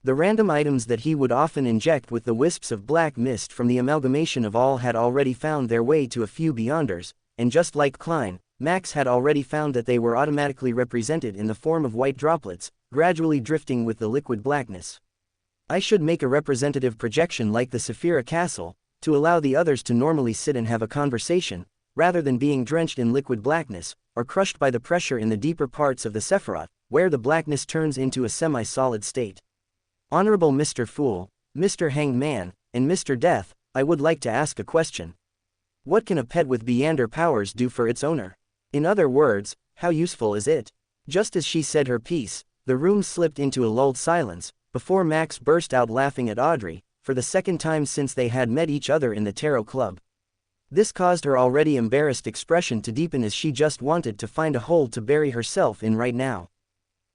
The random items that he would often inject with the wisps of black mist from the amalgamation of all had already found their way to a few Beyonders, and just like Klein, Max had already found that they were automatically represented in the form of white droplets, gradually drifting with the liquid blackness. I should make a representative projection like the Saphira Castle, to allow the others to normally sit and have a conversation, rather than being drenched in liquid blackness, or crushed by the pressure in the deeper parts of the Sephiroth, where the blackness turns into a semi-solid state. Honorable Mr. Fool, Mr. Hanged Man, and Mr. Death, I would like to ask a question. What can a pet with Beyonder powers do for its owner? In other words, how useful is it? Just as she said her piece, the room slipped into a lulled silence, before Max burst out laughing at Audrey, for the second time since they had met each other in the Tarot Club. This caused her already embarrassed expression to deepen as she just wanted to find a hole to bury herself in right now.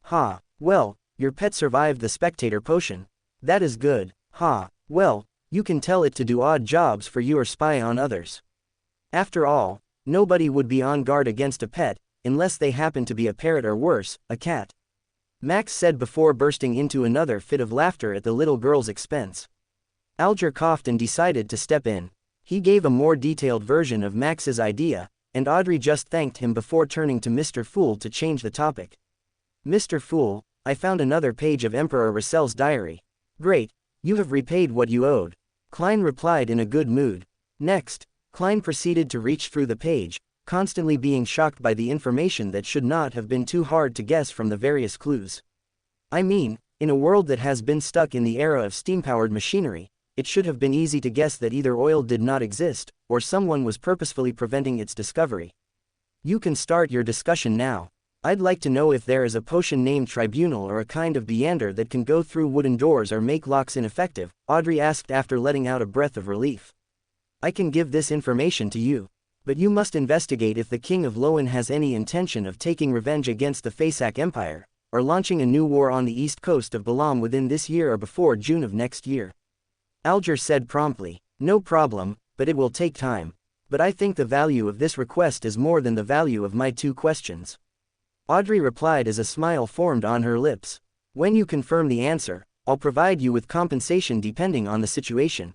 Ha, well, your pet survived the spectator potion. That is good. Ha, well, you can tell it to do odd jobs for you or spy on others. After all, nobody would be on guard against a pet, unless they happen to be a parrot or worse, a cat. Max said before bursting into another fit of laughter at the little girl's expense. Alger coughed and decided to step in. He gave a more detailed version of Max's idea, and Audrey just thanked him before turning to Mr. Fool to change the topic. Mr. Fool, I found another page of Emperor Rassel's diary. Great, you have repaid what you owed. Klein replied in a good mood. Next, Klein proceeded to reach through the page, constantly being shocked by the information that should not have been too hard to guess from the various clues. I mean, in a world that has been stuck in the era of steam-powered machinery, it should have been easy to guess that either oil did not exist, or someone was purposefully preventing its discovery. You can start your discussion now. I'd like to know if there is a potion named Tribunal or a kind of Beyonder that can go through wooden doors or make locks ineffective, Audrey asked after letting out a breath of relief. I can give this information to you. But you must investigate if the King of Lowen has any intention of taking revenge against the Fasak Empire, or launching a new war on the east coast of Balam within this year or before June of next year. Alger said promptly, no problem, but it will take time. But I think the value of this request is more than the value of my 2 questions. Audrey replied as a smile formed on her lips. When you confirm the answer, I'll provide you with compensation depending on the situation.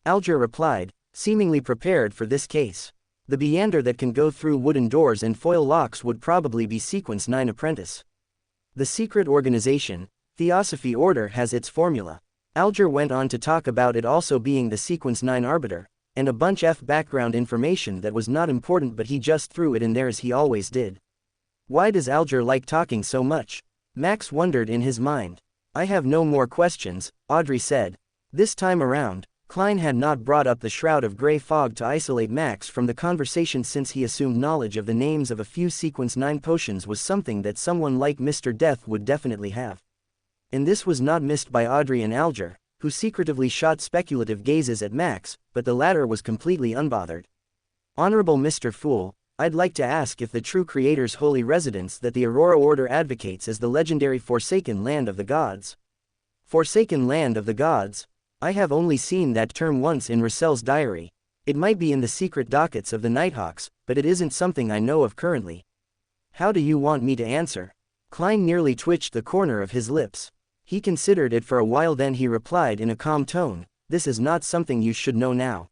Alger replied, seemingly prepared for this case. The Beyonder that can go through wooden doors and foil locks would probably be Sequence 9 Apprentice. The secret organization, Theosophy Order, has its formula. Alger went on to talk about it also being the Sequence 9 Arbiter, and a bunch of background information that was not important, but he just threw it in there as he always did. Why does Alger like talking so much? Max wondered in his mind. I have no more questions, Audrey said. This time around, Klein had not brought up the shroud of gray fog to isolate Max from the conversation, since he assumed knowledge of the names of a few Sequence 9 potions was something that someone like Mr. Death would definitely have. And this was not missed by Audrey and Alger, who secretively shot speculative gazes at Max, but the latter was completely unbothered. Honorable Mr. Fool, I'd like to ask if the true Creator's holy residence that the Aurora Order advocates is the legendary Forsaken Land of the Gods. Forsaken Land of the Gods? I have only seen that term once in Rassel's diary. It might be in the secret dockets of the Nighthawks, but it isn't something I know of currently. How do you want me to answer? Klein nearly twitched the corner of his lips. He considered it for a while, then he replied in a calm tone, this is not something you should know now.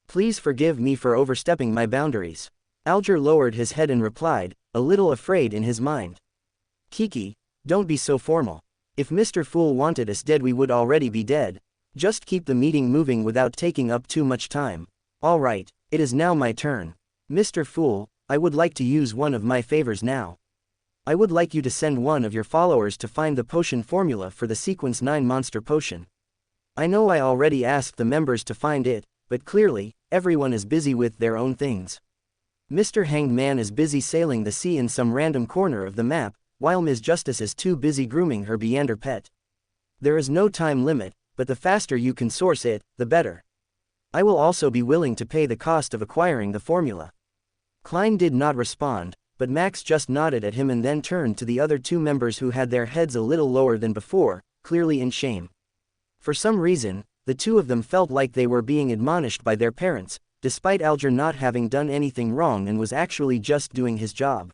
Please forgive me for overstepping my boundaries. Alger lowered his head and replied, a little afraid in his mind. Kiki, don't be so formal. If Mr. Fool wanted us dead, we would already be dead. Just keep the meeting moving without taking up too much time. Alright, it is now my turn. Mr. Fool, I would like to use one of my favors now. I would like you to send one of your followers to find the potion formula for the Sequence 9 monster potion. I know I already asked the members to find it, but clearly, everyone is busy with their own things. Mr. Hanged Man is busy sailing the sea in some random corner of the map, while Ms. Justice is too busy grooming her Beander pet. There is no time limit, but the faster you can source it, the better. I will also be willing to pay the cost of acquiring the formula. Klein did not respond, but Max just nodded at him and then turned to the other two members who had their heads a little lower than before, clearly in shame. For some reason, the two of them felt like they were being admonished by their parents, despite Alger not having done anything wrong and was actually just doing his job.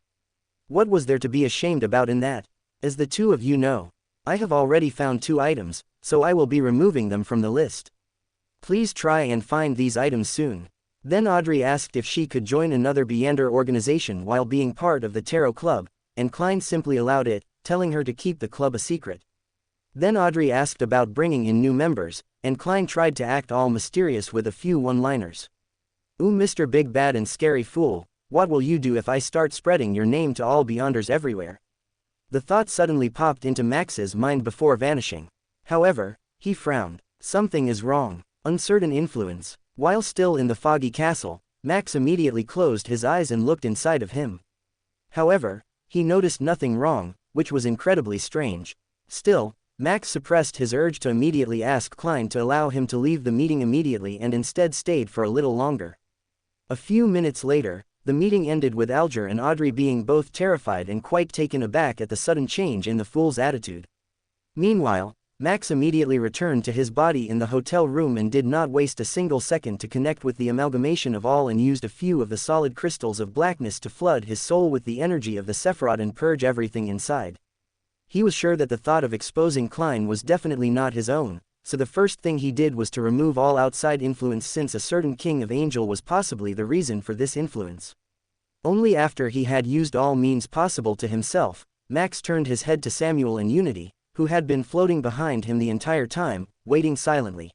What was there to be ashamed about in that? As the two of you know, I have already found 2 items, so I will be removing them from the list. Please try and find these items soon. Then Audrey asked if she could join another Beander organization while being part of the Tarot Club, and Klein simply allowed it, telling her to keep the club a secret. Then Audrey asked about bringing in new members, and Klein tried to act all mysterious with a few one-liners. Ooh, Mr. Big Bad and Scary Fool, what will you do if I start spreading your name to all Beyonders everywhere? The thought suddenly popped into Max's mind before vanishing. However, he frowned. Something is wrong. Uncertain influence. While still in the foggy castle, Max immediately closed his eyes and looked inside of him. However, he noticed nothing wrong, which was incredibly strange. Still, Max suppressed his urge to immediately ask Klein to allow him to leave the meeting immediately and instead stayed for a little longer. A few minutes later, the meeting ended with Alger and Audrey being both terrified and quite taken aback at the sudden change in the fool's attitude. Meanwhile, Max immediately returned to his body in the hotel room and did not waste a single second to connect with the amalgamation of all and used a few of the solid crystals of blackness to flood his soul with the energy of the Sephiroth and purge everything inside. He was sure that the thought of exposing Klein was definitely not his own, so the first thing he did was to remove all outside influence since a certain king of Angel was possibly the reason for this influence. Only after he had used all means possible to himself, Max turned his head to Samuel and Unity, who had been floating behind him the entire time, waiting silently.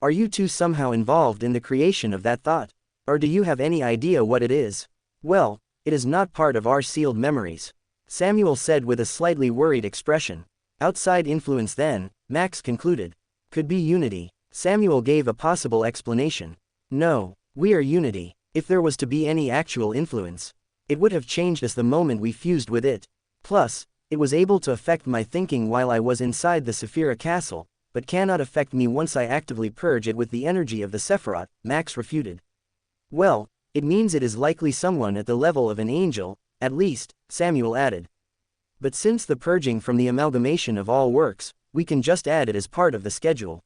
Are you two somehow involved in the creation of that thought? Or do you have any idea what it is? Well, it is not part of our sealed memories. Samuel said with a slightly worried expression. Outside influence then, Max concluded. Could be Unity. Samuel gave a possible explanation. No, we are Unity. If there was to be any actual influence, it would have changed us the moment we fused with it. Plus, it was able to affect my thinking while I was inside the Saphira castle, but cannot affect me once I actively purge it with the energy of the Sephiroth, Max refuted. Well, it means it is likely someone at the level of an angel, at least, Samuel added. But since the purging from the amalgamation of all works, we can just add it as part of the schedule.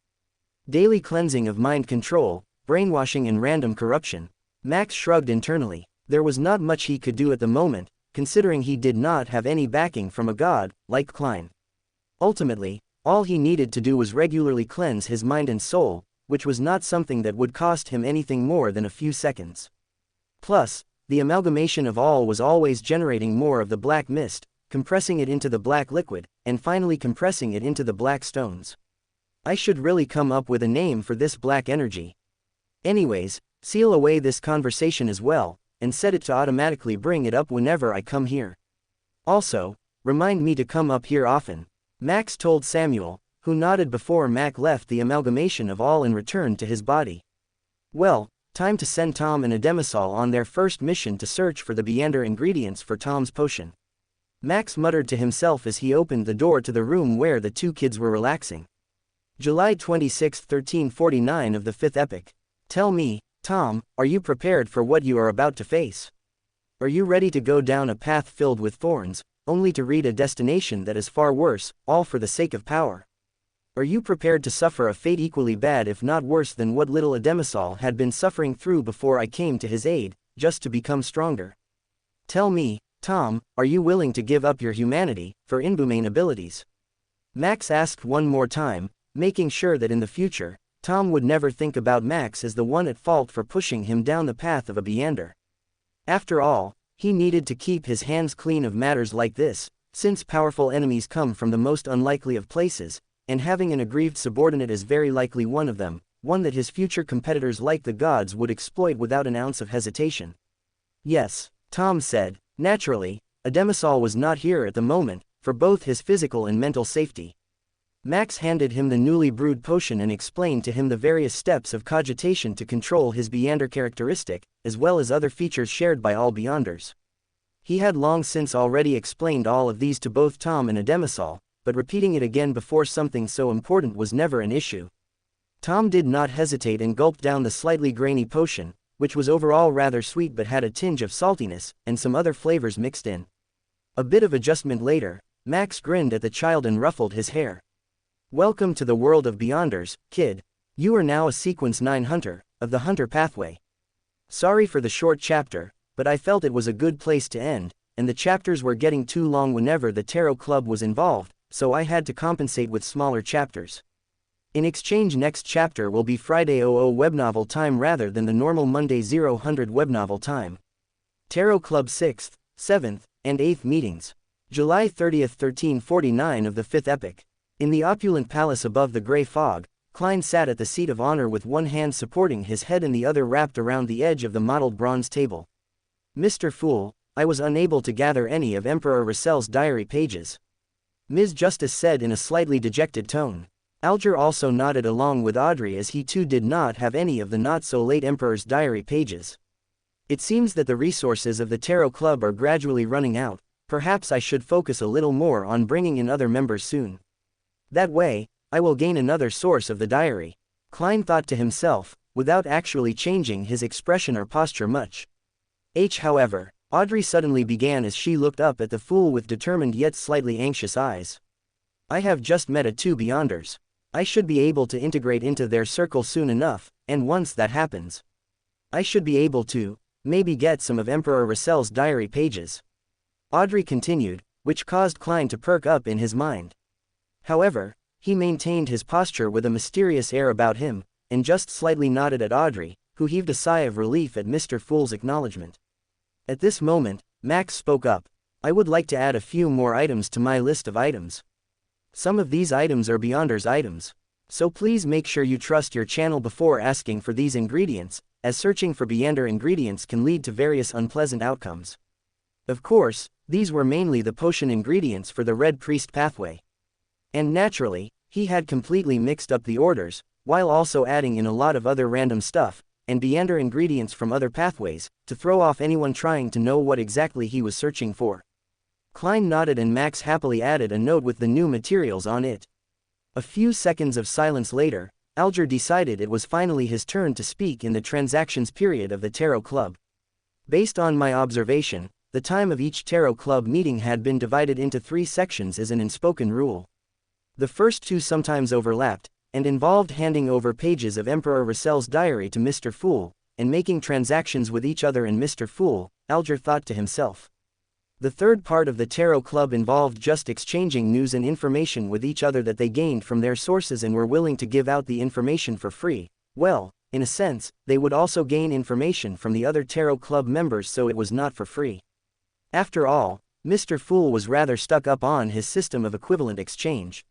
Daily cleansing of mind control, brainwashing and random corruption. Max shrugged internally. There was not much he could do at the moment, considering he did not have any backing from a god, like Klein. Ultimately, all he needed to do was regularly cleanse his mind and soul, which was not something that would cost him anything more than a few seconds. Plus, the amalgamation of all was always generating more of the black mist, compressing it into the black liquid, and finally compressing it into the black stones. I should really come up with a name for this black energy. Anyways, seal away this conversation as well, and set it to automatically bring it up whenever I come here. Also, remind me to come up here often. Max told Samuel, who nodded before Mac left the amalgamation of all and returned to his body. Well, time to send Tom and Ademisol on their first mission to search for the Beander ingredients for Tom's potion. Max muttered to himself as he opened the door to the room where the two kids were relaxing. July 26, 1349 of the 5th epoch. Tell me, Tom, are you prepared for what you are about to face? Are you ready to go down a path filled with thorns, only to reach a destination that is far worse, all for the sake of power? Are you prepared to suffer a fate equally bad if not worse than what little Ademisol had been suffering through before I came to his aid, just to become stronger? Tell me, Tom, are you willing to give up your humanity, for inhumane abilities? Max asked one more time, making sure that in the future, Tom would never think about Max as the one at fault for pushing him down the path of a Beander. After all, he needed to keep his hands clean of matters like this, since powerful enemies come from the most unlikely of places, and having an aggrieved subordinate is very likely one of them, one that his future competitors like the gods would exploit without an ounce of hesitation. Yes, Tom said. Naturally, a demisol was not here at the moment, for both his physical and mental safety. Max handed him the newly brewed potion and explained to him the various steps of cogitation to control his Beyonder characteristic, as well as other features shared by all Beyonders. He had long since already explained all of these to both Tom and a demisol, but repeating it again before something so important was never an issue. Tom did not hesitate and gulped down the slightly grainy potion, which was overall rather sweet but had a tinge of saltiness, and some other flavors mixed in. A bit of adjustment later, Max grinned at the child and ruffled his hair. "Welcome to the world of Beyonders, kid. You are now a Sequence 9 Hunter, of the Hunter Pathway. Sorry for the short chapter, but I felt it was a good place to end, and the chapters were getting too long whenever the Tarot Club was involved, so I had to compensate with smaller chapters. In exchange, next chapter will be Friday 00 webnovel time rather than the normal Monday 0000 webnovel time. Tarot Club 6th, 7th, and 8th meetings. July 30th 1349 of the 5th epoch. In the opulent palace above the grey fog, Klein sat at the seat of honor with one hand supporting his head and the other wrapped around the edge of the mottled bronze table. "Mr. Fool, I was unable to gather any of Emperor Russell's diary pages," Ms. Justice said in a slightly dejected tone. Alger also nodded along with Audrey as he too did not have any of the not-so-late Emperor's diary pages. "It seems that the resources of the Tarot Club are gradually running out. Perhaps I should focus a little more on bringing in other members soon. That way, I will gain another source of the diary," Klein thought to himself, without actually changing his expression or posture much. However, Audrey suddenly began as she looked up at the fool with determined yet slightly anxious eyes. "I have just met a 2 Beyonders. I should be able to integrate into their circle soon enough, and once that happens, I should be able to, maybe get some of Emperor Russell's diary pages," Audrey continued, which caused Klein to perk up in his mind. However, he maintained his posture with a mysterious air about him, and just slightly nodded at Audrey, who heaved a sigh of relief at Mr. Fool's acknowledgement. At this moment, Max spoke up. "I would like to add a few more items to my list of items. Some of these items are Beyonders items, so please make sure you trust your channel before asking for these ingredients, as searching for Beyonder ingredients can lead to various unpleasant outcomes." Of course, these were mainly the potion ingredients for the Red Priest pathway. And naturally, he had completely mixed up the orders, while also adding in a lot of other random stuff, and Beyonder ingredients from other pathways, to throw off anyone trying to know what exactly he was searching for. Klein nodded and Max happily added a note with the new materials on it. A few seconds of silence later, Alger decided it was finally his turn to speak in the transactions period of the Tarot Club. "Based on my observation, the time of each Tarot Club meeting had been divided into 3 sections as an unspoken rule. The first 2 sometimes overlapped, and involved handing over pages of Emperor Russell's diary to Mr. Fool, and making transactions with each other and Mr. Fool," Alger thought to himself. The third part of the Tarot Club involved just exchanging news and information with each other that they gained from their sources and were willing to give out the information for free. Well, in a sense, they would also gain information from the other Tarot Club members, so it was not for free. After all, Mr. Fool was rather stuck up on his system of equivalent exchange.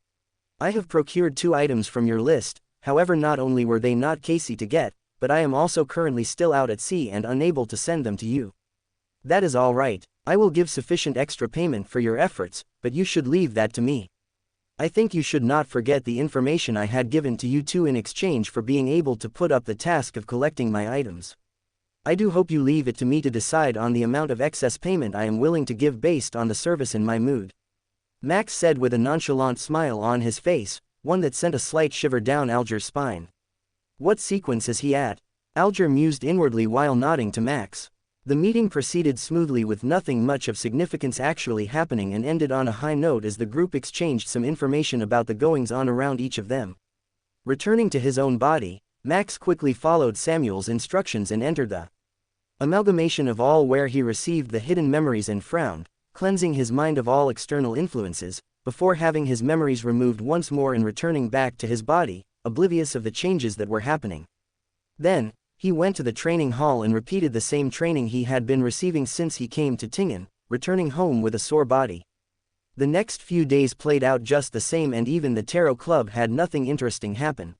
"I have procured 2 items from your list, however not only were they not Casey to get, but I am also currently still out at sea and unable to send them to you. That is all right, I will give sufficient extra payment for your efforts, but you should leave that to me. I think you should not forget the information I had given to you 2 in exchange for being able to put up the task of collecting my items. I do hope you leave it to me to decide on the amount of excess payment I am willing to give based on the service and my mood," Max said with a nonchalant smile on his face, one that sent a slight shiver down Alger's spine. "What sequence is he at?" Alger mused inwardly while nodding to Max. The meeting proceeded smoothly with nothing much of significance actually happening and ended on a high note as the group exchanged some information about the goings-on around each of them. Returning to his own body, Max quickly followed Samuel's instructions and entered the amalgamation of all, where he received the hidden memories and frowned, cleansing his mind of all external influences, before having his memories removed once more and returning back to his body, oblivious of the changes that were happening. Then, he went to the training hall and repeated the same training he had been receiving since he came to Tingen, returning home with a sore body. The next few days played out just the same, and even the Tarot Club had nothing interesting happen.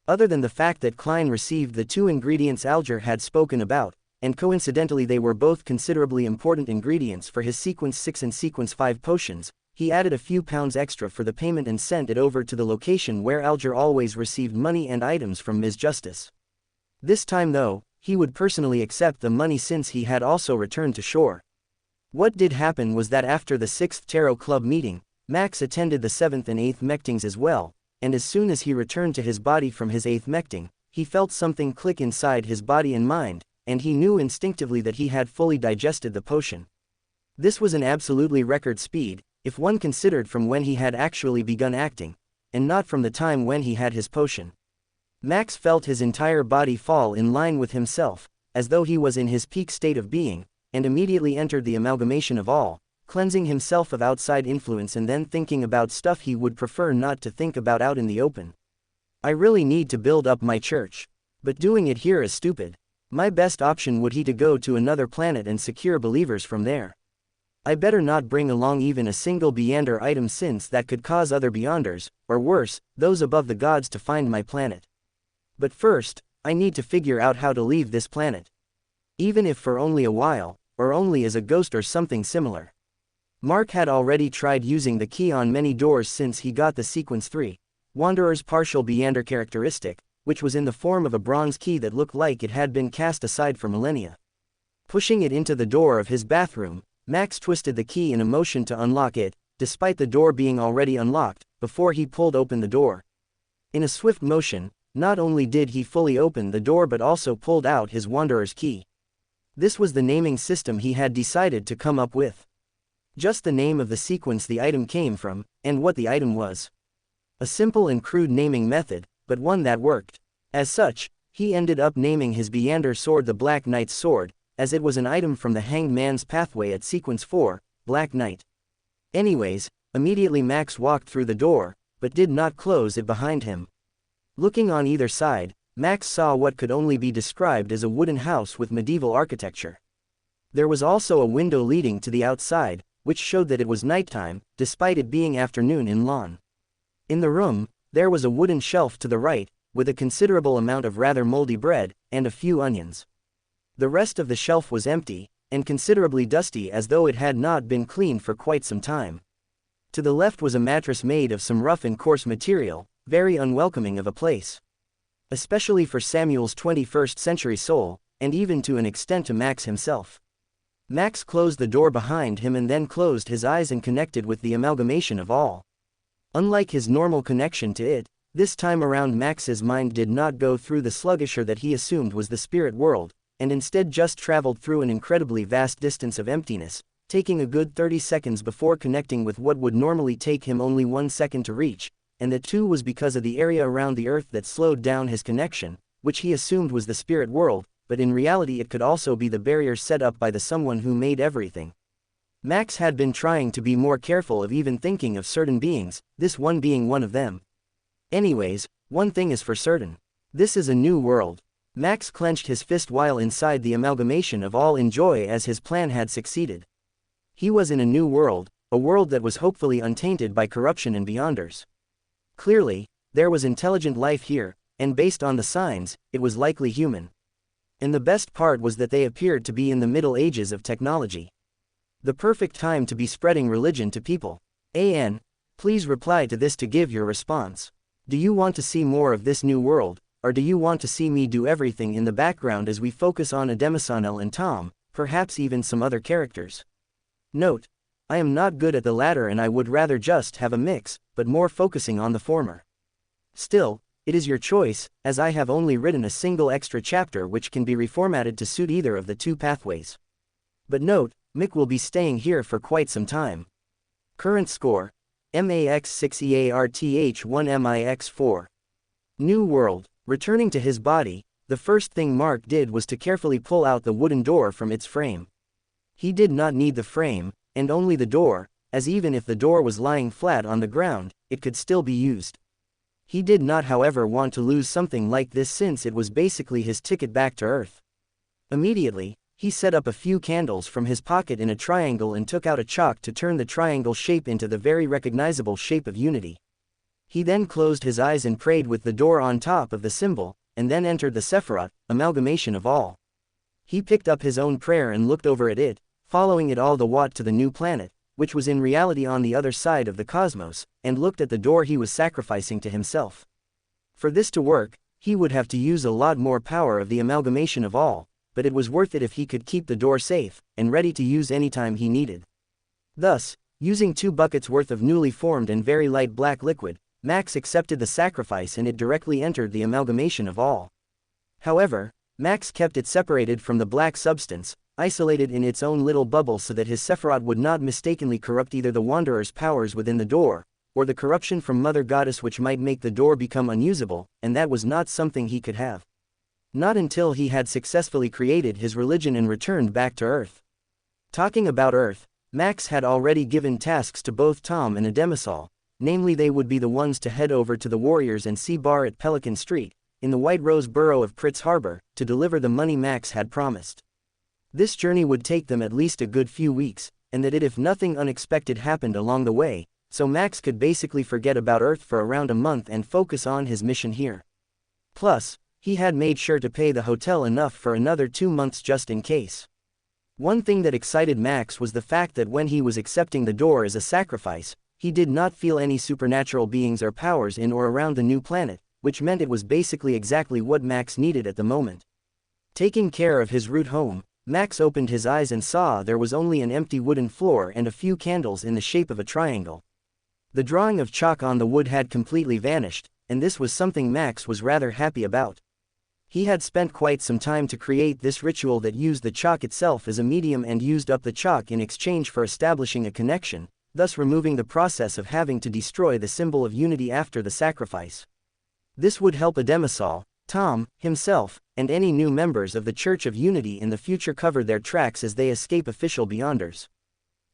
Other than the fact that Klein received the 2 ingredients Alger had spoken about, and coincidentally they were both considerably important ingredients for his Sequence 6 and Sequence 5 potions, he added a few pounds extra for the payment and sent it over to the location where Alger always received money and items from Ms. Justice. This time though, he would personally accept the money since he had also returned to shore. What did happen was that after the 6th Tarot Club meeting, Max attended the 7th and 8th meetings as well, and as soon as he returned to his body from his 8th meeting, he felt something click inside his body and mind, and he knew instinctively that he had fully digested the potion. This was an absolutely record speed, if one considered from when he had actually begun acting, and not from the time when he had his potion. Max felt his entire body fall in line with himself, as though he was in his peak state of being, and immediately entered the amalgamation of all, cleansing himself of outside influence and then thinking about stuff he would prefer not to think about out in the open. I really need to build up my church. But doing it here is stupid. My best option would be to go to another planet and secure believers from there. I better not bring along even a single Beyonder item since that could cause other Beyonders, or worse, those above the gods to find my planet. But first, I need to figure out how to leave this planet. Even if for only a while, or only as a ghost or something similar. Mark had already tried using the key on many doors since he got the Sequence 3, Wanderer's partial Beyonder characteristic, which was in the form of a bronze key that looked like it had been cast aside for millennia. Pushing it into the door of his bathroom, Max twisted the key in a motion to unlock it, despite the door being already unlocked, before he pulled open the door. In a swift motion, not only did he fully open the door but also pulled out his Wanderer's key. This was the naming system he had decided to come up with. Just the name of the sequence the item came from, and what the item was. A simple and crude naming method, but one that worked. As such, he ended up naming his Beyonder sword the Black Knight's sword, as it was an item from the Hanged Man's pathway at Sequence 4, Black Knight. Anyways, immediately Max walked through the door, but did not close it behind him. Looking on either side, Max saw what could only be described as a wooden house with medieval architecture. There was also a window leading to the outside, which showed that it was nighttime, despite it being afternoon in Lon. In the room, there was a wooden shelf to the right, with a considerable amount of rather moldy bread, and a few onions. The rest of the shelf was empty, and considerably dusty as though it had not been cleaned for quite some time. To the left was a mattress made of some rough and coarse material, very unwelcoming of a place. Especially for Samuel's 21st century soul, and even to an extent to Max himself. Max closed the door behind him and then closed his eyes and connected with the amalgamation of all. Unlike his normal connection to it, this time around Max's mind did not go through the sluggisher that he assumed was the spirit world, and instead just traveled through an incredibly vast distance of emptiness, taking a good 30 seconds before connecting with what would normally take him only 1 second to reach, and that too was because of the area around the Earth that slowed down his connection, which he assumed was the spirit world, but in reality it could also be the barrier set up by the someone who made everything. Max had been trying to be more careful of even thinking of certain beings, this one being one of them. Anyways, one thing is for certain. This is a new world. Max clenched his fist while inside the amalgamation of all in joy as his plan had succeeded. He was in a new world, a world that was hopefully untainted by corruption and beyonders. Clearly, there was intelligent life here, and based on the signs, it was likely human. And the best part was that they appeared to be in the Middle Ages of technology. The perfect time to be spreading religion to people. Please reply to this to give your response. Do you want to see more of this new world, or do you want to see me do everything in the background as we focus on Ademisanel and Tom, perhaps even some other characters? Note: I am not good at the latter and I would rather just have a mix, but more focusing on the former. Still, it is your choice, as I have only written a single extra chapter which can be reformatted to suit either of the two pathways. But note, Mick will be staying here for quite some time. Current score: MAX6EARTH1MIX4. New world. Returning to his body, the first thing Mark did was to carefully pull out the wooden door from its frame. He did not need the frame, and only the door, as even if the door was lying flat on the ground, it could still be used. He did not however want to lose something like this since it was basically his ticket back to Earth. Immediately, He set up a few candles from his pocket in a triangle and took out a chalk to turn the triangle shape into the very recognizable shape of unity. He then closed his eyes and prayed with the door on top of the symbol, and then entered the Sephiroth, amalgamation of all. He picked up his own prayer and looked over at it, following it all the watt to the new planet, which was in reality on the other side of the cosmos, and looked at the door he was sacrificing to himself. For this to work, he would have to use a lot more power of the amalgamation of all, but it was worth it if he could keep the door safe, and ready to use anytime he needed. Thus, using 2 buckets worth of newly formed and very light black liquid, Max accepted the sacrifice and it directly entered the amalgamation of all. However, Max kept it separated from the black substance, isolated in its own little bubble so that his Sephiroth would not mistakenly corrupt either the Wanderer's powers within the door, or the corruption from Mother Goddess which might make the door become unusable, and that was not something he could have. Not until he had successfully created his religion and returned back to Earth. Talking about Earth, Max had already given tasks to both Tom and Ademisal, namely they would be the ones to head over to the Warriors and see Bar at Pelican Street, in the White Rose Borough of Pritz Harbor, to deliver the money Max had promised. This journey would take them at least a good few weeks, and that if nothing unexpected happened along the way, so Max could basically forget about Earth for around a month and focus on his mission here. Plus, he had made sure to pay the hotel enough for another 2 months just in case. One thing that excited Max was the fact that when he was accepting the door as a sacrifice, he did not feel any supernatural beings or powers in or around the new planet, which meant it was basically exactly what Max needed at the moment. Taking care of his route home, Max opened his eyes and saw there was only an empty wooden floor and a few candles in the shape of a triangle. The drawing of chalk on the wood had completely vanished, and this was something Max was rather happy about. He had spent quite some time to create this ritual that used the chalk itself as a medium and used up the chalk in exchange for establishing a connection, thus removing the process of having to destroy the symbol of unity after the sacrifice. This would help Ademisal, Tom, himself, and any new members of the Church of Unity in the future cover their tracks as they escape official Beyonders.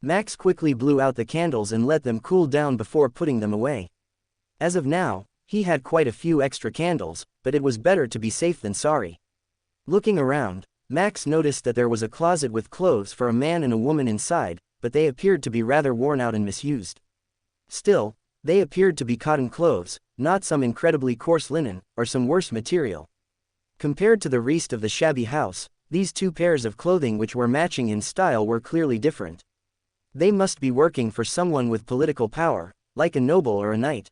Max quickly blew out the candles and let them cool down before putting them away. As of now, he had quite a few extra candles, but it was better to be safe than sorry. Looking around, Max noticed that there was a closet with clothes for a man and a woman inside, but they appeared to be rather worn out and misused. Still, they appeared to be cotton clothes, not some incredibly coarse linen, or some worse material. Compared to the rest of the shabby house, these 2 pairs of clothing which were matching in style were clearly different. They must be working for someone with political power, like a noble or a knight.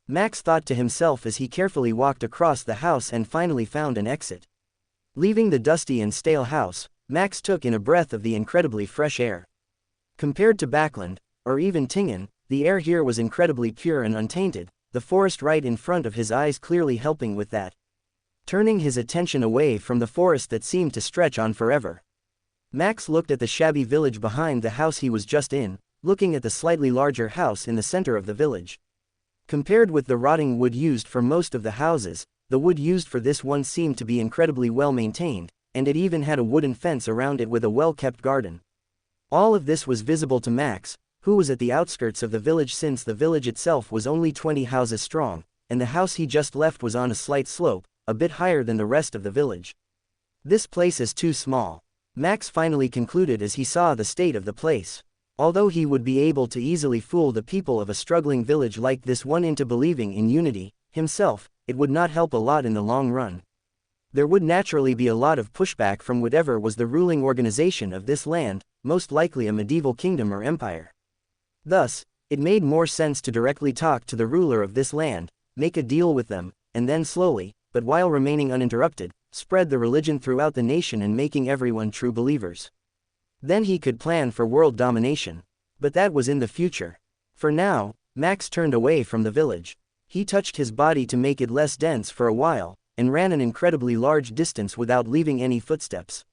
Max thought to himself as he carefully walked across the house and finally found an exit. Leaving the dusty and stale house, Max took in a breath of the incredibly fresh air. Compared to Backland, or even Tingen, the air here was incredibly pure and untainted, the forest right in front of his eyes clearly helping with that. Turning his attention away from the forest that seemed to stretch on forever, Max looked at the shabby village behind the house he was just in, looking at the slightly larger house in the center of the village. Compared with the rotting wood used for most of the houses, the wood used for this one seemed to be incredibly well maintained, and it even had a wooden fence around it with a well-kept garden. All of this was visible to Max, who was at the outskirts of the village since the village itself was only 20 houses strong, and the house he just left was on a slight slope, a bit higher than the rest of the village. This place is too small, Max finally concluded as he saw the state of the place. Although he would be able to easily fool the people of a struggling village like this one into believing in unity, himself, it would not help a lot in the long run. There would naturally be a lot of pushback from whatever was the ruling organization of this land, most likely a medieval kingdom or empire. Thus, it made more sense to directly talk to the ruler of this land, make a deal with them, and then slowly, but while remaining uninterrupted, spread the religion throughout the nation and making everyone true believers. Then he could plan for world domination. But that was in the future. For now, Max turned away from the village. He touched his body to make it less dense for a while, and ran an incredibly large distance without leaving any footsteps.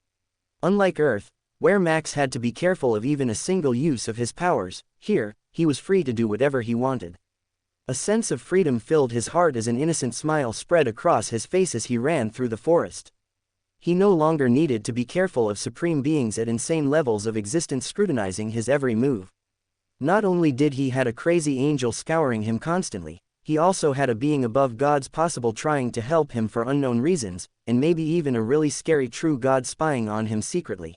Unlike Earth, where Max had to be careful of even a single use of his powers, here, he was free to do whatever he wanted. A sense of freedom filled his heart as an innocent smile spread across his face as he ran through the forest. He no longer needed to be careful of supreme beings at insane levels of existence scrutinizing his every move. Not only did he had a crazy angel scouring him constantly, he also had a being above gods possible trying to help him for unknown reasons, and maybe even a really scary true god spying on him secretly.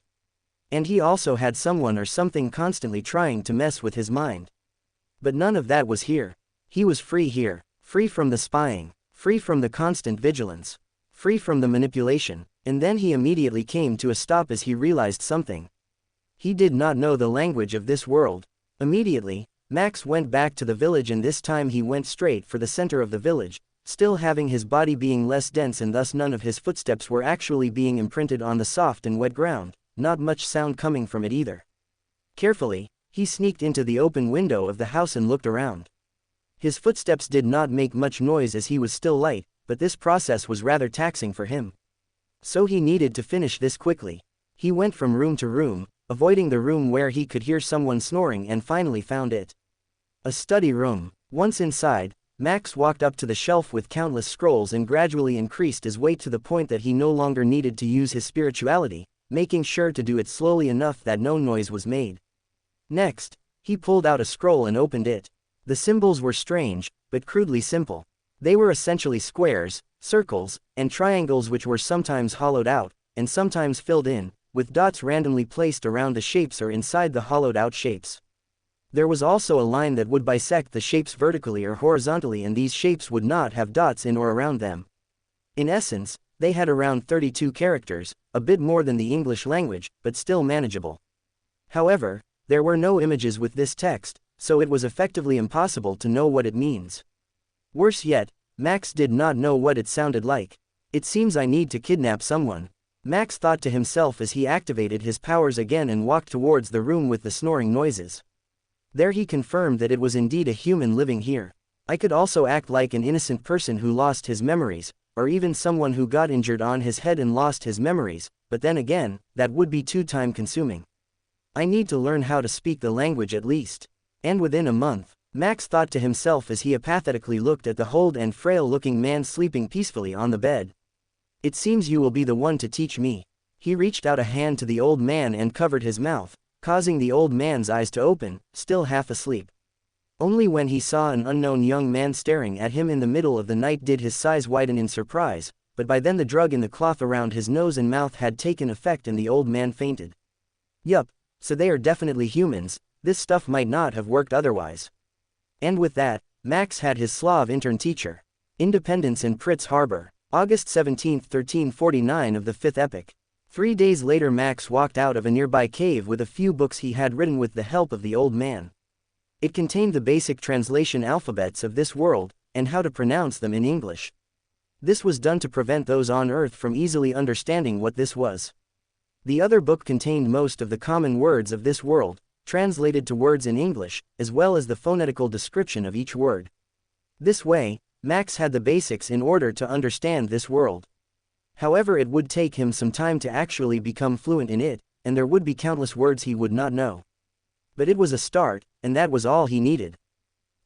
And he also had someone or something constantly trying to mess with his mind. But none of that was here. He was free here, free from the spying, free from the constant vigilance, free from the manipulation, and then he immediately came to a stop as he realized something. He did not know the language of this world. Immediately, Max went back to the village, and this time he went straight for the center of the village, still having his body being less dense and thus none of his footsteps were actually being imprinted on the soft and wet ground, not much sound coming from it either. Carefully, he sneaked into the open window of the house and looked around. His footsteps did not make much noise as he was still light, but this process was rather taxing for him. So he needed to finish this quickly. He went from room to room, avoiding the room where he could hear someone snoring, and finally found it. A study room. Once inside, Max walked up to the shelf with countless scrolls and gradually increased his weight to the point that he no longer needed to use his spirituality, making sure to do it slowly enough that no noise was made. Next, he pulled out a scroll and opened it. The symbols were strange, but crudely simple. They were essentially squares, circles, and triangles which were sometimes hollowed out, and sometimes filled in, with dots randomly placed around the shapes or inside the hollowed-out shapes. There was also a line that would bisect the shapes vertically or horizontally, and these shapes would not have dots in or around them. In essence, they had around 32 characters, a bit more than the English language, but still manageable. However, there were no images with this text, so it was effectively impossible to know what it means. Worse yet, Max did not know what it sounded like. It seems I need to kidnap someone, Max thought to himself as he activated his powers again and walked towards the room with the snoring noises. There he confirmed that it was indeed a human living here. I could also act like an innocent person who lost his memories, or even someone who got injured on his head and lost his memories, but then again, that would be too time-consuming. I need to learn how to speak the language at least. And within a month, Max thought to himself as he apathetically looked at the old and frail-looking man sleeping peacefully on the bed. It seems you will be the one to teach me. He reached out a hand to the old man and covered his mouth, causing the old man's eyes to open, still half asleep. Only when he saw an unknown young man staring at him in the middle of the night did his size widen in surprise, but by then the drug in the cloth around his nose and mouth had taken effect and the old man fainted. Yup, so they are definitely humans, this stuff might not have worked otherwise. And with that, Max had his Slav intern teacher. Independence in Pritz Harbor, August 17, 1349 of the 5th epoch. 3 days later Max walked out of a nearby cave with a few books he had written with the help of the old man. It contained the basic translation alphabets of this world, and how to pronounce them in English. This was done to prevent those on Earth from easily understanding what this was. The other book contained most of the common words of this world, translated to words in English, as well as the phonetical description of each word. This way, Max had the basics in order to understand this world. However, it would take him some time to actually become fluent in it, and there would be countless words he would not know. But it was a start, and that was all he needed.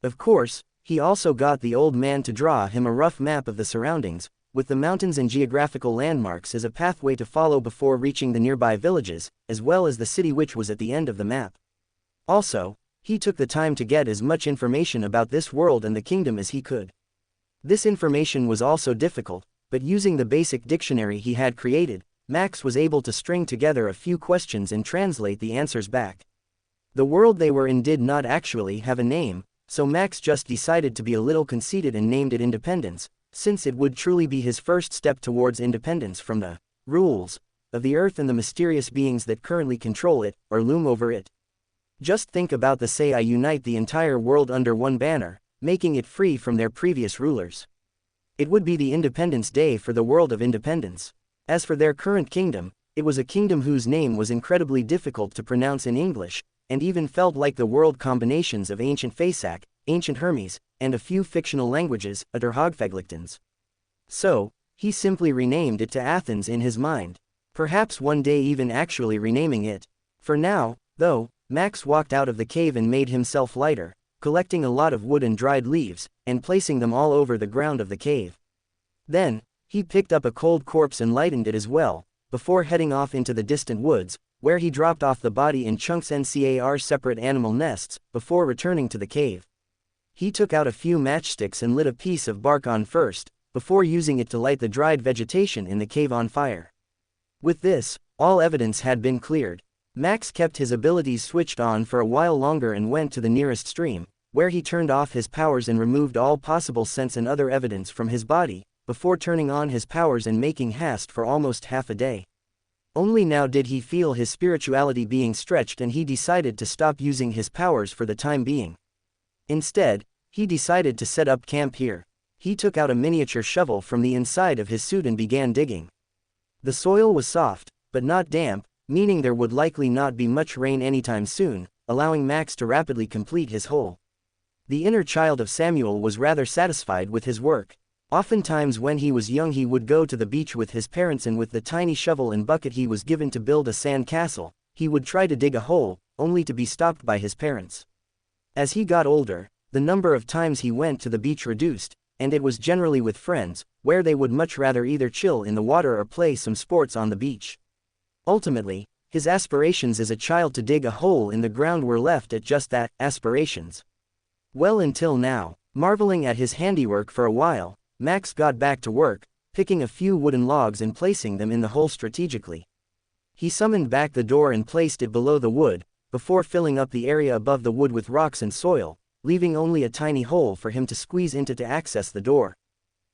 Of course, he also got the old man to draw him a rough map of the surroundings, with the mountains and geographical landmarks as a pathway to follow before reaching the nearby villages, as well as the city which was at the end of the map. Also, he took the time to get as much information about this world and the kingdom as he could. This information was also difficult, but using the basic dictionary he had created, Max was able to string together a few questions and translate the answers back. The world they were in did not actually have a name, so Max just decided to be a little conceited and named it Independence, since it would truly be his first step towards independence from the rules of the earth and the mysterious beings that currently control it, or loom over it. Just think about the say I unite the entire world under one banner, making it free from their previous rulers. It would be the Independence Day for the world of independence. As for their current kingdom, it was a kingdom whose name was incredibly difficult to pronounce in English, and even felt like the world combinations of ancient Fasak, ancient Hermes, and a few fictional languages, Hogfeglichtans. So, he simply renamed it to Athens in his mind. Perhaps one day even actually renaming it. For now, though, Max walked out of the cave and made himself lighter, collecting a lot of wood and dried leaves, and placing them all over the ground of the cave. Then, he picked up a cold corpse and lightened it as well, before heading off into the distant woods, where he dropped off the body in chunks NCAR separate animal nests, before returning to the cave. He took out a few matchsticks and lit a piece of bark on first, before using it to light the dried vegetation in the cave on fire. With this, all evidence had been cleared. Max kept his abilities switched on for a while longer and went to the nearest stream, where he turned off his powers and removed all possible sense and other evidence from his body, before turning on his powers and making haste for almost half a day. Only now did he feel his spirituality being stretched, and he decided to stop using his powers for the time being. Instead, he decided to set up camp here. He took out a miniature shovel from the inside of his suit and began digging. The soil was soft, but not damp, meaning there would likely not be much rain anytime soon, allowing Max to rapidly complete his hole. The inner child of Samuel was rather satisfied with his work. Oftentimes when he was young he would go to the beach with his parents, and with the tiny shovel and bucket he was given to build a sand castle, he would try to dig a hole, only to be stopped by his parents. As he got older, the number of times he went to the beach reduced, and it was generally with friends, where they would much rather either chill in the water or play some sports on the beach. Ultimately, his aspirations as a child to dig a hole in the ground were left at just that, aspirations. Well, until now, marveling at his handiwork for a while, Max got back to work, picking a few wooden logs and placing them in the hole strategically. He summoned back the door and placed it below the wood, before filling up the area above the wood with rocks and soil, leaving only a tiny hole for him to squeeze into to access the door.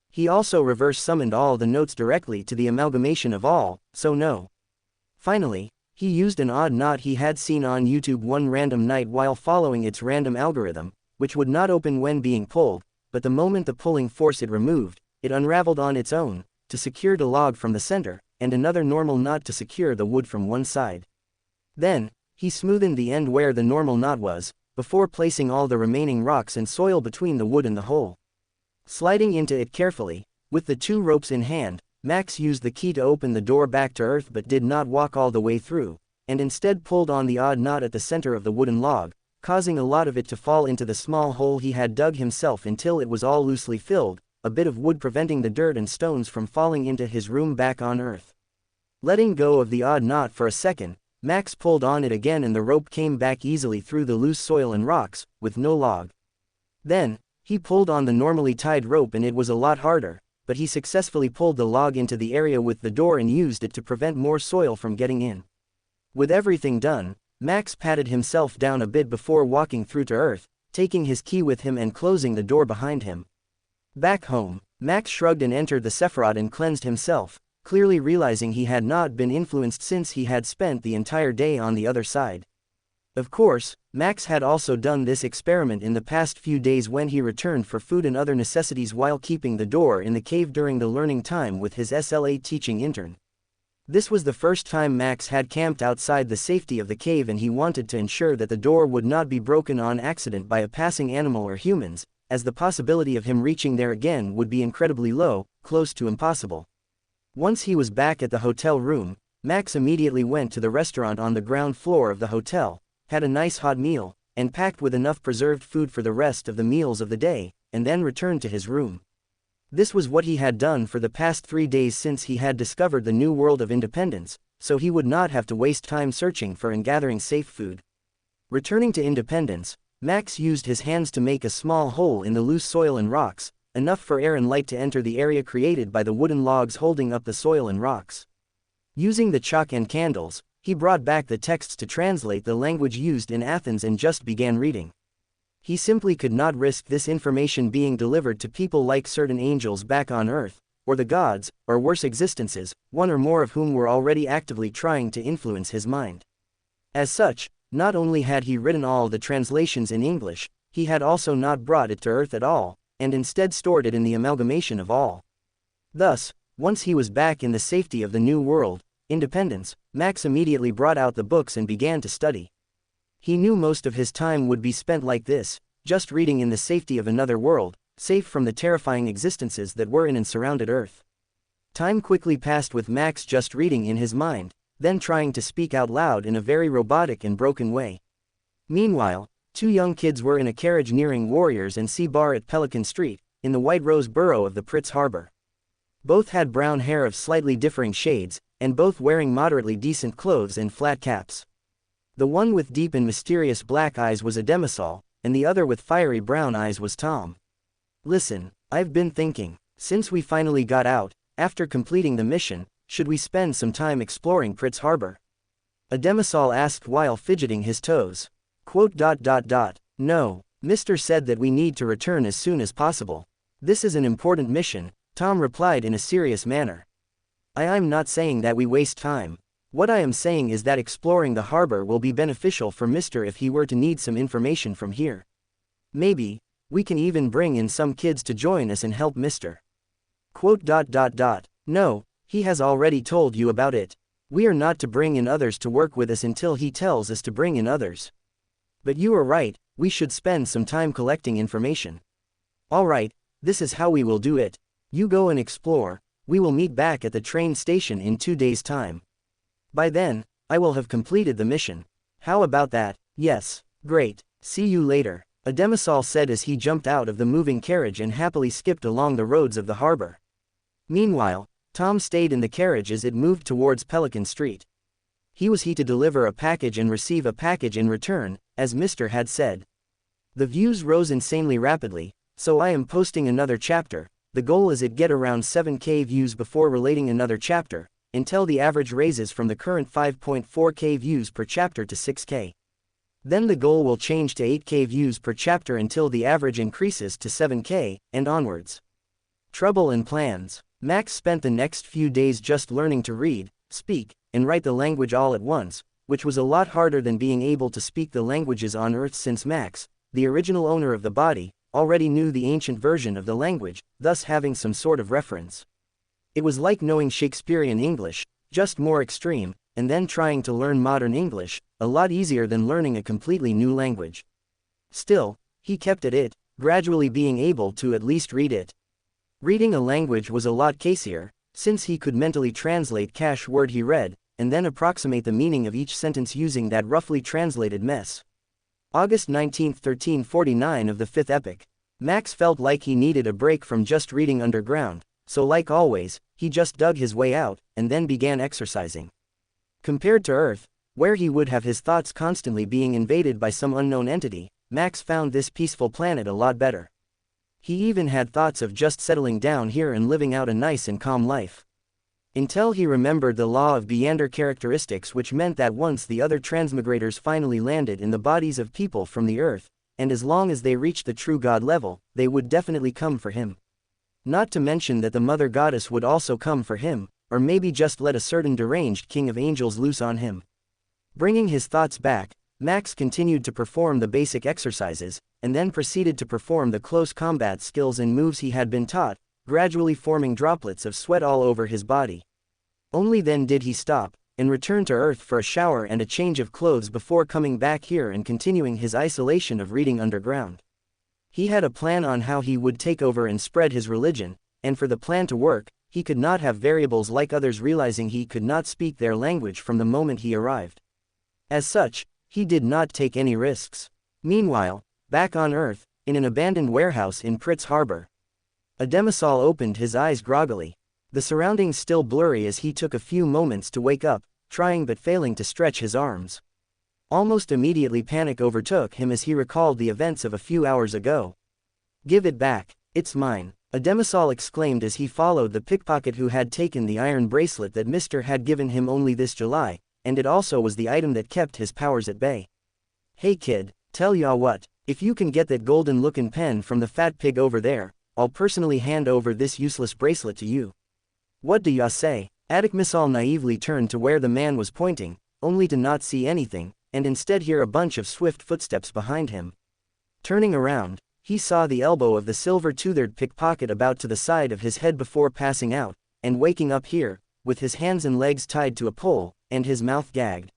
He also reverse summoned all the notes directly to the amalgamation of all, so no. Finally, he used an odd knot he had seen on YouTube one random night while following its random algorithm, which would not open when being pulled, but the moment the pulling force it removed, it unraveled on its own, to secure the log from the center, and another normal knot to secure the wood from one side. Then, he smoothened the end where the normal knot was, before placing all the remaining rocks and soil between the wood and the hole. Sliding into it carefully, with the two ropes in hand, Max used the key to open the door back to Earth, but did not walk all the way through, and instead pulled on the odd knot at the center of the wooden log, causing a lot of it to fall into the small hole he had dug himself until it was all loosely filled, a bit of wood preventing the dirt and stones from falling into his room back on Earth. Letting go of the odd knot for a second, Max pulled on it again and the rope came back easily through the loose soil and rocks, with no log. Then, he pulled on the normally tied rope and it was a lot harder, but he successfully pulled the log into the area with the door and used it to prevent more soil from getting in. With everything done, Max patted himself down a bit before walking through to Earth, taking his key with him and closing the door behind him. Back home, Max shrugged and entered the Sephiroth and cleansed himself, clearly realizing he had not been influenced since he had spent the entire day on the other side. Of course, Max had also done this experiment in the past few days when he returned for food and other necessities while keeping the door in the cave during the learning time with his SLA teaching intern. This was the first time Max had camped outside the safety of the cave, and he wanted to ensure that the door would not be broken on accident by a passing animal or humans, as the possibility of him reaching there again would be incredibly low, close to impossible. Once he was back at the hotel room, Max immediately went to the restaurant on the ground floor of the hotel, had a nice hot meal, and packed with enough preserved food for the rest of the meals of the day, and then returned to his room. This was what he had done for the past 3 days since he had discovered the new world of Independence, so he would not have to waste time searching for and gathering safe food. Returning to Independence, Max used his hands to make a small hole in the loose soil and rocks, enough for air and light to enter the area created by the wooden logs holding up the soil and rocks. Using the chalk and candles, he brought back the texts to translate the language used in Athens and just began reading. He simply could not risk this information being delivered to people like certain angels back on Earth, or the gods, or worse existences, one or more of whom were already actively trying to influence his mind. As such, not only had he written all the translations in English, he had also not brought it to Earth at all, and instead stored it in the amalgamation of all. Thus, once he was back in the safety of the new world, Independence, Max immediately brought out the books and began to study. He knew most of his time would be spent like this, just reading in the safety of another world, safe from the terrifying existences that were in and surrounded Earth. Time quickly passed with Max just reading in his mind, then trying to speak out loud in a very robotic and broken way. Meanwhile, 2 young kids were in a carriage nearing Warriors and Sea Bar at Pelican Street, in the White Rose borough of the Pritz Harbor. Both had brown hair of slightly differing shades, and both wearing moderately decent clothes and flat caps. The one with deep and mysterious black eyes was a demisol, and the other with fiery brown eyes was Tom. Listen, I've been thinking, since we finally got out, after completing the mission, should we spend some time exploring Pritz Harbor? A demisol asked while fidgeting his toes. No, Mr. said that we need to return as soon as possible. This is an important mission, Tom replied in a serious manner. I'm not saying that we waste time. What I am saying is that exploring the harbor will be beneficial for Mr. if he were to need some information from here. Maybe, we can even bring in some kids to join us and help Mr. No, he has already told you about it. We are not to bring in others to work with us until he tells us to bring in others. But you are right, we should spend some time collecting information. Alright, this is how we will do it. You go and explore, we will meet back at the train station in 2 days' time. By then, I will have completed the mission. How about that? Yes, great, see you later, a demisol said as he jumped out of the moving carriage and happily skipped along the roads of the harbor. Meanwhile, Tom stayed in the carriage as it moved towards Pelican Street. He was to deliver a package and receive a package in return, as Mr. had said. The views rose insanely rapidly, so I am posting another chapter. The goal is to get around 7k views before relating another chapter, until the average raises from the current 5.4k views per chapter to 6k. Then the goal will change to 8k views per chapter until the average increases to 7k, and onwards. Trouble and plans. Max spent the next few days just learning to read, speak, and write the language all at once, which was a lot harder than being able to speak the languages on Earth since Max, the original owner of the body, already knew the ancient version of the language, thus having some sort of reference. It was like knowing Shakespearean English, just more extreme, and then trying to learn modern English, a lot easier than learning a completely new language. Still, he kept at it, gradually being able to at least read it. Reading a language was a lot easier, since he could mentally translate cache word he read, and then approximate the meaning of each sentence using that roughly translated mess. August 19, 1349 of the 5th epoch. Max felt like he needed a break from just reading underground, so like always, he just dug his way out, and then began exercising. Compared to Earth, where he would have his thoughts constantly being invaded by some unknown entity, Max found this peaceful planet a lot better. He even had thoughts of just settling down here and living out a nice and calm life. Until he remembered the law of Beander characteristics, which meant that once the other transmigrators finally landed in the bodies of people from the Earth, and as long as they reached the true God level, they would definitely come for him. Not to mention that the Mother Goddess would also come for him, or maybe just let a certain deranged king of angels loose on him. Bringing his thoughts back, Max continued to perform the basic exercises, and then proceeded to perform the close combat skills and moves he had been taught, gradually forming droplets of sweat all over his body. Only then did he stop, and return to Earth for a shower and a change of clothes before coming back here and continuing his isolation of reading underground. He had a plan on how he would take over and spread his religion, and for the plan to work, he could not have variables like others, realizing he could not speak their language from the moment he arrived. As such, he did not take any risks. Meanwhile, back on Earth, in an abandoned warehouse in Pritz Harbor, a demisol opened his eyes groggily, the surroundings still blurry as he took a few moments to wake up, trying but failing to stretch his arms. Almost immediately panic overtook him as he recalled the events of a few hours ago. "Give it back, it's mine," a demisol exclaimed as he followed the pickpocket who had taken the iron bracelet that Mr. had given him only this July, and it also was the item that kept his powers at bay. "Hey kid, tell ya what, if you can get that golden looking pen from the fat pig over there, I'll personally hand over this useless bracelet to you. What do ya say?" Adikmisol naively turned to where the man was pointing, only to not see anything, and instead hear a bunch of swift footsteps behind him. Turning around, he saw the elbow of the silver-toothed pickpocket about to the side of his head before passing out, and waking up here, with his hands and legs tied to a pole, and his mouth gagged.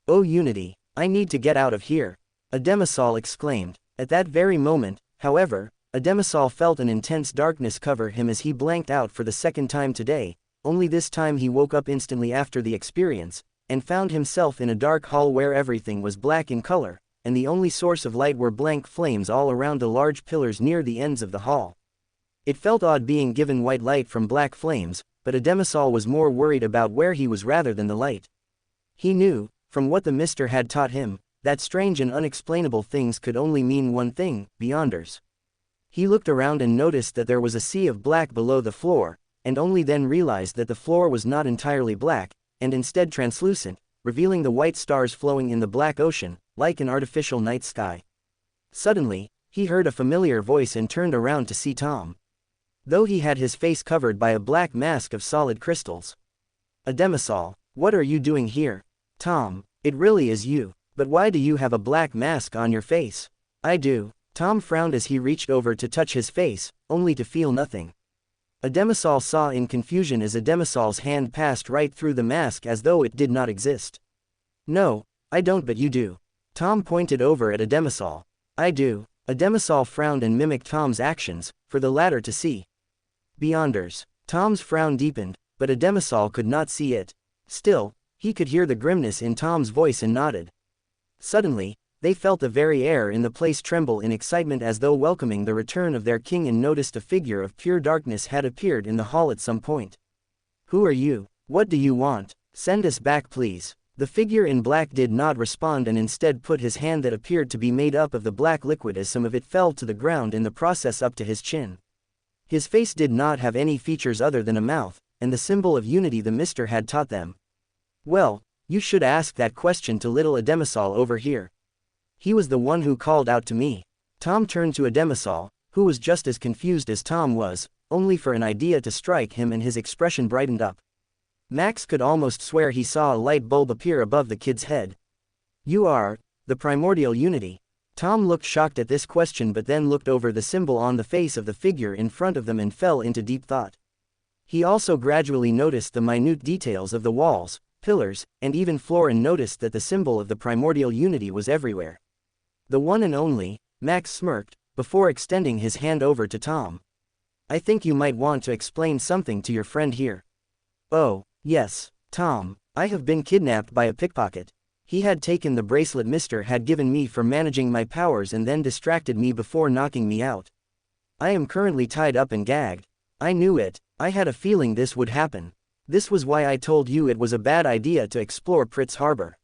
"Oh Unity, I need to get out of here," a demisol exclaimed. At that very moment, however, a demisol felt an intense darkness cover him as he blanked out for the second time today, only this time he woke up instantly after the experience, and found himself in a dark hall where everything was black in color, and the only source of light were blank flames all around the large pillars near the ends of the hall. It felt odd being given white light from black flames, but a demisol was more worried about where he was rather than the light. He knew, from what the Mr. had taught him, that strange and unexplainable things could only mean one thing, beyonders. He looked around and noticed that there was a sea of black below the floor, and only then realized that the floor was not entirely black, and instead translucent, revealing the white stars flowing in the black ocean, like an artificial night sky. Suddenly, he heard a familiar voice and turned around to see Tom. Though he had his face covered by a black mask of solid crystals. A demisol, what are you doing here? Tom, it really is you, but why do you have a black mask on your face? I do. Tom frowned as he reached over to touch his face, only to feel nothing. A demisol saw in confusion as a demisol's hand passed right through the mask as though it did not exist. No, I don't, but you do. Tom pointed over at a demisol. I do. A demisol frowned and mimicked Tom's actions, for the latter to see. Beyonders. Tom's frown deepened, but a demisol could not see it. Still, he could hear the grimness in Tom's voice and nodded. Suddenly, they felt the very air in the place tremble in excitement as though welcoming the return of their king, and noticed a figure of pure darkness had appeared in the hall at some point. Who are you? What do you want? Send us back, please. The figure in black did not respond and instead put his hand that appeared to be made up of the black liquid as some of it fell to the ground in the process up to his chin. His face did not have any features other than a mouth, and the symbol of unity the Mister had taught them. Well, you should ask that question to little Ademisol over here. He was the one who called out to me. Tom turned to Ademisol, who was just as confused as Tom was, only for an idea to strike him, and his expression brightened up. Max could almost swear he saw a light bulb appear above the kid's head. You are the primordial unity. Tom looked shocked at this question, but then looked over the symbol on the face of the figure in front of them and fell into deep thought. He also gradually noticed the minute details of the walls, pillars, and even floor, and noticed that the symbol of the primordial unity was everywhere. The one and only. Max smirked, before extending his hand over to Tom. I think you might want to explain something to your friend here. Oh, yes, Tom, I have been kidnapped by a pickpocket. He had taken the bracelet Mr. had given me for managing my powers and then distracted me before knocking me out. I am currently tied up and gagged. I knew it. I had a feeling this would happen. This was why I told you it was a bad idea to explore Pritz Harbor.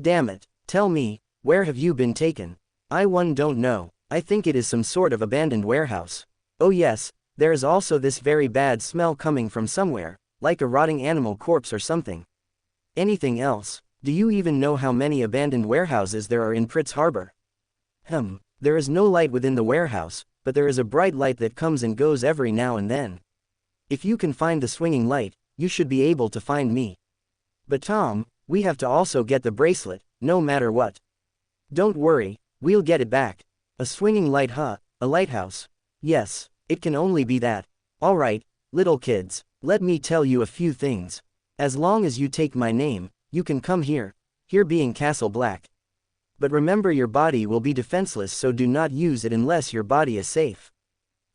Damn it. Tell me, where have you been taken? I don't know. I think it is some sort of abandoned warehouse. Oh yes, there is also this very bad smell coming from somewhere, like a rotting animal corpse or something. Anything else? Do you even know how many abandoned warehouses there are in Pritz Harbor? There is no light within the warehouse, but there is a bright light that comes and goes every now and then. If you can find the swinging light, you should be able to find me. But Tom, we have to also get the bracelet, no matter what. Don't worry, we'll get it back. A swinging light, huh? A lighthouse? Yes, it can only be that. Alright, little kids, let me tell you a few things. As long as you take my name, you can come here being Castle Black. But remember, your body will be defenseless, so do not use it unless your body is safe.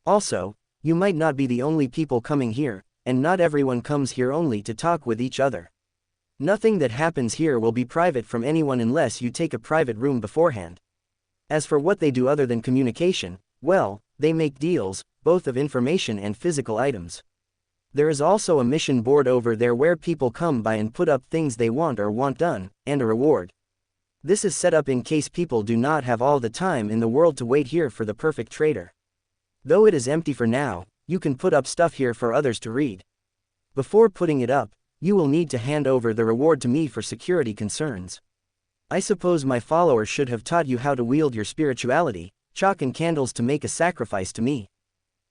Also, you might not be the only people coming here, and not everyone comes here only to talk with each other. Nothing that happens here will be private from anyone unless you take a private room beforehand. As for what they do other than communication, well, they make deals, both of information and physical items. There is also a mission board over there where people come by and put up things they want or want done, and a reward. This is set up in case people do not have all the time in the world to wait here for the perfect trader. Though it is empty for now, you can put up stuff here for others to read. Before putting it up, you will need to hand over the reward to me for security concerns. I suppose my followers should have taught you how to wield your spirituality, chalk and candles to make a sacrifice to me.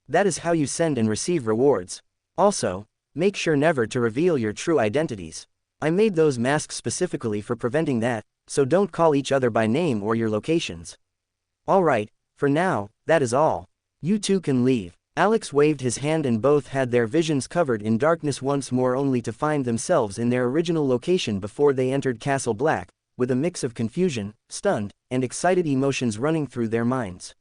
That is how you send and receive rewards. Also, make sure never to reveal your true identities. I made those masks specifically for preventing that, so don't call each other by name or your locations. Alright, for now, that is all. You two can leave. Alex waved his hand and both had their visions covered in darkness once more, only to find themselves in their original location before they entered Castle Black, with a mix of confusion, stunned, and excited emotions running through their minds.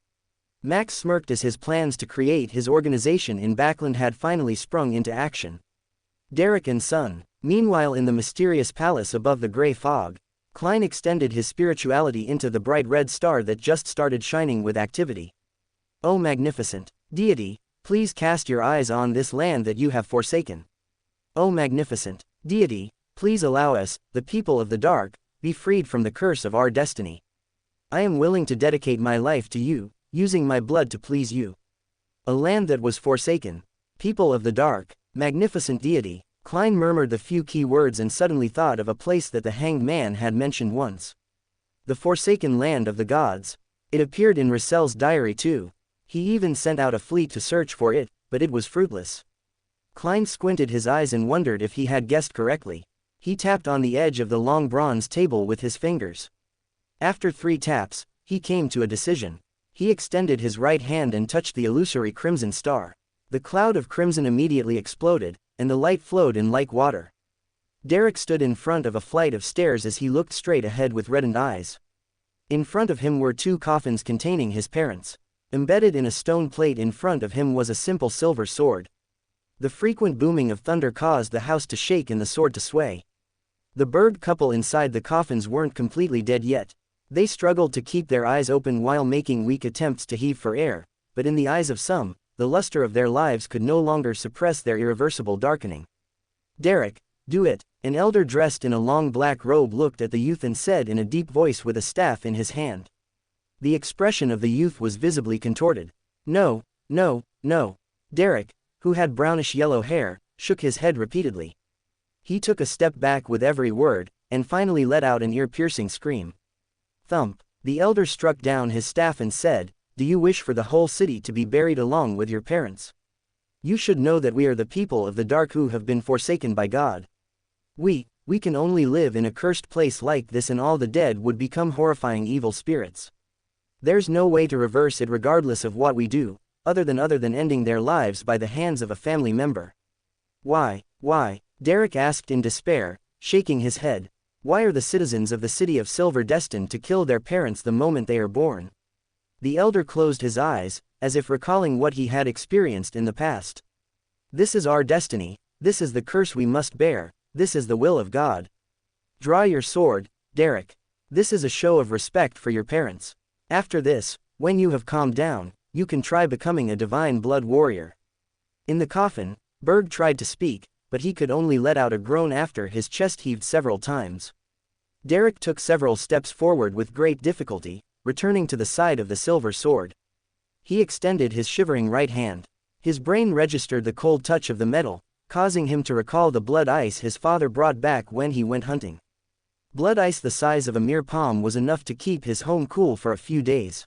Max smirked as his plans to create his organization in Backland had finally sprung into action. Derek and Son. Meanwhile, in the mysterious palace above the gray fog, Klein extended his spirituality into the bright red star that just started shining with activity. Oh magnificent deity, please cast your eyes on this land that you have forsaken. Oh magnificent deity, please allow us, the people of the dark, be freed from the curse of our destiny. I am willing to dedicate my life to you, using my blood to please you. A land that was forsaken. People of the dark, magnificent deity. Klein murmured the few key words and suddenly thought of a place that the hanged man had mentioned once. The forsaken land of the gods. It appeared in Rassel's diary too. He even sent out a fleet to search for it, but it was fruitless. Klein squinted his eyes and wondered if he had guessed correctly. He tapped on the edge of the long bronze table with his fingers. After 3 taps, he came to a decision. He extended his right hand and touched the illusory crimson star. The cloud of crimson immediately exploded, and the light flowed in like water. Derek stood in front of a flight of stairs as he looked straight ahead with reddened eyes. In front of him were 2 coffins containing his parents. Embedded in a stone plate in front of him was a simple silver sword. The frequent booming of thunder caused the house to shake and the sword to sway. The Berg couple inside the coffins weren't completely dead yet. They struggled to keep their eyes open while making weak attempts to heave for air, but in the eyes of some, the luster of their lives could no longer suppress their irreversible darkening. Derek, do it. An elder dressed in a long black robe looked at the youth and said in a deep voice with a staff in his hand. The expression of the youth was visibly contorted. No, no, no. Derek, who had brownish-yellow hair, shook his head repeatedly. He took a step back with every word, and finally let out an ear-piercing scream. Thump. The elder struck down his staff and said, "Do you wish for the whole city to be buried along with your parents? You should know that we are the people of the dark who have been forsaken by God. We can only live in a cursed place like this, and all the dead would become horrifying evil spirits. There's no way to reverse it regardless of what we do, other than ending their lives by the hands of a family member." Why? Derek asked in despair, shaking his head. Why are the citizens of the City of Silver destined to kill their parents the moment they are born? The elder closed his eyes, as if recalling what he had experienced in the past. This is our destiny, this is the curse we must bear, this is the will of God. Draw your sword, Derek. This is a show of respect for your parents. After this, when you have calmed down, you can try becoming a divine blood warrior. In the coffin, Berg tried to speak, but he could only let out a groan after his chest heaved several times. Derek took several steps forward with great difficulty, returning to the side of the silver sword. He extended his shivering right hand. His brain registered the cold touch of the metal, causing him to recall the blood ice his father brought back when he went hunting. Blood ice the size of a mere palm was enough to keep his home cool for a few days.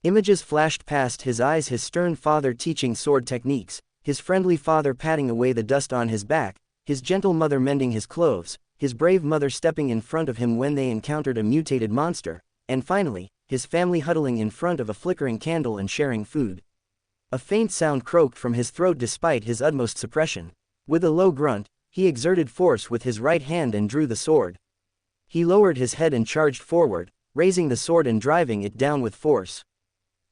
Images flashed past his eyes: his stern father teaching sword techniques, his friendly father patting away the dust on his back, his gentle mother mending his clothes, his brave mother stepping in front of him when they encountered a mutated monster, and finally, his family huddling in front of a flickering candle and sharing food. A faint sound croaked from his throat despite his utmost suppression. With a low grunt, he exerted force with his right hand and drew the sword. He lowered his head and charged forward, raising the sword and driving it down with force.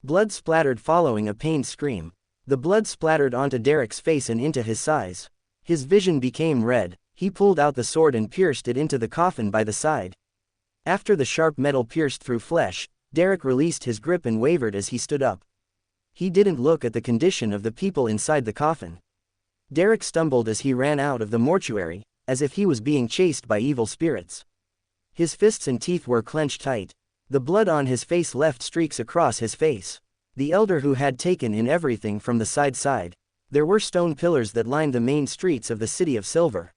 Blood splattered following a pained scream. The blood splattered onto Derek's face and into his sides. His vision became red. He pulled out the sword and pierced it into the coffin by the side. After the sharp metal pierced through flesh, Derek released his grip and wavered as he stood up. He didn't look at the condition of the people inside the coffin. Derek stumbled as he ran out of the mortuary, as if he was being chased by evil spirits. His fists and teeth were clenched tight. The blood on his face left streaks across his face. The elder who had taken in everything from the side. There were stone pillars that lined the main streets of the City of Silver.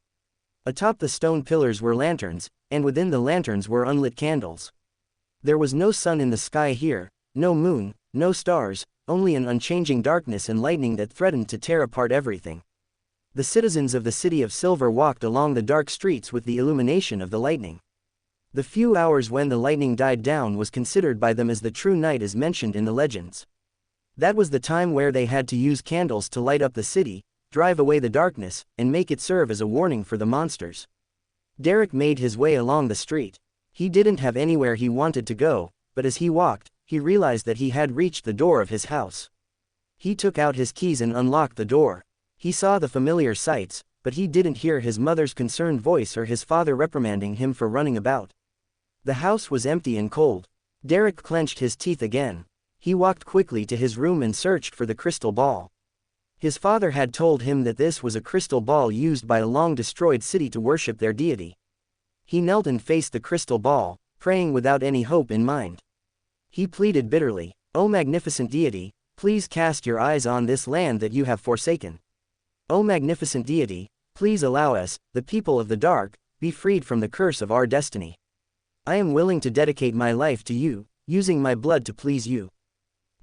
Atop the stone pillars were lanterns, and within the lanterns were unlit candles. There was no sun in the sky here, no moon, no stars, only an unchanging darkness and lightning that threatened to tear apart everything. The citizens of the City of Silver walked along the dark streets with the illumination of the lightning. The few hours when the lightning died down was considered by them as the true night as mentioned in the legends. That was the time where they had to use candles to light up the city, drive away the darkness, and make it serve as a warning for the monsters. Derek made his way along the street. He didn't have anywhere he wanted to go, but as he walked, he realized that he had reached the door of his house. He took out his keys and unlocked the door. He saw the familiar sights, but he didn't hear his mother's concerned voice or his father reprimanding him for running about. The house was empty and cold. Derek clenched his teeth again. He walked quickly to his room and searched for the crystal ball. His father had told him that this was a crystal ball used by a long-destroyed city to worship their deity. He knelt and faced the crystal ball, praying without any hope in mind. He pleaded bitterly, "O magnificent deity, please cast your eyes on this land that you have forsaken. O magnificent deity, please allow us, the people of the dark, be freed from the curse of our destiny. I am willing to dedicate my life to you, using my blood to please you."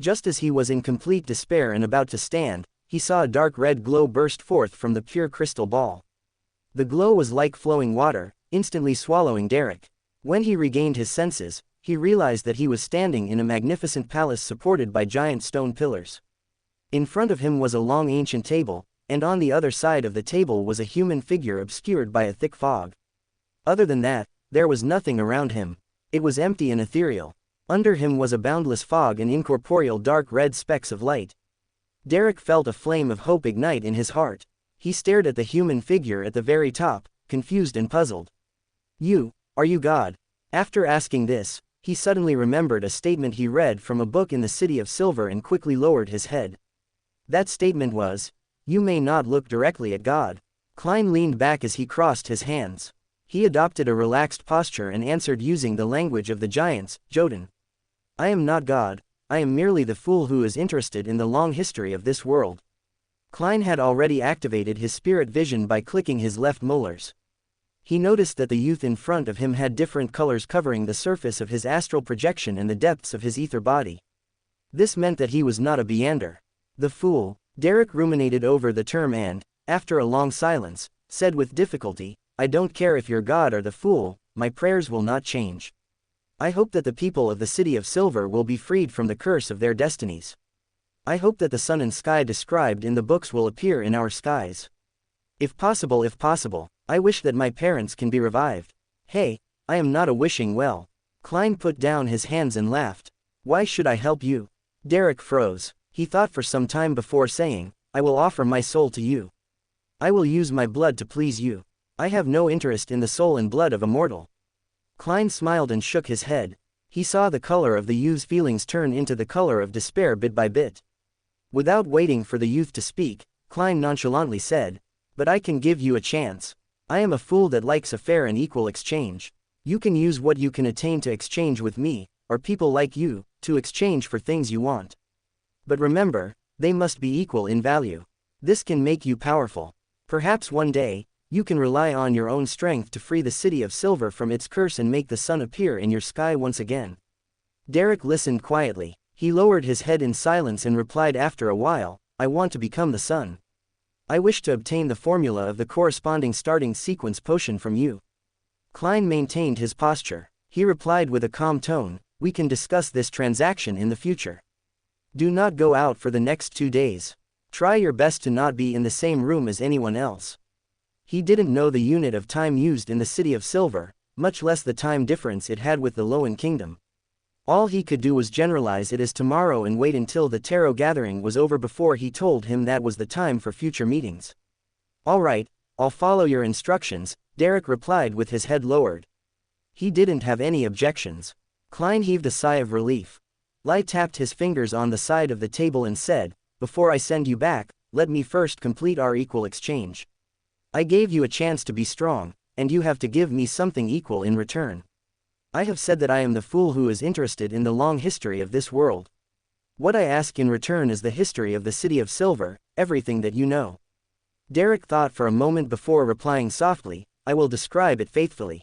Just as he was in complete despair and about to stand, he saw a dark red glow burst forth from the pure crystal ball. The glow was like flowing water, instantly swallowing Derek. When he regained his senses, he realized that he was standing in a magnificent palace supported by giant stone pillars. In front of him was a long ancient table, and on the other side of the table was a human figure obscured by a thick fog. Other than that, there was nothing around him. It was empty and ethereal. Under him was a boundless fog and incorporeal dark red specks of light. Derek felt a flame of hope ignite in his heart. He stared at the human figure at the very top, confused and puzzled. Are you God?" After asking this, he suddenly remembered a statement he read from a book in the City of Silver and quickly lowered his head. That statement was, "You may not look directly at God." Klein leaned back as he crossed his hands. He adopted a relaxed posture and answered using the language of the giants, Jotun. "I am not God, I am merely the fool who is interested in the long history of this world." Klein had already activated his spirit vision by clicking his left molars. He noticed that the youth in front of him had different colors covering the surface of his astral projection and the depths of his ether body. This meant that he was not a Beander. "The fool," Derek ruminated over the term and, after a long silence, said with difficulty, "I don't care if you're God or the fool, my prayers will not change. I hope that the people of the City of Silver will be freed from the curse of their destinies. I hope that the sun and sky described in the books will appear in our skies. If possible, I wish that my parents can be revived. Hey, I am not a wishing well." Klein put down his hands and laughed. "Why should I help you?" Derek froze. He thought for some time before saying, "I will offer my soul to you. I will use my blood to please you. I have no interest in the soul and blood of a mortal." Klein smiled and shook his head. He saw the color of the youth's feelings turn into the color of despair bit by bit. Without waiting for the youth to speak, Klein nonchalantly said, "But I can give you a chance. I am a fool that likes a fair and equal exchange. You can use what you can attain to exchange with me, or people like you, to exchange for things you want. But remember, they must be equal in value. This can make you powerful. Perhaps one day, you can rely on your own strength to free the City of Silver from its curse and make the sun appear in your sky once again." Derek listened quietly. He lowered his head in silence and replied after a while, "I want to become the sun. I wish to obtain the formula of the corresponding starting sequence potion from you." Klein maintained his posture. He replied with a calm tone, "We can discuss this transaction in the future. Do not go out for the next 2 days. Try your best to not be in the same room as anyone else." He didn't know the unit of time used in the City of Silver, much less the time difference it had with the Lowen Kingdom. All he could do was generalize it as tomorrow and wait until the tarot gathering was over before he told him that was the time for future meetings. "All right, I'll follow your instructions," Derek replied with his head lowered. He didn't have any objections. Klein heaved a sigh of relief. Lai tapped his fingers on the side of the table and said, "Before I send you back, let me first complete our equal exchange. I gave you a chance to be strong, and you have to give me something equal in return. I have said that I am the fool who is interested in the long history of this world. What I ask in return is the history of the City of Silver, everything that you know." Derek thought for a moment before replying softly, "I will describe it faithfully."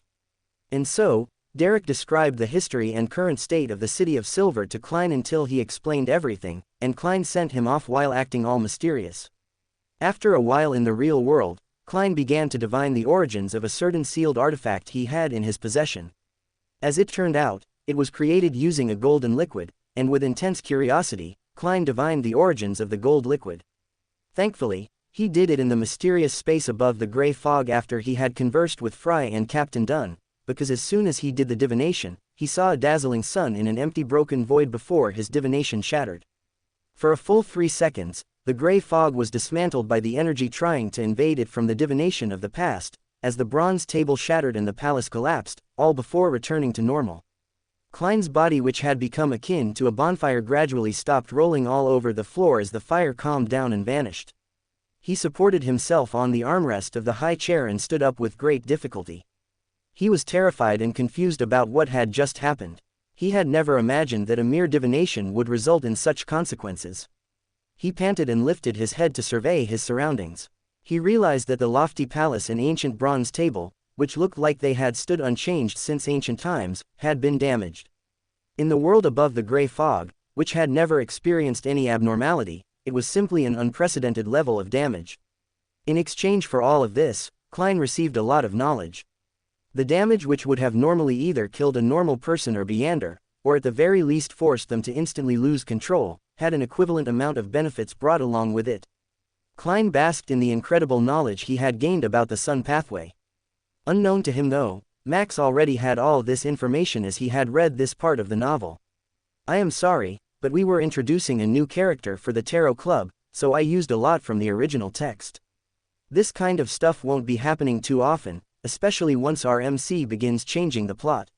And so, Derek described the history and current state of the City of Silver to Klein until he explained everything, and Klein sent him off while acting all mysterious. After a while in the real world, Klein began to divine the origins of a certain sealed artifact he had in his possession. As it turned out, it was created using a golden liquid, and with intense curiosity, Klein divined the origins of the gold liquid. Thankfully, he did it in the mysterious space above the gray fog after he had conversed with Fry and Captain Dunn, because as soon as he did the divination, he saw a dazzling sun in an empty broken void before his divination shattered. For a full 3 seconds, the gray fog was dismantled by the energy trying to invade it from the divination of the past, as the bronze table shattered and the palace collapsed, all before returning to normal. Klein's body, which had become akin to a bonfire, gradually stopped rolling all over the floor as the fire calmed down and vanished. He supported himself on the armrest of the high chair and stood up with great difficulty. He was terrified and confused about what had just happened. He had never imagined that a mere divination would result in such consequences. He panted and lifted his head to survey his surroundings. He realized that the lofty palace and ancient bronze table, which looked like they had stood unchanged since ancient times, had been damaged. In the world above the gray fog, which had never experienced any abnormality, it was simply an unprecedented level of damage. In exchange for all of this, Klein received a lot of knowledge. The damage, which would have normally either killed a normal person or Beander, or at the very least forced them to instantly lose control, had an equivalent amount of benefits brought along with it. Klein basked in the incredible knowledge he had gained about the Sun pathway. Unknown to him though, Max already had all this information as he had read this part of the novel. I am sorry, but we were introducing a new character for the Tarot Club, so I used a lot from the original text. This kind of stuff won't be happening too often, especially once our MC begins changing the plot.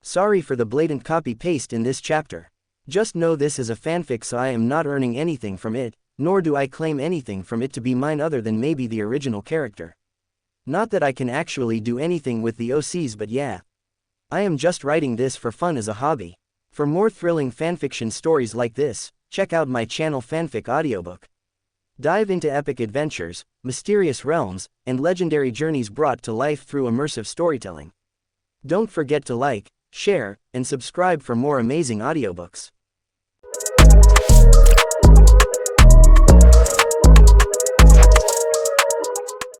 Sorry for the blatant copy-paste in this chapter. Just know this is a fanfic, so I am not earning anything from it, nor do I claim anything from it to be mine other than maybe the original character. Not that I can actually do anything with the OCs, but yeah. I am just writing this for fun as a hobby. For more thrilling fanfiction stories like this, check out my channel Fanfic audiobook. Dive into epic adventures, mysterious realms, and legendary journeys brought to life through immersive storytelling. Don't forget to like, share, and subscribe for more amazing audiobooks.